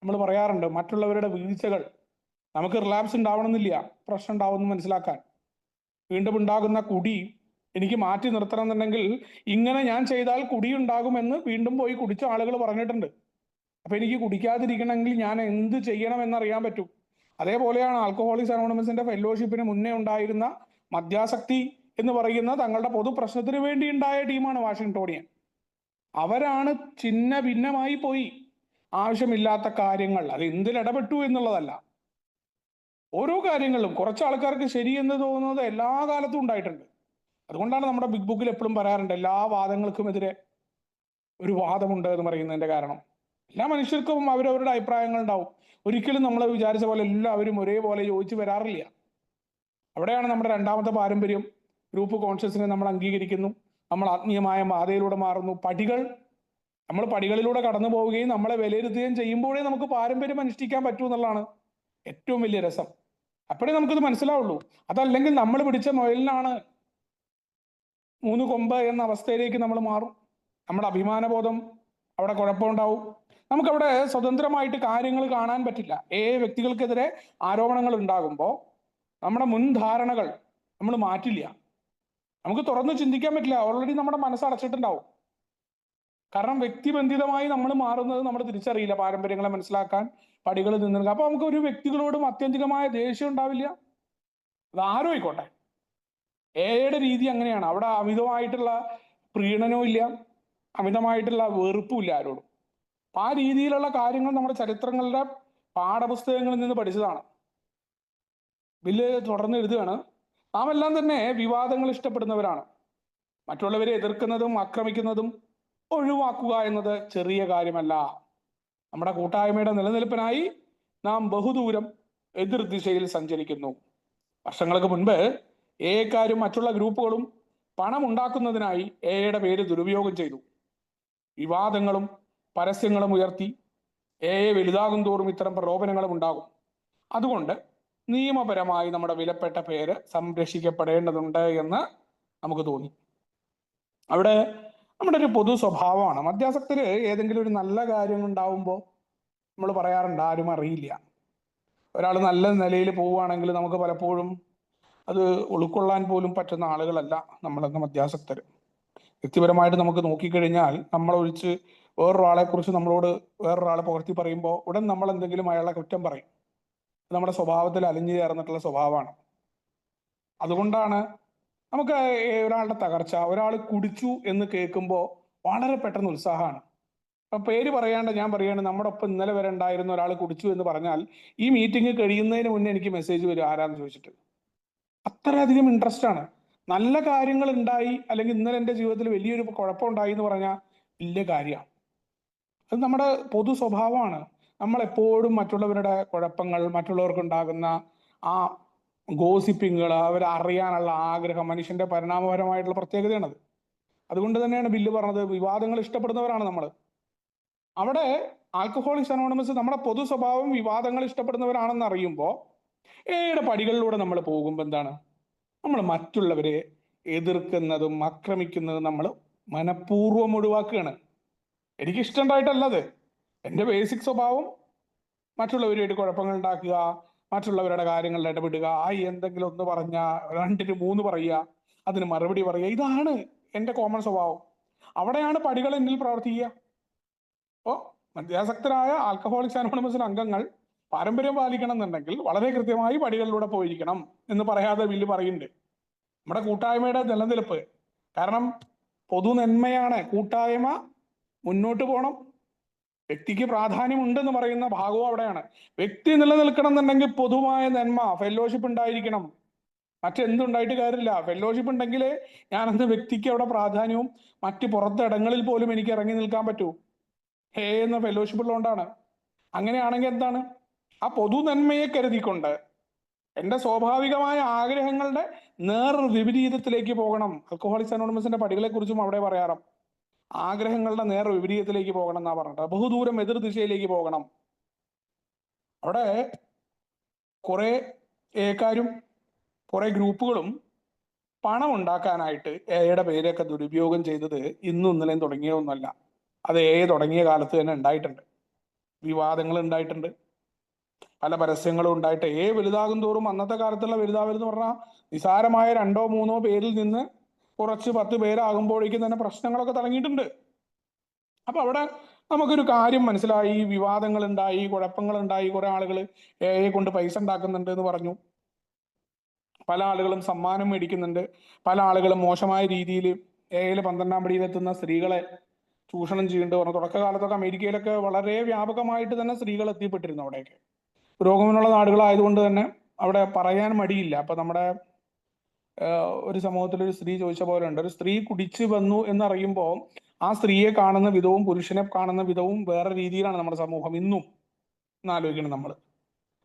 നമ്മൾ പറയാറുണ്ട് മറ്റുള്ളവരുടെ വീഴ്ചകൾ നമുക്ക് റിലാപ്സ് ഉണ്ടാവണമെന്നില്ല, പ്രശ്നം ഉണ്ടാവുമെന്ന് മനസ്സിലാക്കാൻ. വീണ്ടും ഉണ്ടാകുന്ന കുടി എനിക്ക് മാറ്റി നിർത്തണം എന്നുണ്ടെങ്കിൽ ഇങ്ങനെ ഞാൻ ചെയ്താൽ കുടി ഉണ്ടാകുമെന്ന് വീണ്ടും പോയി കുടിച്ച ആളുകൾ പറഞ്ഞിട്ടുണ്ട്. അപ്പൊ എനിക്ക് കുടിക്കാതിരിക്കണമെങ്കിൽ ഞാൻ എന്ത് ചെയ്യണം എന്നറിയാൻ പറ്റും. അതേപോലെയാണ് ആൽക്കഹോളിക്സ് അനോണിമസിന്റെ ഫെലോഷിപ്പിന് മുന്നേ ഉണ്ടായിരുന്ന മദ്യാസക്തി എന്ന് പറയുന്ന തങ്ങളുടെ പൊതു പ്രശ്നത്തിന് വേണ്ടി ഉണ്ടായ ടീമാണ് വാഷിംഗ്ടോണിയൻ. അവരാണ് ചിഹ്ന ഭിന്നമായി പോയി. ആവശ്യമില്ലാത്ത കാര്യങ്ങൾ, അത് എന്തിൽ ഇടപെട്ടു എന്നുള്ളതല്ല, ഓരോ കാര്യങ്ങളിലും കുറച്ച് ആൾക്കാർക്ക് ശരിയെന്ന് തോന്നുന്നത് എല്ലാ കാലത്തും ഉണ്ടായിട്ടുണ്ട്. അതുകൊണ്ടാണ് നമ്മുടെ ബിഗ് ബുക്കിൽ എപ്പോഴും പറയാറുണ്ട് എല്ലാ വാദങ്ങൾക്കുമെതിരെ ഒരു വാദമുണ്ട് എന്ന് പറയുന്നതിന്റെ കാരണം. എല്ലാ മനുഷ്യർക്കും അവരവരുടെ അഭിപ്രായങ്ങൾ ഉണ്ടാവും. ഒരിക്കലും നമ്മൾ വിചാരിച്ച പോലെ എല്ലാവരും ഒരേപോലെ യോജിച്ച് വരാറില്ല. അവിടെയാണ് നമ്മുടെ രണ്ടാമത്തെ പാരമ്പര്യം. ഗ്രൂപ്പ് കോൺഷ്യസിനെ നമ്മൾ അംഗീകരിക്കുന്നു, നമ്മൾ ആത്മീയമായ പാതയിലൂടെ മാറുന്നു. നമ്മൾ പടികളിലൂടെ കടന്നു പോവുകയും നമ്മളെ വിലയിരുത്തുകയും ചെയ്യുമ്പോഴേ നമുക്ക് പാരമ്പര്യം അനുഷ്ഠിക്കാൻ പറ്റൂ എന്നുള്ളതാണ് ഏറ്റവും വലിയ രസം. അപ്പോഴേ നമുക്കിത് മനസ്സിലാവുള്ളൂ. അതല്ലെങ്കിൽ നമ്മൾ പിടിച്ച മുയലിനാണ് 3 കൊമ്പ് എന്ന അവസ്ഥയിലേക്ക് നമ്മൾ മാറും. നമ്മുടെ അഭിമാനബോധം അവിടെ കുഴപ്പമുണ്ടാവും. നമുക്കവിടെ സ്വതന്ത്രമായിട്ട് കാര്യങ്ങൾ കാണാൻ പറ്റില്ല. വ്യക്തികൾക്കെതിരെ ആരോപണങ്ങൾ ഉണ്ടാകുമ്പോൾ നമ്മുടെ മുൻധാരണകൾ നമ്മൾ മാറ്റില്ല. നമുക്ക് തുറന്ന് ചിന്തിക്കാൻ പറ്റില്ല. ഓൾറെഡി നമ്മുടെ മനസ്സ് അടച്ചിട്ടുണ്ടാവും. കാരണം വ്യക്തിബന്ധിതമായി നമ്മൾ മാറുന്നത് നമ്മൾ തിരിച്ചറിയില്ല. പാരമ്പര്യങ്ങളെ മനസ്സിലാക്കാൻ പടികൾ നിന്നിരുക. അപ്പൊ നമുക്ക് ഒരു വ്യക്തികളോടും അത്യന്തികമായ ദേഷ്യം ഉണ്ടാവില്ല. അത് ആരും ആയിക്കോട്ടെ. എയുടെ രീതി അങ്ങനെയാണ്. അവിടെ അമിതമായിട്ടുള്ള പ്രീണനവും ഇല്ല, അമിതമായിട്ടുള്ള വെറുപ്പും ഇല്ല ആരോടും. ആ രീതിയിലുള്ള കാര്യങ്ങൾ നമ്മുടെ ചരിത്രങ്ങളുടെ പാഠപുസ്തകങ്ങളിൽ നിന്ന് പഠിച്ചതാണ്. ബില്ല് തുടർന്ന് എഴുതുകയാണ്, നാം എല്ലാം തന്നെ വിവാദങ്ങൾ ഇഷ്ടപ്പെടുന്നവരാണ്. മറ്റുള്ളവരെ എതിർക്കുന്നതും ആക്രമിക്കുന്നതും ഒഴിവാക്കുക എന്നത് ചെറിയ കാര്യമല്ല. നമ്മുടെ കൂട്ടായ്മയുടെ നിലനിൽപ്പിനായി നാം ബഹുദൂരം എതിർദിശയിൽ സഞ്ചരിക്കുന്നു. വർഷങ്ങൾക്ക് മുൻപ് എക്കാരും മറ്റുള്ള ഗ്രൂപ്പുകളും പണം ഉണ്ടാക്കുന്നതിനായി എയുടെ പേര് ദുരുപയോഗം ചെയ്തു. വിവാദങ്ങളും പരസ്യങ്ങളും ഉയർത്തി വലുതാകും തോറും ഇത്തരം പ്രലോഭനങ്ങളും ഉണ്ടാകും. അതുകൊണ്ട് നിയമപരമായി നമ്മുടെ വിലപ്പെട്ട പേര് സംരക്ഷിക്കപ്പെടേണ്ടതുണ്ട് എന്ന് നമുക്ക് തോന്നി. അവിടെ നമ്മുടെ ഒരു പൊതു സ്വഭാവമാണ്. മദ്യാസക്തര് ഏതെങ്കിലും ഒരു നല്ല കാര്യം ഉണ്ടാവുമ്പോൾ നമ്മൾ പറയാറുണ്ട് ആരും അറിയില്ല. ഒരാൾ നല്ല നിലയിൽ പോവുകയാണെങ്കിൽ നമുക്ക് പലപ്പോഴും അത് ഉൾക്കൊള്ളാൻ പോലും പറ്റുന്ന ആളുകളല്ല നമ്മളെന്ന മദ്യാസക്തര്. വ്യക്തിപരമായിട്ട് നമുക്ക് നോക്കിക്കഴിഞ്ഞാൽ നമ്മളൊഴിച്ച് വേറൊരാളെ കുറിച്ച് നമ്മളോട് വേറൊരാളെ പുകഴ്ത്തി പറയുമ്പോൾ ഉടൻ നമ്മൾ എന്തെങ്കിലും അയാളെ കുറ്റം പറയും. നമ്മുടെ സ്വഭാവത്തിൽ അലിഞ്ഞു ചേർന്നിട്ടുള്ള സ്വഭാവമാണ്. അതുകൊണ്ടാണ് നമുക്ക് ഒരാളുടെ തകർച്ച, ഒരാൾ കുടിച്ചു എന്ന് കേൾക്കുമ്പോൾ വളരെ പെട്ടെന്ന് ഉത്സാഹമാണ്. അപ്പൊ പേര് പറയാണ്ട് ഞാൻ പറയാണ്, നമ്മുടെ ഒപ്പം ഇന്നലെ വരെ ഉണ്ടായിരുന്ന ഒരാൾ കുടിച്ചു എന്ന് പറഞ്ഞാൽ ഈ മീറ്റിംഗ് കഴിയുന്നതിന് മുന്നേ എനിക്ക് മെസ്സേജ് വരും ആരാന്ന് ചോദിച്ചിട്ട്. അത്രയധികം ഇൻട്രസ്റ്റ് ആണ്. നല്ല കാര്യങ്ങൾ ഉണ്ടായി, അല്ലെങ്കിൽ ഇന്നലെ എൻ്റെ ജീവിതത്തിൽ വലിയൊരു കുഴപ്പമുണ്ടായി എന്ന് പറഞ്ഞാൽ വലിയ കാര്യമാണ്. അത് നമ്മുടെ പൊതു സ്വഭാവമാണ്. നമ്മൾ എപ്പോഴും മറ്റുള്ളവരുടെ കുഴപ്പങ്ങൾ, മറ്റുള്ളവർക്ക് ഉണ്ടാകുന്ന ആ ഗോസിപ്പിങ്ങുകൾ, അവരെ അറിയാനുള്ള ആഗ്രഹം മനുഷ്യന്റെ പരിണാമപരമായിട്ടുള്ള പ്രത്യേകതയാണത്. അതുകൊണ്ട് തന്നെയാണ് ബില്ല് പറഞ്ഞത് വിവാദങ്ങൾ ഇഷ്ടപ്പെടുന്നവരാണ് നമ്മൾ. അവിടെ ആൽക്കഹോളിക്സ് അനോണിമസ് നമ്മുടെ പൊതു സ്വഭാവം വിവാദങ്ങൾ ഇഷ്ടപ്പെടുന്നവരാണെന്ന് അറിയുമ്പോൾ ഏയുടെ പടികളിലൂടെ നമ്മൾ പോകുമ്പോൾ എന്താണ്, നമ്മൾ മറ്റുള്ളവരെ എതിർക്കുന്നതും ആക്രമിക്കുന്നതും നമ്മൾ മനഃപൂർവ്വം ഒഴിവാക്കുകയാണ്. എനിക്ക് ഇഷ്ടമുണ്ടായിട്ടല്ലത്. എൻ്റെ ബേസിക് സ്വഭാവം മറ്റുള്ളവരുമായിട്ട് കുഴപ്പങ്ങൾ ഉണ്ടാക്കുക, മറ്റുള്ളവരുടെ കാര്യങ്ങളിൽ ഇടപെടുക, എന്തെങ്കിലും ഒന്ന് പറഞ്ഞ 2-ന് 3 പറയുക, അതിന് മറുപടി പറയുക, ഇതാണ് എൻ്റെ കോമൺ സ്വഭാവം. അവിടെയാണ് പടികൾ എന്നിൽ പ്രവർത്തിക്കുക. അപ്പോൾ മദ്യാസക്തരായ ആൽക്കഹോളിക്സ് അനോണിമസിലെ അംഗങ്ങൾ പാരമ്പര്യം പാലിക്കണം എന്നുണ്ടെങ്കിൽ വളരെ കൃത്യമായി പടികളിലൂടെ പോയിരിക്കണം എന്ന് പറയാതെ ബില്ല് പറയുന്നുണ്ട്. നമ്മുടെ കൂട്ടായ്മയുടെ നിലനിൽപ്പ്, കാരണം പൊതു നന്മയാണ് കൂട്ടായ്മ, മുന്നോട്ട് പോകണം, വ്യക്തിക്ക് പ്രാധാന്യം ഉണ്ടെന്ന് പറയുന്ന ഭാഗവും അവിടെയാണ്. വ്യക്തി നിലനിൽക്കണം എന്നുണ്ടെങ്കിൽ പൊതുവായ നന്മ, ഫെലോഷിപ്പ് ഉണ്ടായിരിക്കണം. മറ്റെന്തുണ്ടായിട്ട് കാര്യമില്ല. ഫെലോഷിപ്പ് ഉണ്ടെങ്കിലേ ഞാനെന്ന വ്യക്തിക്ക് അവിടെ പ്രാധാന്യവും മറ്റ് പുറത്തിടങ്ങളിൽ പോലും എനിക്ക് ഇറങ്ങി നിൽക്കാൻ പറ്റൂ. എന്ന ഫെലോഷിപ്പ് ഉള്ളതുകൊണ്ടാണ്. അങ്ങനെയാണെങ്കിൽ എന്താണ്, ആ പൊതു നന്മയെ കരുതിക്കൊണ്ട് എൻ്റെ സ്വാഭാവികമായ ആഗ്രഹങ്ങളുടെ വിപരീതത്തിലേക്ക് പോകണം. ആൽക്കഹോളിക്സ് അനോണിമസിന്റെ പടികളെ കുറിച്ചും അവിടെ പറയാറാം. ആഗ്രഹങ്ങളുടെ വിപരീതത്തിലേക്ക് പോകണം എന്നാ പറഞ്ഞിട്ട്, ബഹുദൂരം എതിർ ദിശയിലേക്ക് പോകണം. അവിടെ കുറെ ഏക്കാരും കുറെ ഗ്രൂപ്പുകളും പണം ഉണ്ടാക്കാനായിട്ട് എയുടെ പേരൊക്കെ ദുരുപയോഗം ചെയ്തത് ഇന്നും ഇന്നലെയും തുടങ്ങിയതൊന്നുമല്ല. അത് തുടങ്ങിയ കാലത്ത് തന്നെ ഉണ്ടായിട്ടുണ്ട്. വിവാദങ്ങൾ ഉണ്ടായിട്ടുണ്ട്, പല പരസ്യങ്ങളും ഉണ്ടായിട്ട് വലുതാകും തോറും അന്നത്തെ കാലത്തുള്ള വലുതാവലെന്ന് പറഞ്ഞാൽ നിസാരമായ 2-3 പേരിൽ നിന്ന് കുറച്ച് 10 പേരാകുമ്പോഴേക്കും തന്നെ പ്രശ്നങ്ങളൊക്കെ തുടങ്ങിയിട്ടുണ്ട്. അപ്പൊ അവിടെ നമുക്കൊരു കാര്യം മനസ്സിലായി, വിവാദങ്ങൾ ഉണ്ടായി, കുഴപ്പങ്ങൾ ഉണ്ടായി, കുറെ ആളുകൾ എയെ കൊണ്ട് പൈസ ഉണ്ടാക്കുന്നുണ്ട് എന്ന് പറഞ്ഞു, പല ആളുകളും സമ്മാനം മേടിക്കുന്നുണ്ട്, പല ആളുകളും മോശമായ രീതിയിൽ എയിൽ 12-ാം പടിയിലെത്തുന്ന സ്ത്രീകളെ ചൂഷണം ചെയ്യുന്നുണ്ട് പറഞ്ഞു. തുടക്കകാലത്തൊക്കെ അമേരിക്കയിലൊക്കെ വളരെ വ്യാപകമായിട്ട് തന്നെ സ്ത്രീകൾ എത്തിപ്പെട്ടിരുന്നു. അവിടെയൊക്കെ പുരോഗമനമുള്ള നാടുകളായതുകൊണ്ട് തന്നെ അവിടെ പറയാൻ മടിയില്ല. അപ്പൊ നമ്മുടെ ഒരു സമൂഹത്തിൽ ഒരു സ്ത്രീ ചോദിച്ച പോലെ ഉണ്ട്, ഒരു സ്ത്രീ കുടിച്ചു വന്നു എന്നറിയുമ്പോൾ ആ സ്ത്രീയെ കാണുന്ന വിധവും പുരുഷനെ കാണുന്ന വിധവും വേറെ രീതിയിലാണ് നമ്മുടെ സമൂഹം ഇന്നും എന്നാലോചിക്കണം നമ്മൾ.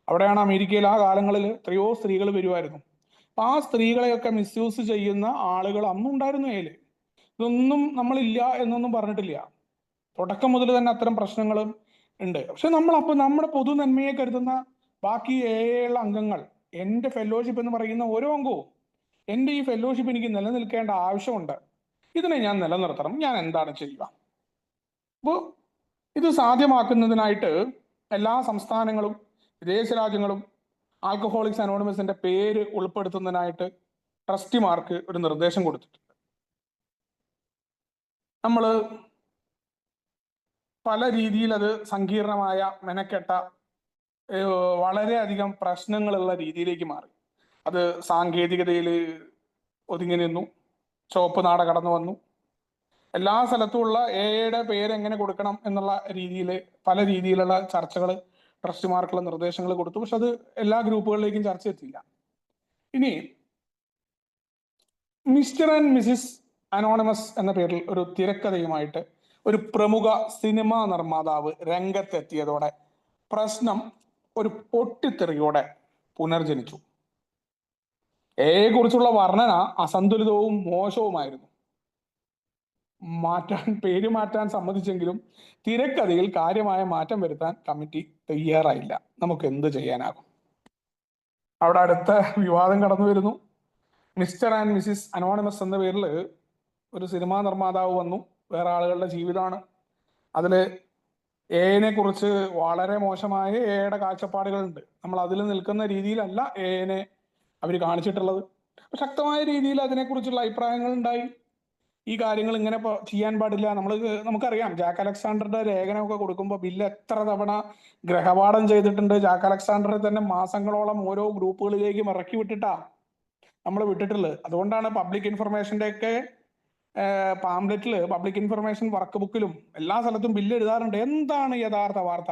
അവിടെയാണ് അമേരിക്കയിൽ ആ കാലങ്ങളിൽ എത്രയോ സ്ത്രീകൾ വരുമായിരുന്നു. അപ്പൊ ആ സ്ത്രീകളെയൊക്കെ മിസ്യൂസ് ചെയ്യുന്ന ആളുകൾ അന്നുണ്ടായിരുന്നു. ഇതൊന്നും നമ്മളില്ല എന്നൊന്നും പറഞ്ഞിട്ടില്ല. തുടക്കം മുതൽ തന്നെ അത്തരം പ്രശ്നങ്ങളും ഉണ്ട്. പക്ഷെ നമ്മളപ്പോൾ നമ്മുടെ പൊതു നന്മയെ കരുതുന്ന ബാക്കി ഉള്ള അംഗങ്ങൾ, എൻ്റെ ഫെലോഷിപ്പ് എന്ന് പറയുന്ന ഓരോ അംഗവും, എൻ്റെ ഈ ഫെലോഷിപ്പ് എനിക്ക് നിലനിൽക്കേണ്ട ആവശ്യമുണ്ട്, ഇതിനെ ഞാൻ നിലനിർത്തണം, ഞാൻ എന്താണ് ചെയ്യുക? അപ്പോൾ ഇത് സാധ്യമാക്കുന്നതിനായിട്ട് എല്ലാ സംസ്ഥാനങ്ങളും വിദേശ രാജ്യങ്ങളും ആൽക്കഹോളിക്സ് അനോണിമസിന്റെ പേര് ഉൾപ്പെടുത്തുന്നതിനായിട്ട് ട്രസ്റ്റിമാർക്ക് ഒരു നിർദ്ദേശം കൊടുത്തിട്ടുണ്ട്. നമ്മൾ പല രീതിയിൽ അത് സങ്കീർണമായ, മെനക്കെട്ട, വളരെയധികം പ്രശ്നങ്ങളുള്ള രീതിയിലേക്ക് മാറി. അത് സാങ്കേതികതയിൽ ഒതുങ്ങി നിന്നു, ചുവപ്പ് നാട കടന്നു വന്നു. എല്ലാ സ്ഥലത്തുമുള്ള എയുടെ പേര് എങ്ങനെ കൊടുക്കണം എന്നുള്ള രീതിയിൽ പല രീതിയിലുള്ള ചർച്ചകൾ, ട്രസ്റ്റിമാർക്കുള്ള നിർദ്ദേശങ്ങൾ കൊടുത്തു. പക്ഷെ അത് എല്ലാ ഗ്രൂപ്പുകളിലേക്കും ചർച്ച എത്തിയില്ല. ഇനി മിസ്റ്റർ ആൻഡ് മിസിസ് അനോണിമസ് എന്ന പേരിൽ ഒരു തിരക്കഥയുമായിട്ട് ഒരു പ്രമുഖ സിനിമാ നിർമ്മാതാവ് രംഗത്തെത്തിയതോടെ പ്രശ്നം ഒരു പൊട്ടിത്തെറിയോടെ പുനർജനിച്ചു. എയെ കുറിച്ചുള്ള വർണ്ണന അസന്തുലിതവും മോശവുമായിരുന്നു. പേര് മാറ്റാൻ സമ്മതിച്ചെങ്കിലും തിരക്കഥയിൽ കാര്യമായ മാറ്റം വരുത്താൻ കമ്മിറ്റി തയ്യാറായില്ല. നമുക്ക് എന്ത് ചെയ്യാനാകും? അവിടെ അടുത്ത വിവാദം കടന്നു വരുന്നു. മിസ്റ്റർ ആൻഡ് മിസിസ് അനോണിമസ് എന്ന പേരിൽ ഒരു സിനിമാ നിർമ്മാതാവ് വന്നു. വേറെ ആളുകളുടെ ജീവിതമാണ്. അതില് എനെ കുറിച്ച് വളരെ മോശമായ എയുടെ കാഴ്ചപ്പാടുകളുണ്ട്. നമ്മൾ അതിൽ നിൽക്കുന്ന രീതിയിലല്ല എനെ അവർ കാണിച്ചിട്ടുള്ളത്. ശക്തമായ രീതിയിൽ അതിനെക്കുറിച്ചുള്ള അഭിപ്രായങ്ങൾ ഉണ്ടായി. ഈ കാര്യങ്ങൾ ഇങ്ങനെ ചെയ്യാൻ പാടില്ല. നമുക്കറിയാം, ജാക്ക് അലക്സാണ്ടറുടെ ലേഖനമൊക്കെ കൊടുക്കുമ്പോൾ ബില്ല് എത്ര തവണ ഗ്രഹപാഠം ചെയ്തിട്ടുണ്ട്. ജാക്ക് അലക്സാണ്ടറെ തന്നെ മാസങ്ങളോളം ഓരോ ഗ്രൂപ്പുകളിലേക്ക് ഇറക്കി വിട്ടിട്ടാ നമ്മൾ വിട്ടിട്ടുള്ളത്. അതുകൊണ്ടാണ് പബ്ലിക് ഇൻഫർമേഷന്റെ ഒക്കെ പാംലെറ്റില്, പബ്ലിക് ഇൻഫർമേഷൻ വർക്ക് ബുക്കിലും എല്ലാ സ്ഥലത്തും ബില്ല് എഴുതാറുണ്ട്. എന്താണ് യഥാർത്ഥ വാർത്ത,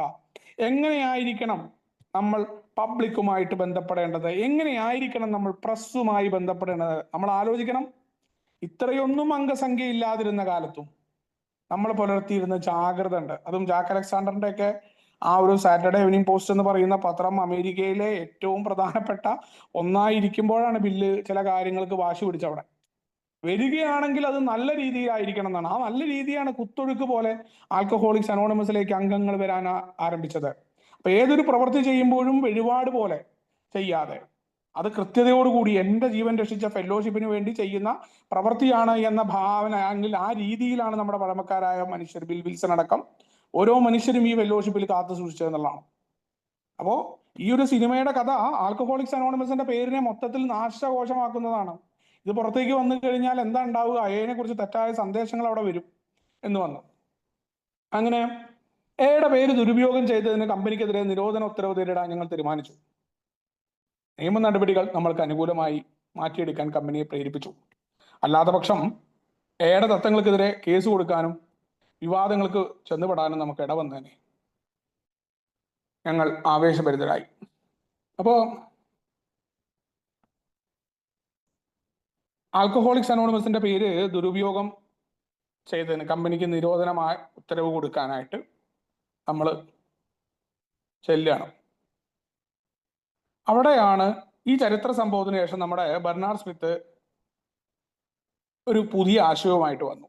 എങ്ങനെയായിരിക്കണം നമ്മൾ പബ്ലിക്കുമായിട്ട് ബന്ധപ്പെടേണ്ടത്, എങ്ങനെയായിരിക്കണം നമ്മൾ പ്രസ്സുമായി ബന്ധപ്പെടേണ്ടത്. നമ്മൾ ആലോചിക്കണം. ഇത്രയൊന്നും അംഗസംഖ്യ ഇല്ലാതിരുന്ന കാലത്തും നമ്മൾ പുലർത്തിയിരുന്ന ജാഗ്രത ഉണ്ട്. അതും ജാക്ക് അലക്സാണ്ടറിന്റെ ഒക്കെ ആ ഒരു സാറ്റർഡേ ഈവനിങ് പോസ്റ്റ് എന്ന് പറയുന്ന പത്രം അമേരിക്കയിലെ ഏറ്റവും പ്രധാനപ്പെട്ട ഒന്നായിരിക്കുമ്പോഴാണ് ബില്ല് ചില കാര്യങ്ങൾക്ക് വാശി പിടിച്ചവിടെ വരികയാണെങ്കിൽ അത് നല്ല രീതിയിലായിരിക്കണം എന്നാണ്. ആ നല്ല രീതിയാണ് കുത്തൊഴുക്ക് പോലെ ആൽക്കഹോളിക്സ് അനോണിമസിലേക്ക് അംഗങ്ങൾ വരാൻ ആരംഭിച്ചത്. അപ്പൊ ഏതൊരു പ്രവൃത്തി ചെയ്യുമ്പോഴും വഴിപാട് പോലെ ചെയ്യാതെ അത് കൃത്യതയോടുകൂടി എൻ്റെ ജീവൻ രക്ഷിച്ച ഫെലോഷിപ്പിന് വേണ്ടി ചെയ്യുന്ന പ്രവൃത്തിയാണ് എന്ന ഭാവന ആണെങ്കിൽ ആ രീതിയിലാണ് നമ്മുടെ പഴമക്കാരായ മനുഷ്യർ, ബിൽ വിൽസൺ അടക്കം ഓരോ മനുഷ്യരും ഈ ഫെലോഷിപ്പിൽ കാത്തു സൂക്ഷിച്ചതെന്നുള്ളതാണ്. അപ്പോ ഈ ഒരു സിനിമയുടെ കഥ ആൽക്കഹോളിക്സ് അനോണിമസിന്റെ പേരിനെ മൊത്തത്തിൽ നാശകോശമാക്കുന്നതാണ്. ഇത് പുറത്തേക്ക് വന്നു കഴിഞ്ഞാൽ എന്താ ഉണ്ടാവുക? എയെ കുറിച്ച് തെറ്റായ സന്ദേശങ്ങൾ അവിടെ വരും എന്ന് വന്നു. അങ്ങനെ എയുടെ പേര് ദുരുപയോഗം ചെയ്തതിന് കമ്പനിക്കെതിരെ നിരോധന ഉത്തരവ് നേരിടാൻ ഞങ്ങൾ തീരുമാനിച്ചു. നിയമ നടപടികൾ നമ്മൾക്ക് അനുകൂലമായി മാറ്റിയെടുക്കാൻ കമ്പനിയെ പ്രേരിപ്പിച്ചു. അല്ലാത്ത പക്ഷം എയുടെ തത്വങ്ങൾക്കെതിരെ കേസ് കൊടുക്കാനും വിവാദങ്ങൾക്ക് ചെന്നുപെടാനും നമുക്ക് ഇടവന്നേനെ. ഞങ്ങൾ ആവേശഭരിതരായി. അപ്പോ ആൽക്കഹോളിക്സ് അനോണിമസിന്റെ പേര് ദുരുപയോഗം ചെയ്തതിന് കമ്പനിക്ക് നിരോധനമായ ഉത്തരവ് കൊടുക്കാനായിട്ട് നമ്മൾ ചെല്ലുകയാണ്. അവിടെയാണ് ഈ ചരിത്ര സംഭവത്തിന് ശേഷം നമ്മുടെ ബെർണാഡ് സ്മിത്ത് ഒരു പുതിയ ആശയവുമായിട്ട് വന്നു.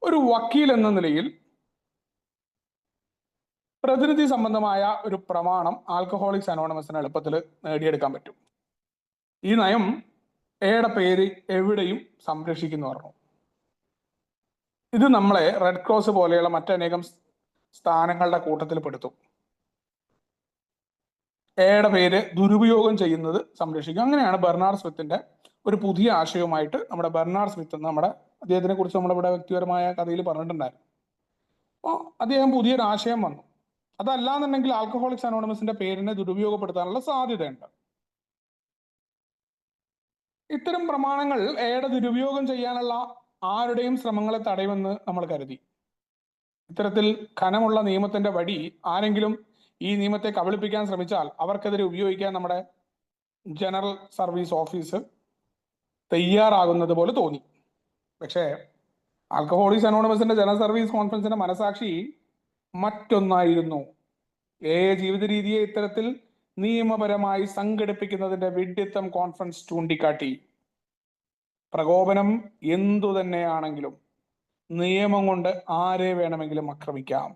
ഒരു വക്കീൽ എന്ന നിലയിൽ പ്രതിനിധി സംബന്ധമായ ഒരു പ്രമാണം ആൽക്കഹോളിക്സ് അനോണിമസിന് എളുപ്പത്തിൽ നേടിയെടുക്കാൻ പറ്റും. ഈ നയം എയുടെ പേര് എവിടെയും സംരക്ഷിക്കുന്നു പറഞ്ഞു. ഇത് നമ്മളെ റെഡ് ക്രോസ് പോലെയുള്ള മറ്റനേകം സ്ഥാനങ്ങളുടെ കൂട്ടത്തിൽ പെടുത്തും. എയുടെ പേര് ദുരുപയോഗം ചെയ്യുന്നത് സംരക്ഷിക്കും. അങ്ങനെയാണ് ബെർണാഡ് സ്മിത്തിന്റെ ഒരു പുതിയ ആശയവുമായിട്ട് നമ്മുടെ ബെർണാഡ് സ്മിത്ത്, അദ്ദേഹത്തിനെ കുറിച്ച് നമ്മളിവിടെ വ്യക്തിപരമായ കഥയിൽ പറഞ്ഞിട്ടുണ്ടായിരുന്നു. അപ്പോൾ അദ്ദേഹം പുതിയൊരു ആശയം വന്നു. അതല്ലാന്നുണ്ടെങ്കിൽ ആൽക്കഹോളിക്സ് അനോണിമസിന്റെ പേരിനെ ദുരുപയോഗപ്പെടുത്താനുള്ള സാധ്യതയുണ്ട്. ഇത്തരം പ്രമാണങ്ങൾ എയുടെ ദുരുപയോഗം ചെയ്യാനുള്ള ആരുടെയും ശ്രമങ്ങളെ തടയുമെന്ന് നമ്മൾ കരുതി. ഇത്തരത്തിൽ ഘനമുള്ള നിയമത്തിന്റെ വടി ആരെങ്കിലും ഈ നിയമത്തെ കബളിപ്പിക്കാൻ ശ്രമിച്ചാൽ അവർക്കെതിരെ ഉപയോഗിക്കാൻ നമ്മുടെ ജനറൽ സർവീസ് ഓഫീസ് തയ്യാറാകുന്നത് പോലെ തോന്നി. പക്ഷേ ആൽക്കഹോളിക്സ് അനോണിമസിന്റെ ജനറൽ സർവീസ് കോൺഫറൻസിന്റെ മനസാക്ഷി മറ്റൊന്നായിരുന്നു. ജീവിത രീതിയെ ഇത്തരത്തിൽ നിയമപരമായി സംഘടിപ്പിക്കുന്നതിന്റെ വിഡ്ഢിത്തം കോൺഫറൻസ് ചൂണ്ടിക്കാട്ടി. പ്രകോപനം എന്തു തന്നെയാണെങ്കിലും നിയമം കൊണ്ട് ആരെ വേണമെങ്കിലും ആക്രമിക്കാം.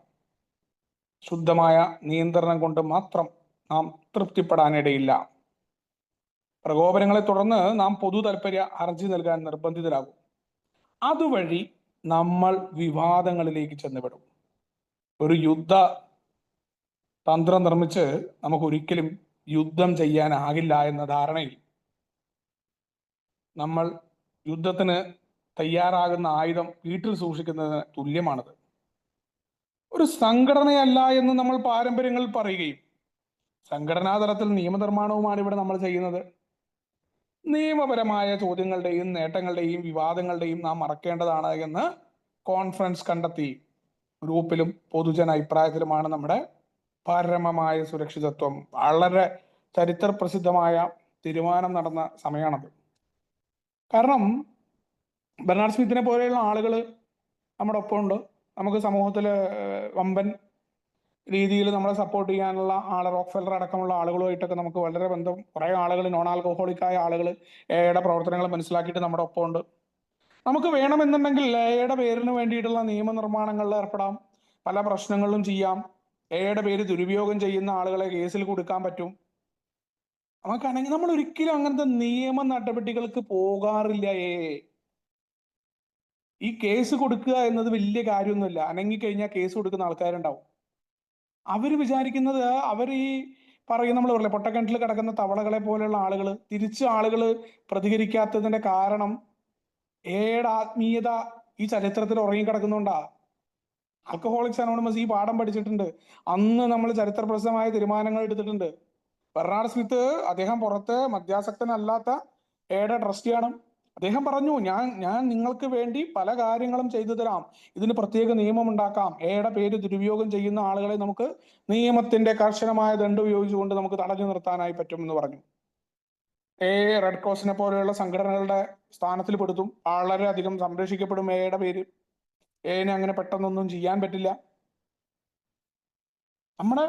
ശുദ്ധമായ നിയന്ത്രണം കൊണ്ട് മാത്രം നാം തൃപ്തിപ്പെടാനിടയില്ല. പ്രകോപനങ്ങളെ തുടർന്ന് നാം പൊതു താൽപര്യ ഹർജി നൽകാൻ നിർബന്ധിതരാകും. അതുവഴി നമ്മൾ വിവാദങ്ങളിലേക്ക് ചെന്നുപെടും. ഒരു യുദ്ധ തന്ത്രം നിർമ്മിച്ച് നമുക്ക് ഒരിക്കലും യുദ്ധം ചെയ്യാനാകില്ല എന്ന ധാരണയിൽ നമ്മൾ യുദ്ധത്തിന് തയ്യാറാകുന്ന ആയുധം വീട്ടിൽ സൂക്ഷിക്കുന്നതിന് തുല്യമാണത്. ഒരു സംഘടനയല്ല എന്ന് നമ്മൾ പാരമ്പര്യങ്ങളിൽ പറയുകയും സംഘടനാ തലത്തിൽ നിയമനിർമ്മാണവുമാണ് ഇവിടെ നമ്മൾ ചെയ്യുന്നത്. നിയമപരമായ ചോദ്യങ്ങളുടെയും നേട്ടങ്ങളുടെയും വിവാദങ്ങളുടെയും നാം മറക്കേണ്ടതാണ് എന്ന് കോൺഫറൻസ് കണ്ടെത്തി. ഗ്രൂപ്പിലും പൊതുജന അഭിപ്രായത്തിലുമാണ് നമ്മുടെ പരമമായ സുരക്ഷിതത്വം. വളരെ ചരിത്ര പ്രസിദ്ധമായ തീരുമാനം നടന്ന സമയമാണത്. കാരണം ബെർണാഡ് സ്മിത്തിനെ പോലെയുള്ള ആളുകൾ നമ്മുടെ ഒപ്പമുണ്ട്. നമുക്ക് സമൂഹത്തിൽ വമ്പൻ രീതിയിൽ നമ്മളെ സപ്പോർട്ട് ചെയ്യാനുള്ള റോക്ക്ഫെല്ലർ അടക്കമുള്ള ആളുകളുമായിട്ടൊക്കെ നമുക്ക് വളരെ ബന്ധം. കുറേ ആളുകൾ നോൺ ആൽക്കഹോളിക്കായ ആളുകൾ എയുടെ പ്രവർത്തനങ്ങൾ മനസ്സിലാക്കിയിട്ട് നമ്മുടെ ഒപ്പമുണ്ട്. നമുക്ക് വേണമെന്നുണ്ടെങ്കിൽ എയുടെ പേരിന് വേണ്ടിയിട്ടുള്ള നിയമനിർമ്മാണങ്ങളിൽ ഏർപ്പെടാം, പല പ്രശ്നങ്ങളിലും ചെയ്യാം. എയുടെ പേര് ദുരുപയോഗം ചെയ്യുന്ന ആളുകളെ കേസിൽ കൊടുക്കാൻ പറ്റും. നമുക്കാണെങ്കിൽ നമ്മൾ ഒരിക്കലും അങ്ങനത്തെ നിയമ നടപടികൾക്ക് പോകാറില്ല. ഈ കേസ് കൊടുക്കുക എന്നത് വലിയ കാര്യമൊന്നുമില്ല. അനങ്ങിക്കഴിഞ്ഞാൽ കേസ് കൊടുക്കുന്ന ആൾക്കാരുണ്ടാവും. അവർ വിചാരിക്കുന്നത് അവർ ഈ പറയും, നമ്മൾ പറയില്ല പൊട്ടക്കിണറ്റിൽ കിടക്കുന്ന തവളകളെ പോലെയുള്ള ആളുകൾ. തിരിച്ച് ആളുകൾ പ്രതികരിക്കാത്തതിന്റെ കാരണം എയുടെ ആത്മീയത ഈ ചരിത്രത്തിൽ ഉറങ്ങിക്കിടക്കുന്നുണ്ടാ. ആൽക്കഹോളിക്സ് അനോണിമസ് ഈ പാഠം പഠിച്ചിട്ടുണ്ട്. അന്ന് നമ്മൾ ചരിത്രപ്രസിദ്ധമായ തീരുമാനങ്ങൾ എടുത്തിട്ടുണ്ട്. ബെർണാഡ് സ്മിത്ത് അദ്ദേഹം പുറത്ത് മദ്യാസക്തനല്ലാത്ത എയുടെ ട്രസ്റ്റിയാണ്. അദ്ദേഹം പറഞ്ഞു, ഞാൻ നിങ്ങൾക്ക് വേണ്ടി പല കാര്യങ്ങളും ചെയ്തു തരാം, ഇതിന് പ്രത്യേക നിയമം ഉണ്ടാക്കാം, എയുടെ പേര് ദുരുപയോഗം ചെയ്യുന്ന ആളുകളെ നമുക്ക് നിയമത്തിന്റെ കർശനമായ ദണ്ഡ് ഉപയോഗിച്ചുകൊണ്ട് നമുക്ക് തടഞ്ഞു നിർത്താനായി പറ്റും എന്ന് പറഞ്ഞു. റെഡ് ക്രോസിനെ പോലെയുള്ള സംഘടനകളുടെ സ്ഥാനത്തിൽ പെടുത്തും. വളരെയധികം സംരക്ഷിക്കപ്പെടും എയുടെ പേര്. എനെ അങ്ങനെ പെട്ടെന്നൊന്നും ചെയ്യാൻ പറ്റില്ല. നമ്മുടെ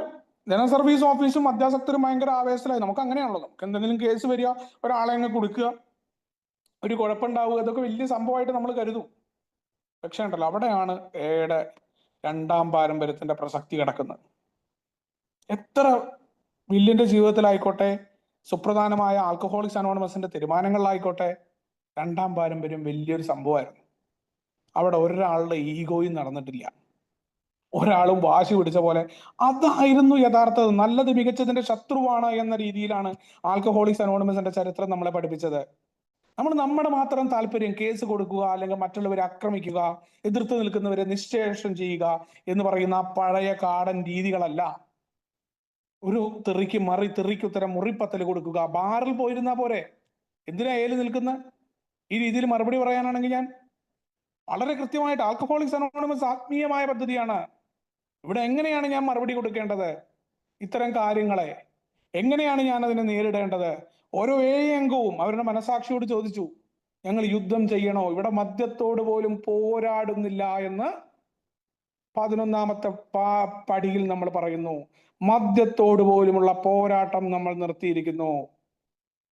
ജനറൽ സർവീസ് ഓഫീസും മദ്യാസക്തരും ഭയങ്കര ആവേശത്തിലായി. നമുക്ക് അങ്ങനെയാണല്ലോ, നമുക്ക് എന്തെങ്കിലും കേസ് വരിക, ഒരാളെ അങ്ങ് കൊടുക്കുക, ഒരു കുഴപ്പമുണ്ടാവുക, ഇതൊക്കെ വലിയ സംഭവമായിട്ട് നമ്മൾ കരുതും. പക്ഷേ ഉണ്ടല്ലോ, അവിടെയാണ് എയുടെ രണ്ടാം പാരമ്പര്യത്തിന്റെ പ്രസക്തി കിടക്കുന്നത്. എത്ര വില്യന്റെ ജീവിതത്തിലായിക്കോട്ടെ, സുപ്രധാനമായ ആൽക്കഹോളിക്സ് അനോണിമസിന്റെ തീരുമാനങ്ങളിലായിക്കോട്ടെ, രണ്ടാം പാരമ്പര്യം വലിയൊരു സംഭവമായിരുന്നു. അവിടെ ഒരാളുടെ ഈഗോയും നടന്നിട്ടില്ല. ഒരാളും വാശി പിടിച്ച പോലെ അതായിരുന്നു യഥാർത്ഥത്. നല്ലത് മികച്ചതിന്റെ ശത്രുവാണ് എന്ന രീതിയിലാണ് ആൽക്കഹോളിക്സ് അനോണിമസിന്റെ ചരിത്രം നമ്മളെ പഠിപ്പിച്ചത്. നമ്മൾ നമ്മുടെ മാത്രം താല്പര്യം, കേസ് കൊടുക്കുക, അല്ലെങ്കിൽ മറ്റുള്ളവരെ ആക്രമിക്കുക, എതിർത്ത് നിൽക്കുന്നവരെ നിശ്ശേഷം ചെയ്യുക എന്ന് പറയുന്ന പഴയ കാടൻ രീതികളല്ല. ഒരു തെറിക്ക് ഉത്തരം മുറിപ്പത്തൽ കൊടുക്കുക, ബാറിൽ പോയിരുന്നാ പോരെ, എന്തിനാ ഏല് നിൽക്കുന്ന ഈ രീതിയിൽ മറുപടി പറയാനാണെങ്കിൽ ഞാൻ വളരെ കൃത്യമായിട്ട്, ആൽക്കഹോളിക്സ് അനോണിമസ് ആത്മീയമായ പദ്ധതിയാണ്. ഇവിടെ എങ്ങനെയാണ് ഞാൻ മറുപടി കൊടുക്കേണ്ടത്, ഇത്തരം കാര്യങ്ങളെ എങ്ങനെയാണ് ഞാൻ അതിനെ നേരിടേണ്ടത്? ഓരോ അംഗവും അവരുടെ മനസാക്ഷിയോട് ചോദിച്ചു, ഞങ്ങൾ യുദ്ധം ചെയ്യണോ? ഇവിടെ മദ്യത്തോട് പോലും പോരാടുന്നില്ല എന്ന് 11ാമത്തെ പടിയിൽ നമ്മൾ പറയുന്നു. മദ്യത്തോട് പോലുമുള്ള പോരാട്ടം നമ്മൾ നിർത്തിയിരിക്കുന്നു.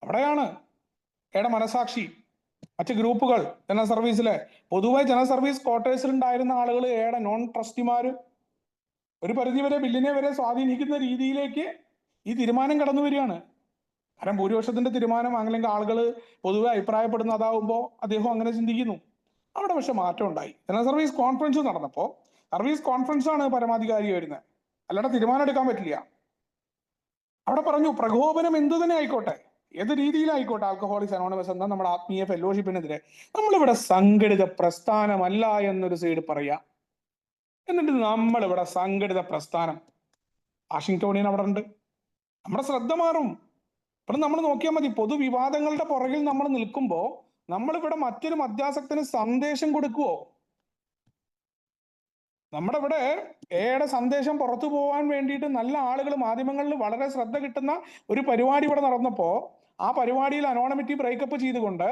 അവിടെയാണ് എയുടെ മനസാക്ഷി. മറ്റ് ഗ്രൂപ്പുകൾ ജനറൽ സർവീസിലെ പൊതുവെ ജനറൽ സർവീസ് ക്വാർട്ടേഴ്സിൽ ഉണ്ടായിരുന്ന ആളുകൾ, എയുടെ നോൺ ട്രസ്റ്റിമാര്, ഒരു പരിധിവരെ ബില്ലിനെ വരെ സ്വാധീനിക്കുന്ന രീതിയിലേക്ക് ഈ തീരുമാനം കടന്നു വരികയാണ്. കാരണം ഭൂരിപക്ഷത്തിന്റെ തീരുമാനം അല്ലെങ്കിൽ ആളുകൾ പൊതുവെ അഭിപ്രായപ്പെടുന്ന അതാവുമ്പോൾ അദ്ദേഹം അങ്ങനെ ചിന്തിക്കുന്നു. അവിടെ പക്ഷെ മാറ്റം ഉണ്ടായി. ജനറൽ സർവീസ് കോൺഫറൻസ് നടന്നപ്പോൾ സർവീസ് കോൺഫറൻസ് ആണ് പരമാധികാരി വരുന്നത്, അല്ലാതെ തീരുമാനം എടുക്കാൻ പറ്റില്ല. അവിടെ പറഞ്ഞു, പ്രകോപനം എന്തു തന്നെ ആയിക്കോട്ടെ, ഏത് രീതിയിലായിക്കോട്ടെ, ആൽക്കഹോളിക്സ് അനോണിമസ് എന്ന നമ്മുടെ ആത്മീയ ഫെലോഷിപ്പിനെതിരെ നമ്മളിവിടെ സംഘടിത പ്രസ്ഥാനമല്ല എന്നൊരു സൈഡ് പറയാം. എന്നിട്ട് നമ്മൾ ഇവിടെ സംഘടിത പ്രസ്ഥാനം, വാഷിംഗ്ടോണിയൻ അവിടെ ഉണ്ട്. നമ്മുടെ ശ്രദ്ധ മാറും. ഇവിടെ നമ്മൾ നോക്കിയാൽ മതി, പൊതുവിവാദങ്ങളുടെ പുറകിൽ നമ്മൾ നിൽക്കുമ്പോൾ നമ്മളിവിടെ മറ്റൊരു മദ്യാസക്തന് സന്ദേശം കൊടുക്കുവോ? നമ്മുടെ ഇവിടെ എയുടെ സന്ദേശം പുറത്തു പോകാൻ വേണ്ടിയിട്ട് നല്ല ആളുകൾ മാധ്യമങ്ങളിൽ വളരെ ശ്രദ്ധ കിട്ടുന്ന ഒരു പരിപാടി ഇവിടെ നടന്നപ്പോ ആ പരിപാടിയിൽ അനോണമിറ്റി ബ്രേക്കപ്പ് ചെയ്തുകൊണ്ട്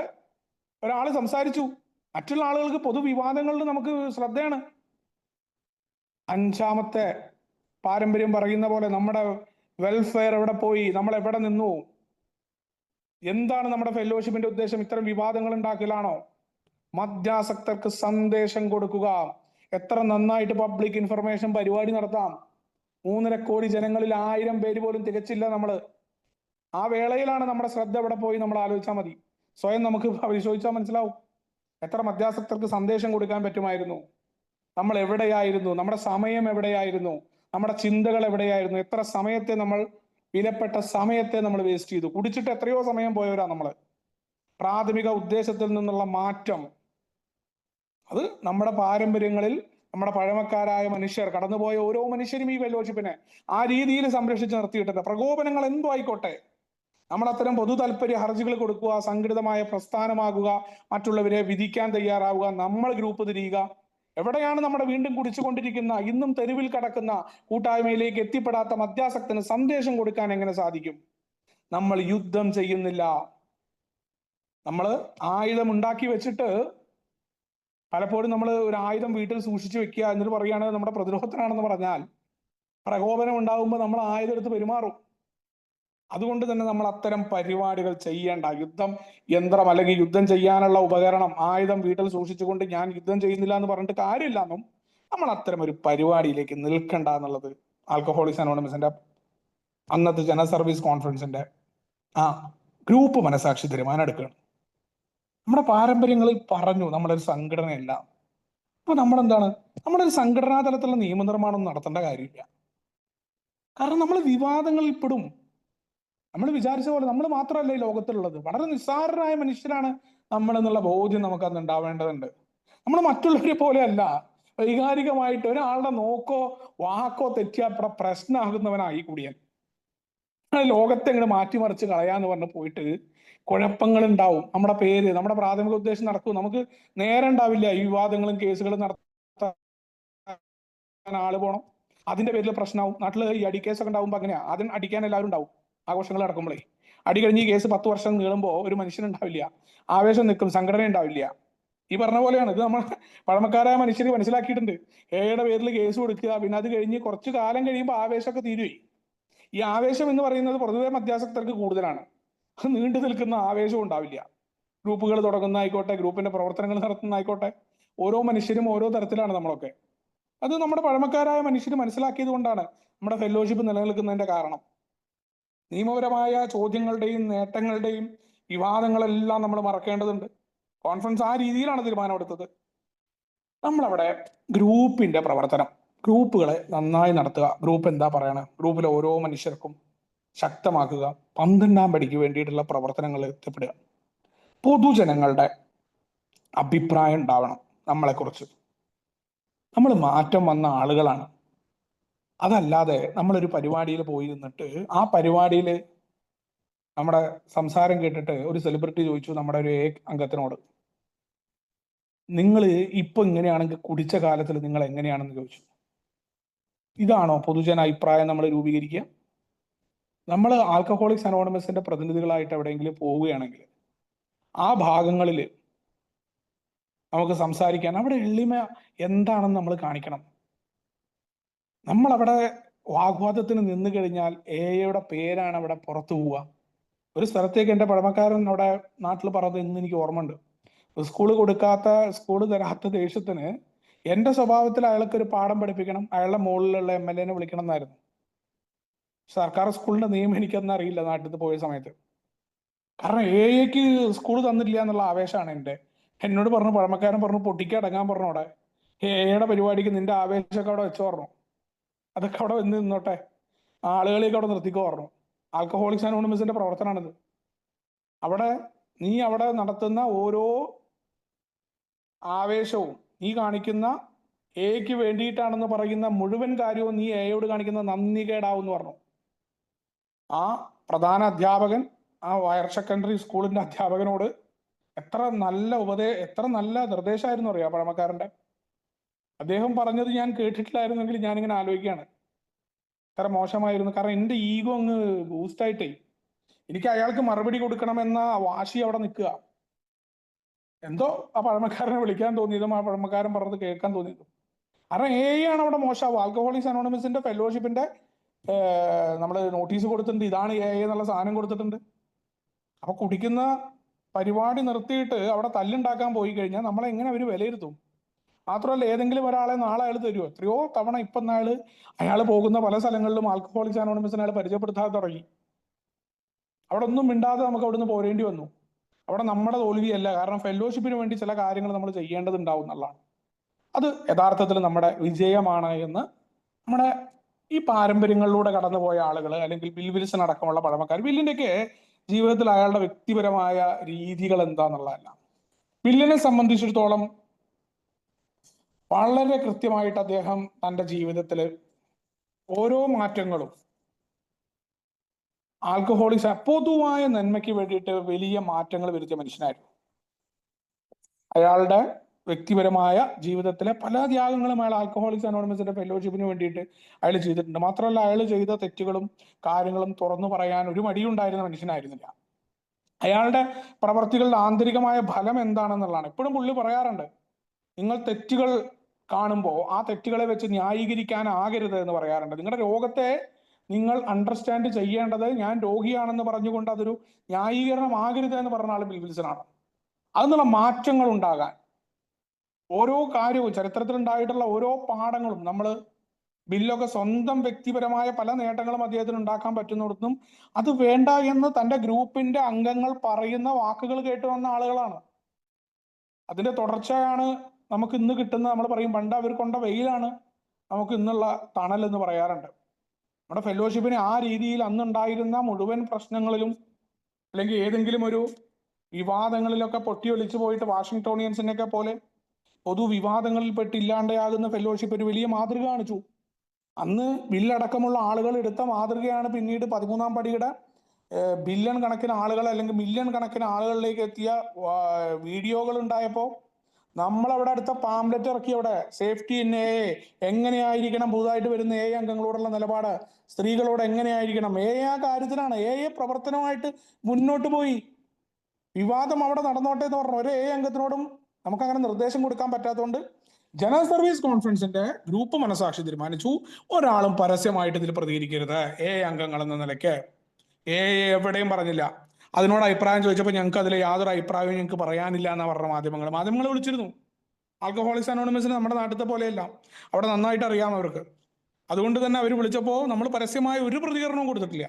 ഒരാൾ സംസാരിച്ചു. മറ്റുള്ള ആളുകൾക്ക് പൊതുവിവാദങ്ങളിൽ നമുക്ക് ശ്രദ്ധയാണ്. അഞ്ചാമത്തെ പാരമ്പര്യം പറയുന്ന പോലെ നമ്മുടെ വെൽഫെയർ എവിടെ പോയി? നമ്മൾ എവിടെ നിന്നു? എന്താണ് നമ്മുടെ ഫെലോഷിപ്പിന്റെ ഉദ്ദേശം? ഇത്തരം വിവാദങ്ങൾ ഉണ്ടാക്കലാണോ? മദ്യാസക്തർക്ക് സന്ദേശം കൊടുക്കുക. എത്ര നന്നായിട്ട് പബ്ലിക് ഇൻഫർമേഷൻ പരിപാടി നടത്താം. 3.5 കോടി ജനങ്ങളിൽ 1000 പേര് പോലും തികച്ചില്ല നമ്മള്. ആ വേളയിലാണ് നമ്മുടെ ശ്രദ്ധ എവിടെ പോയി നമ്മൾ ആലോചിച്ചാൽ മതി. സ്വയം നമുക്ക് പരിശോധിച്ചാൽ മനസ്സിലാവും എത്ര മദ്യാസക്തർക്ക് സന്ദേശം കൊടുക്കാൻ പറ്റുമായിരുന്നു. നമ്മൾ എവിടെയായിരുന്നു? നമ്മുടെ സമയം എവിടെയായിരുന്നു? നമ്മുടെ ചിന്തകൾ എവിടെയായിരുന്നു? എത്ര സമയത്തെ നമ്മൾ, വിലപ്പെട്ട സമയത്തെ നമ്മൾ വേസ്റ്റ് ചെയ്തു. കുടിച്ചിട്ട് എത്രയോ സമയം പോയവരാ നമ്മള്. പ്രാഥമിക ഉദ്ദേശത്തിൽ നിന്നുള്ള മാറ്റം, അത് നമ്മുടെ പാരമ്പര്യങ്ങളിൽ നമ്മുടെ പഴമക്കാരായ മനുഷ്യർ, കടന്നുപോയ ഓരോ മനുഷ്യരും ഈ ഫെലോഷിപ്പിനെ ആ രീതിയിൽ സംരക്ഷിച്ച് നിർത്തിയിട്ടുണ്ട്. പ്രകോപനങ്ങൾ എന്തോ ആയിക്കോട്ടെ, നമ്മൾ അത്തരം പൊതു താല്പര്യ ഹർജികൾ കൊടുക്കുക, സംഘടിതമായ പ്രസ്ഥാനമാകുക, മറ്റുള്ളവരെ വിധിക്കാൻ തയ്യാറാവുക, നമ്മൾ ഗ്രൂപ്പ് തിരിയുക. എവിടെയാണ് നമ്മുടെ വീണ്ടും കുടിച്ചുകൊണ്ടിരിക്കുന്ന, ഇന്നും തെരുവിൽ കടക്കുന്ന, കൂട്ടായ്മയിലേക്ക് എത്തിപ്പെടാത്ത മദ്യാസക്തന് സന്ദേശം കൊടുക്കാൻ എങ്ങനെ സാധിക്കും? നമ്മൾ യുദ്ധം ചെയ്യുന്നില്ല. നമ്മൾ ആയുധം ഉണ്ടാക്കി വെച്ചിട്ട് പലപ്പോഴും നമ്മൾ ഒരു ആയുധം വീട്ടിൽ സൂക്ഷിച്ചു വെക്കുക എന്നിട്ട് പറയുകയാണ് നമ്മുടെ പ്രതിരോധത്തിനാണെന്ന് പറഞ്ഞാൽ പ്രകോപനം ഉണ്ടാകുമ്പോൾ നമ്മൾ ആയുധം എടുത്ത് പെരുമാറും. അതുകൊണ്ട് തന്നെ നമ്മൾ അത്തരം പരിപാടികൾ ചെയ്യേണ്ട. യുദ്ധം യന്ത്രം അല്ലെങ്കിൽ യുദ്ധം ചെയ്യാനുള്ള ഉപകരണം, ആയുധം വീട്ടിൽ സൂക്ഷിച്ചുകൊണ്ട് ഞാൻ യുദ്ധം ചെയ്യുന്നില്ല എന്ന് പറഞ്ഞിട്ട് കാര്യമില്ല എന്നും നമ്മൾ അത്തരം ഒരു പരിപാടിയിലേക്ക് നിൽക്കണ്ട എന്നുള്ളത് ആൽക്കഹോളിക്സ് അനോണിമസിന്റെ അന്നത്തെ ജനറൽ സർവീസ് കോൺഫറൻസിന്റെ ആ ഗ്രൂപ്പ് മനസാക്ഷി തീരുമാനം എടുക്കുകയാണ്. നമ്മുടെ പാരമ്പര്യങ്ങളിൽ പറഞ്ഞു നമ്മളൊരു സംഘടനയല്ല. അപ്പൊ നമ്മളെന്താണ്? നമ്മളൊരു സംഘടനാ തലത്തിലുള്ള നിയമനിർമ്മാണം നടത്തേണ്ട കാര്യമില്ല. കാരണം നമ്മൾ വിവാദങ്ങളിൽ പെടും. നമ്മൾ വിചാരിച്ച പോലെ നമ്മൾ മാത്രമല്ല ഈ ലോകത്തിലുള്ളത്. വളരെ നിസ്സാരരായ മനുഷ്യരാണ് നമ്മൾ എന്നുള്ള ബോധ്യം നമുക്ക് അന്ന് ഉണ്ടാവേണ്ടതുണ്ട്. നമ്മൾ മറ്റുള്ളവരെ പോലെയല്ല. വൈകാരികമായിട്ട് ഒരാളുടെ നോക്കോ വാക്കോ തെറ്റിയാൽ പ്രശ്നമാകുന്നവനായി കുടിയൻ. ലോകത്തെ ഇങ്ങനെ മാറ്റിമറിച്ച് കളയാന്ന് പറഞ്ഞ് പോയിട്ട് കുഴപ്പങ്ങൾ ഉണ്ടാവും. നമ്മുടെ പേര്, നമ്മുടെ പ്രാഥമിക ഉദ്ദേശം നടക്കും. നമുക്ക് നേരെ ഉണ്ടാവില്ല ഈ വിവാദങ്ങളും കേസുകളും നടത്താൻ. ആള് പോണം, അതിന്റെ പേരിൽ പ്രശ്നമാവും. നാട്ടിൽ ഈ അടിക്കേസൊക്കെ ഉണ്ടാവുമ്പോ അങ്ങനെയാ. ആദ്യം അടിക്കാൻ എല്ലാവരും ഉണ്ടാവും ആഘോഷങ്ങൾ നടക്കുമ്പോഴേ. അടി കഴിഞ്ഞ് ഈ കേസ് 10 വർഷം നീളുമ്പോൾ ഒരു മനുഷ്യനുണ്ടാവില്ല, ആവേശം നിൽക്കും, സംഘടന ഉണ്ടാവില്ല. ഈ പറഞ്ഞ പോലെയാണ് ഇത്. നമ്മൾ പഴമക്കാരായ മനുഷ്യർ മനസ്സിലാക്കിയിട്ടുണ്ട്. എയുടെ പേരിൽ കേസ് കൊടുക്കുക, പിന്നെ അത് കഴിഞ്ഞ് കുറച്ചു കാലം കഴിയുമ്പോൾ ആവേശമൊക്കെ തീരുവേ. ഈ ആവേശം എന്ന് പറയുന്നത് പൊതുവെ മദ്യാസക്തർക്ക് കൂടുതലാണ്. അത് നീണ്ടു നിൽക്കുന്ന ആവേശവും ഉണ്ടാവില്ല. ഗ്രൂപ്പുകൾ തുടങ്ങുന്ന ആയിക്കോട്ടെ, ഗ്രൂപ്പിന്റെ പ്രവർത്തനങ്ങൾ നടത്തുന്ന ആയിക്കോട്ടെ, ഓരോ മനുഷ്യരും ഓരോ തരത്തിലാണ് നമ്മളൊക്കെ. അത് നമ്മുടെ പഴമക്കാരായ മനുഷ്യർ മനസ്സിലാക്കിയത് കൊണ്ടാണ് നമ്മുടെ ഫെലോഷിപ്പ് നിലനിൽക്കുന്നതിന്റെ കാരണം. നിയമപരമായ ചോദ്യങ്ങളുടെയും നേട്ടങ്ങളുടെയും വിവാദങ്ങളെല്ലാം നമ്മൾ മറക്കേണ്ടതുണ്ട്. കോൺഫറൻസ് ആ രീതിയിലാണ് തീരുമാനമെടുത്തത്. നമ്മളവിടെ ഗ്രൂപ്പിന്റെ പ്രവർത്തനം, ഗ്രൂപ്പുകളെ നന്നായി നടത്തുക. ഗ്രൂപ്പ് എന്താ പറയണ, ഗ്രൂപ്പിലെ ഓരോ മനുഷ്യർക്കും ശക്തമാക്കുക. 12ാം പടിക്ക് വേണ്ടിയിട്ടുള്ള പ്രവർത്തനങ്ങളിൽ എത്തിപ്പെടുക. പൊതുജനങ്ങളുടെ അഭിപ്രായം ഉണ്ടാവണം നമ്മളെക്കുറിച്ച്. നമ്മൾ മാറ്റം വന്ന ആളുകളാണ്. അതല്ലാതെ നമ്മളൊരു പരിപാടിയിൽ പോയി നിന്നിട്ട് ആ പരിപാടിയിൽ നമ്മുടെ സംസാരം കേട്ടിട്ട് ഒരു സെലിബ്രിറ്റി ചോദിച്ചു നമ്മുടെ ഒരു അംഗത്തിനോട്, നിങ്ങൾ ഇപ്പൊ ഇങ്ങനെയാണെങ്കിൽ കുടിച്ച കാലത്തിൽ നിങ്ങൾ എങ്ങനെയാണെന്ന് ചോദിച്ചു. ഇതാണോ പൊതുജന അഭിപ്രായം നമ്മൾ രൂപീകരിക്കുക? നമ്മൾ ആൽക്കഹോളിക്സ് അനോണിമസിന്റെ പ്രതിനിധികളായിട്ട് എവിടെയെങ്കിലും പോവുകയാണെങ്കിൽ ആ ഭാഗങ്ങളിൽ നമുക്ക് സംസാരിക്കാൻ അവിടെ എളിമ എന്താണെന്ന് നമ്മൾ കാണിക്കണം. നമ്മൾ അവിടെ വാഗ്വാദത്തിന് നിന്ന് കഴിഞ്ഞാൽ എയുടെ പേരാണ് അവിടെ പുറത്തു പോവുക. ഒരു സ്ഥലത്തേക്ക് എൻ്റെ പഴമക്കാരൻ അവിടെ നാട്ടിൽ പറഞ്ഞത് ഇന്ന് എനിക്ക് ഓർമ്മയുണ്ട്. സ്കൂള് തരാത്ത ദേഷ്യത്തിന് എൻ്റെ സ്വഭാവത്തിൽ അയാൾക്കൊരു പാഠം പഠിപ്പിക്കണം, അയാളുടെ മുകളിലുള്ള MLA വിളിക്കണം എന്നായിരുന്നു. സർക്കാർ സ്കൂളിന്റെ നിയമം എനിക്കൊന്നും അറിയില്ല നാട്ടിൽ പോയ സമയത്ത്. കാരണം എക്ക് സ്കൂൾ തന്നില്ല എന്നുള്ള ആവേശമാണ് എൻ്റെ. എന്നോട് പറഞ്ഞു, പഴമക്കാരൻ പറഞ്ഞു, പൊട്ടിക്കടങ്ങാൻ പറഞ്ഞു. അവിടെ എയുടെ പരിപാടിക്ക് നിന്റെ ആവേശമൊക്കെ അവിടെ വെച്ചു പറഞ്ഞു. അതൊക്കെ അവിടെ വന്ന് നിന്നോട്ടെ, ആളുകളെയൊക്കെ അവിടെ നിർത്തിക്കോ പറഞ്ഞു. ആൽക്കഹോളിക്സ് അനോണിമസിന്റെ പ്രവർത്തനമാണിത്. നീ അവിടെ നടത്തുന്ന ഓരോ ആവേശവും, നീ കാണിക്കുന്ന എക്ക് വേണ്ടിയിട്ടാണെന്ന് പറയുന്ന മുഴുവൻ കാര്യവും നീ എയോട് കാണിക്കുന്ന നന്ദി കേടാവെന്ന് പറഞ്ഞു. ആ പ്രധാന അധ്യാപകൻ ആ ഹയർ സെക്കൻഡറി സ്കൂളിന്റെ അധ്യാപകനോട് എത്ര നല്ല നിർദ്ദേശമായിരുന്നു അറിയാം പഴമക്കാരന്റെ. അദ്ദേഹം പറഞ്ഞത് ഞാൻ കേട്ടിട്ടില്ലായിരുന്നെങ്കിൽ ഞാനിങ്ങനെ ആലോചിക്കുകയാണ്, എത്ര മോശമായിരുന്നു. കാരണം എന്റെ ഈഗോ അങ്ങ് ബൂസ്റ്റായിട്ടേ എനിക്ക് അയാൾക്ക് മറുപടി കൊടുക്കണമെന്ന വാശി അവിടെ നിൽക്കുക. എന്തോ ആ പഴമക്കാരനെ വിളിക്കാൻ തോന്നിയതും ആ പഴമക്കാരൻ പറഞ്ഞത് കേൾക്കാൻ തോന്നിയതും. കാരണം ആണ് അവിടെ മോശമാവും. ആൽക്കഹോളിക്സ് അനോണിമസിന്റെ ഫെലോഷിപ്പിന്റെ നമ്മൾ നോട്ടീസ് കൊടുത്തിട്ടുണ്ട്, ഇതാണ് എന്നുള്ള സാധനം കൊടുത്തിട്ടുണ്ട്. അപ്പൊ കുടിക്കുന്ന പരിപാടി നിർത്തിയിട്ട് അവിടെ തല്ലുണ്ടാക്കാൻ പോയി കഴിഞ്ഞാൽ നമ്മളെ എങ്ങനെ അവർ വിലയിരുത്തും? മാത്രമല്ല, ഏതെങ്കിലും ഒരാളെ നാളെ അയാൾ തരുമോ? എത്രയോ തവണ ഇപ്പം അയാൾ പോകുന്ന പല സ്ഥലങ്ങളിലും ആൽക്കഹോളിക്സ് അനോണിമസിനെ അയാൾ പരിചയപ്പെടുത്താൻ തുടങ്ങി. അവിടെ ഒന്നും മിണ്ടാതെ നമുക്ക് അവിടുന്ന് പോരേണ്ടി വന്നു. അവിടെ നമ്മുടെ തോൽവിയല്ല, കാരണം ഫെലോഷിപ്പിന് വേണ്ടി ചില കാര്യങ്ങൾ നമ്മൾ ചെയ്യേണ്ടതുണ്ടാവും എന്നുള്ളതാണ്. അത് യഥാർത്ഥത്തിൽ നമ്മുടെ വിജയമാണ് എന്ന് നമ്മുടെ ഈ പാരമ്പര്യങ്ങളിലൂടെ കടന്നുപോയ ആളുകൾ, അല്ലെങ്കിൽ ബിൽ വിൽസൺ അടക്കമുള്ള പഴമക്കാർ. ബില്ലിന്റെയൊക്കെ ജീവിതത്തിൽ അയാളുടെ വ്യക്തിപരമായ രീതികൾ എന്താന്നുള്ളതല്ല. ബില്ലിനെ സംബന്ധിച്ചിടത്തോളം വളരെ കൃത്യമായിട്ട് അദ്ദേഹം തന്റെ ജീവിതത്തിൽ ഓരോ മാറ്റങ്ങളും ആൽക്കഹോളിക്സ് പൊതുവായ നന്മയ്ക്ക് വേണ്ടിയിട്ട് വലിയ മാറ്റങ്ങൾ വരുത്തിയ മനുഷ്യനായിരുന്നു. അയാളുടെ വ്യക്തിപരമായ ജീവിതത്തിലെ പല ത്യാഗങ്ങളും അയാൾ ആൽക്കഹോളിക്സ് അനോണിമസിന്റെ ഫെലോഷിപ്പിന് വേണ്ടിയിട്ട് അയാൾ ചെയ്തിട്ടുണ്ട്. മാത്രമല്ല, അയാൾ ചെയ്ത തെറ്റുകളും കാര്യങ്ങളും തുറന്നു പറയാൻ ഒരു മടിയുണ്ടായിരുന്ന മനുഷ്യനായിരുന്നില്ല. അയാളുടെ പ്രവർത്തികളുടെ ആന്തരികമായ ഫലം എന്താണെന്നുള്ളതാണ് എപ്പോഴും പുള്ളി പറയാറുണ്ട്. നിങ്ങൾ തെറ്റുകൾ കാണുമ്പോൾ ആ തെറ്റുകളെ വെച്ച് ന്യായീകരിക്കാനാകരുത് എന്ന് പറയാറുണ്ട്. നിങ്ങളുടെ രോഗത്തെ നിങ്ങൾ അണ്ടർസ്റ്റാൻഡ് ചെയ്യേണ്ടത് ഞാൻ രോഗിയാണെന്ന് പറഞ്ഞുകൊണ്ട് അതൊരു ന്യായീകരണമാകരുത് എന്ന് പറഞ്ഞ ആൾ ബിൽ വിൽസനാണ്. അതിനുള്ള മാറ്റങ്ങൾ ഉണ്ടാകാൻ ഓരോ കാര്യവും ചരിത്രത്തിൽ ഉണ്ടായിട്ടുള്ള ഓരോ പാഠങ്ങളും നമ്മൾ ബില്ലൊക്കെ സ്വന്തം വ്യക്തിപരമായ പല നേട്ടങ്ങളും അദ്ദേഹത്തിന് ഉണ്ടാക്കാൻ പറ്റുന്നിടത്തും അത് വേണ്ട എന്ന് തന്റെ ഗ്രൂപ്പിന്റെ അംഗങ്ങൾ പറയുന്ന വാക്കുകൾ കേട്ട് വന്ന ആളുകളാണ്. അതിന്റെ തുടർച്ചയാണ് നമുക്ക് ഇന്ന് കിട്ടുന്ന, നമ്മൾ പറയും പണ്ട് അവർ കൊണ്ട വെയിലാണ് നമുക്ക് ഇന്നുള്ള തണൽ എന്ന് പറയാറുണ്ട്. നമ്മുടെ ഫെലോഷിപ്പിന് ആ രീതിയിൽ അന്നുണ്ടായിരുന്ന മുഴുവൻ പ്രശ്നങ്ങളിലും അല്ലെങ്കിൽ ഏതെങ്കിലും ഒരു വിവാദങ്ങളിലൊക്കെ പൊട്ടിയൊലിച്ചു പോയിട്ട് വാഷിംഗ്ടോണിയൻസിനെയൊക്കെ പോലെ പൊതുവിവാദങ്ങളിൽ പെട്ടില്ലാണ്ടാകുന്ന ഫെലോഷിപ്പ് ഒരു വലിയ മാതൃക കാണിച്ചു. അന്ന് ബില്ലടക്കമുള്ള ആളുകൾ എടുത്ത മാതൃകയാണ് പിന്നീട് 13-ാം പടിയുടെ ബില്യൺ കണക്കിന് ആളുകൾ അല്ലെങ്കിൽ മില്യൺ കണക്കിന് ആളുകളിലേക്ക് എത്തിയ വീഡിയോകൾ ഉണ്ടായപ്പോൾ നമ്മളവിടെ അടുത്ത പാംലെറ്റ് ഇറക്കി. അവിടെ സേഫ്റ്റി ഇൻ എ എങ്ങനെയായിരിക്കണം പുതുതായിട്ട് വരുന്ന അംഗങ്ങളോടുള്ള നിലപാട്, സ്ത്രീകളോട് എങ്ങനെയായിരിക്കണം. ആ കാര്യത്തിലാണ് പ്രവർത്തനമായിട്ട് മുന്നോട്ട് പോയി. വിവാദം അവിടെ നടന്നോട്ടെ എന്ന് പറഞ്ഞു. ഒരു അംഗത്തിനോടും നമുക്കങ്ങനെ നിർദ്ദേശം കൊടുക്കാൻ പറ്റാത്തതുകൊണ്ട് ജനറൽ സർവീസ് കോൺഫറൻസിന്റെ ഗ്രൂപ്പ് മനസാക്ഷി തീരുമാനിച്ചു, ഒരാളും പരസ്യമായിട്ട് ഇതിൽ പ്രതികരിക്കരുത്. അംഗങ്ങൾ എന്ന നിലയ്ക്ക് എവിടെയും പറഞ്ഞില്ല. അതിനോട് അഭിപ്രായം ചോദിച്ചപ്പോൾ ഞങ്ങൾക്ക് അതിൽ യാതൊരു അഭിപ്രായവും ഞങ്ങൾക്ക് പറയാനില്ല എന്നാ പറഞ്ഞ മാധ്യമങ്ങൾ വിളിച്ചിരുന്നു. ആൽക്കഹോളിക്സ് അനോണിമസിന് നമ്മുടെ നാട്ടിലത്തെ പോലെയല്ല, അവിടെ നന്നായിട്ട് അറിയാം അവർക്ക്. അതുകൊണ്ട് തന്നെ അവർ വിളിച്ചപ്പോൾ നമ്മൾ പരസ്യമായ ഒരു പ്രതികരണവും കൊടുത്തിട്ടില്ല.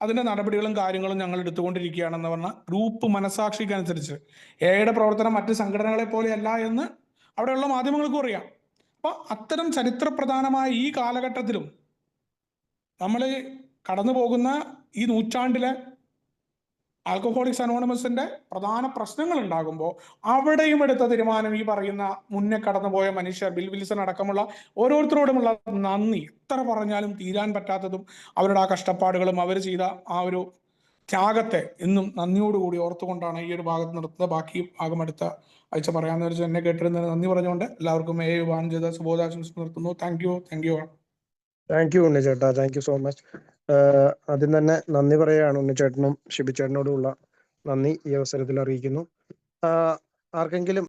അതിന്റെ നടപടികളും കാര്യങ്ങളും ഞങ്ങൾ എടുത്തുകൊണ്ടിരിക്കുകയാണെന്ന് പറഞ്ഞ ഗ്രൂപ്പ് മനസാക്ഷിക്കനുസരിച്ച് എയുടെ പ്രവർത്തനം മറ്റ് സംഘടനകളെ പോലെയല്ല എന്ന് അവിടെയുള്ള മാധ്യമങ്ങൾക്കും അറിയാം. അപ്പൊ അത്തരം ചരിത്രപ്രധാനമായ ഈ കാലഘട്ടത്തിലും നമ്മൾ കടന്നു പോകുന്ന ഈ നൂറ്റാണ്ടിലെ ആൽക്കഹോളിക്സ് അനോണിമസിന്റെ പ്രധാന പ്രശ്നങ്ങൾ ഉണ്ടാകുമ്പോൾ അവിടെയും എടുത്ത തീരുമാനം ഈ പറയുന്ന മുന്നേ കടന്നുപോയ മനുഷ്യർ, ബിൽ വിൽസൺ അടക്കമുള്ള ഓരോരുത്തരോടുമുള്ള നന്ദി എത്ര പറഞ്ഞാലും തീരാൻ പറ്റാത്തതും അവരുടെ ആ കഷ്ടപ്പാടുകളും അവർ ചെയ്ത ആ ഒരു ത്യാഗത്തെ എന്നും നന്ദിയോടുകൂടി ഓർത്തുകൊണ്ടാണ് ഈ ഒരു ഭാഗത്ത് നിർത്തുന്നത്. ബാക്കി ഭാഗം അടുത്ത ആഴ്ച പറയാമെന്ന് വെച്ചാൽ എന്നെ കേട്ടിരുന്നതിന് നന്ദി പറഞ്ഞുകൊണ്ട് എല്ലാവർക്കും വിഭാവനം ചെയ്ത സുബോധാശംസ നിർത്തുന്നു. Thank you. താങ്ക് യു ഉണ്ണിച്ചേട്ടാ, താങ്ക് യു സോ മച്ച്. ആദ്യം തന്നെ നന്ദി പറയുകയാണ് ഉണ്ണിച്ചേട്ടനും ഷിബിച്ചേട്ടനോടുമുള്ള നന്ദി ഈ അവസരത്തിൽ അറിയിക്കുന്നു. ആർക്കെങ്കിലും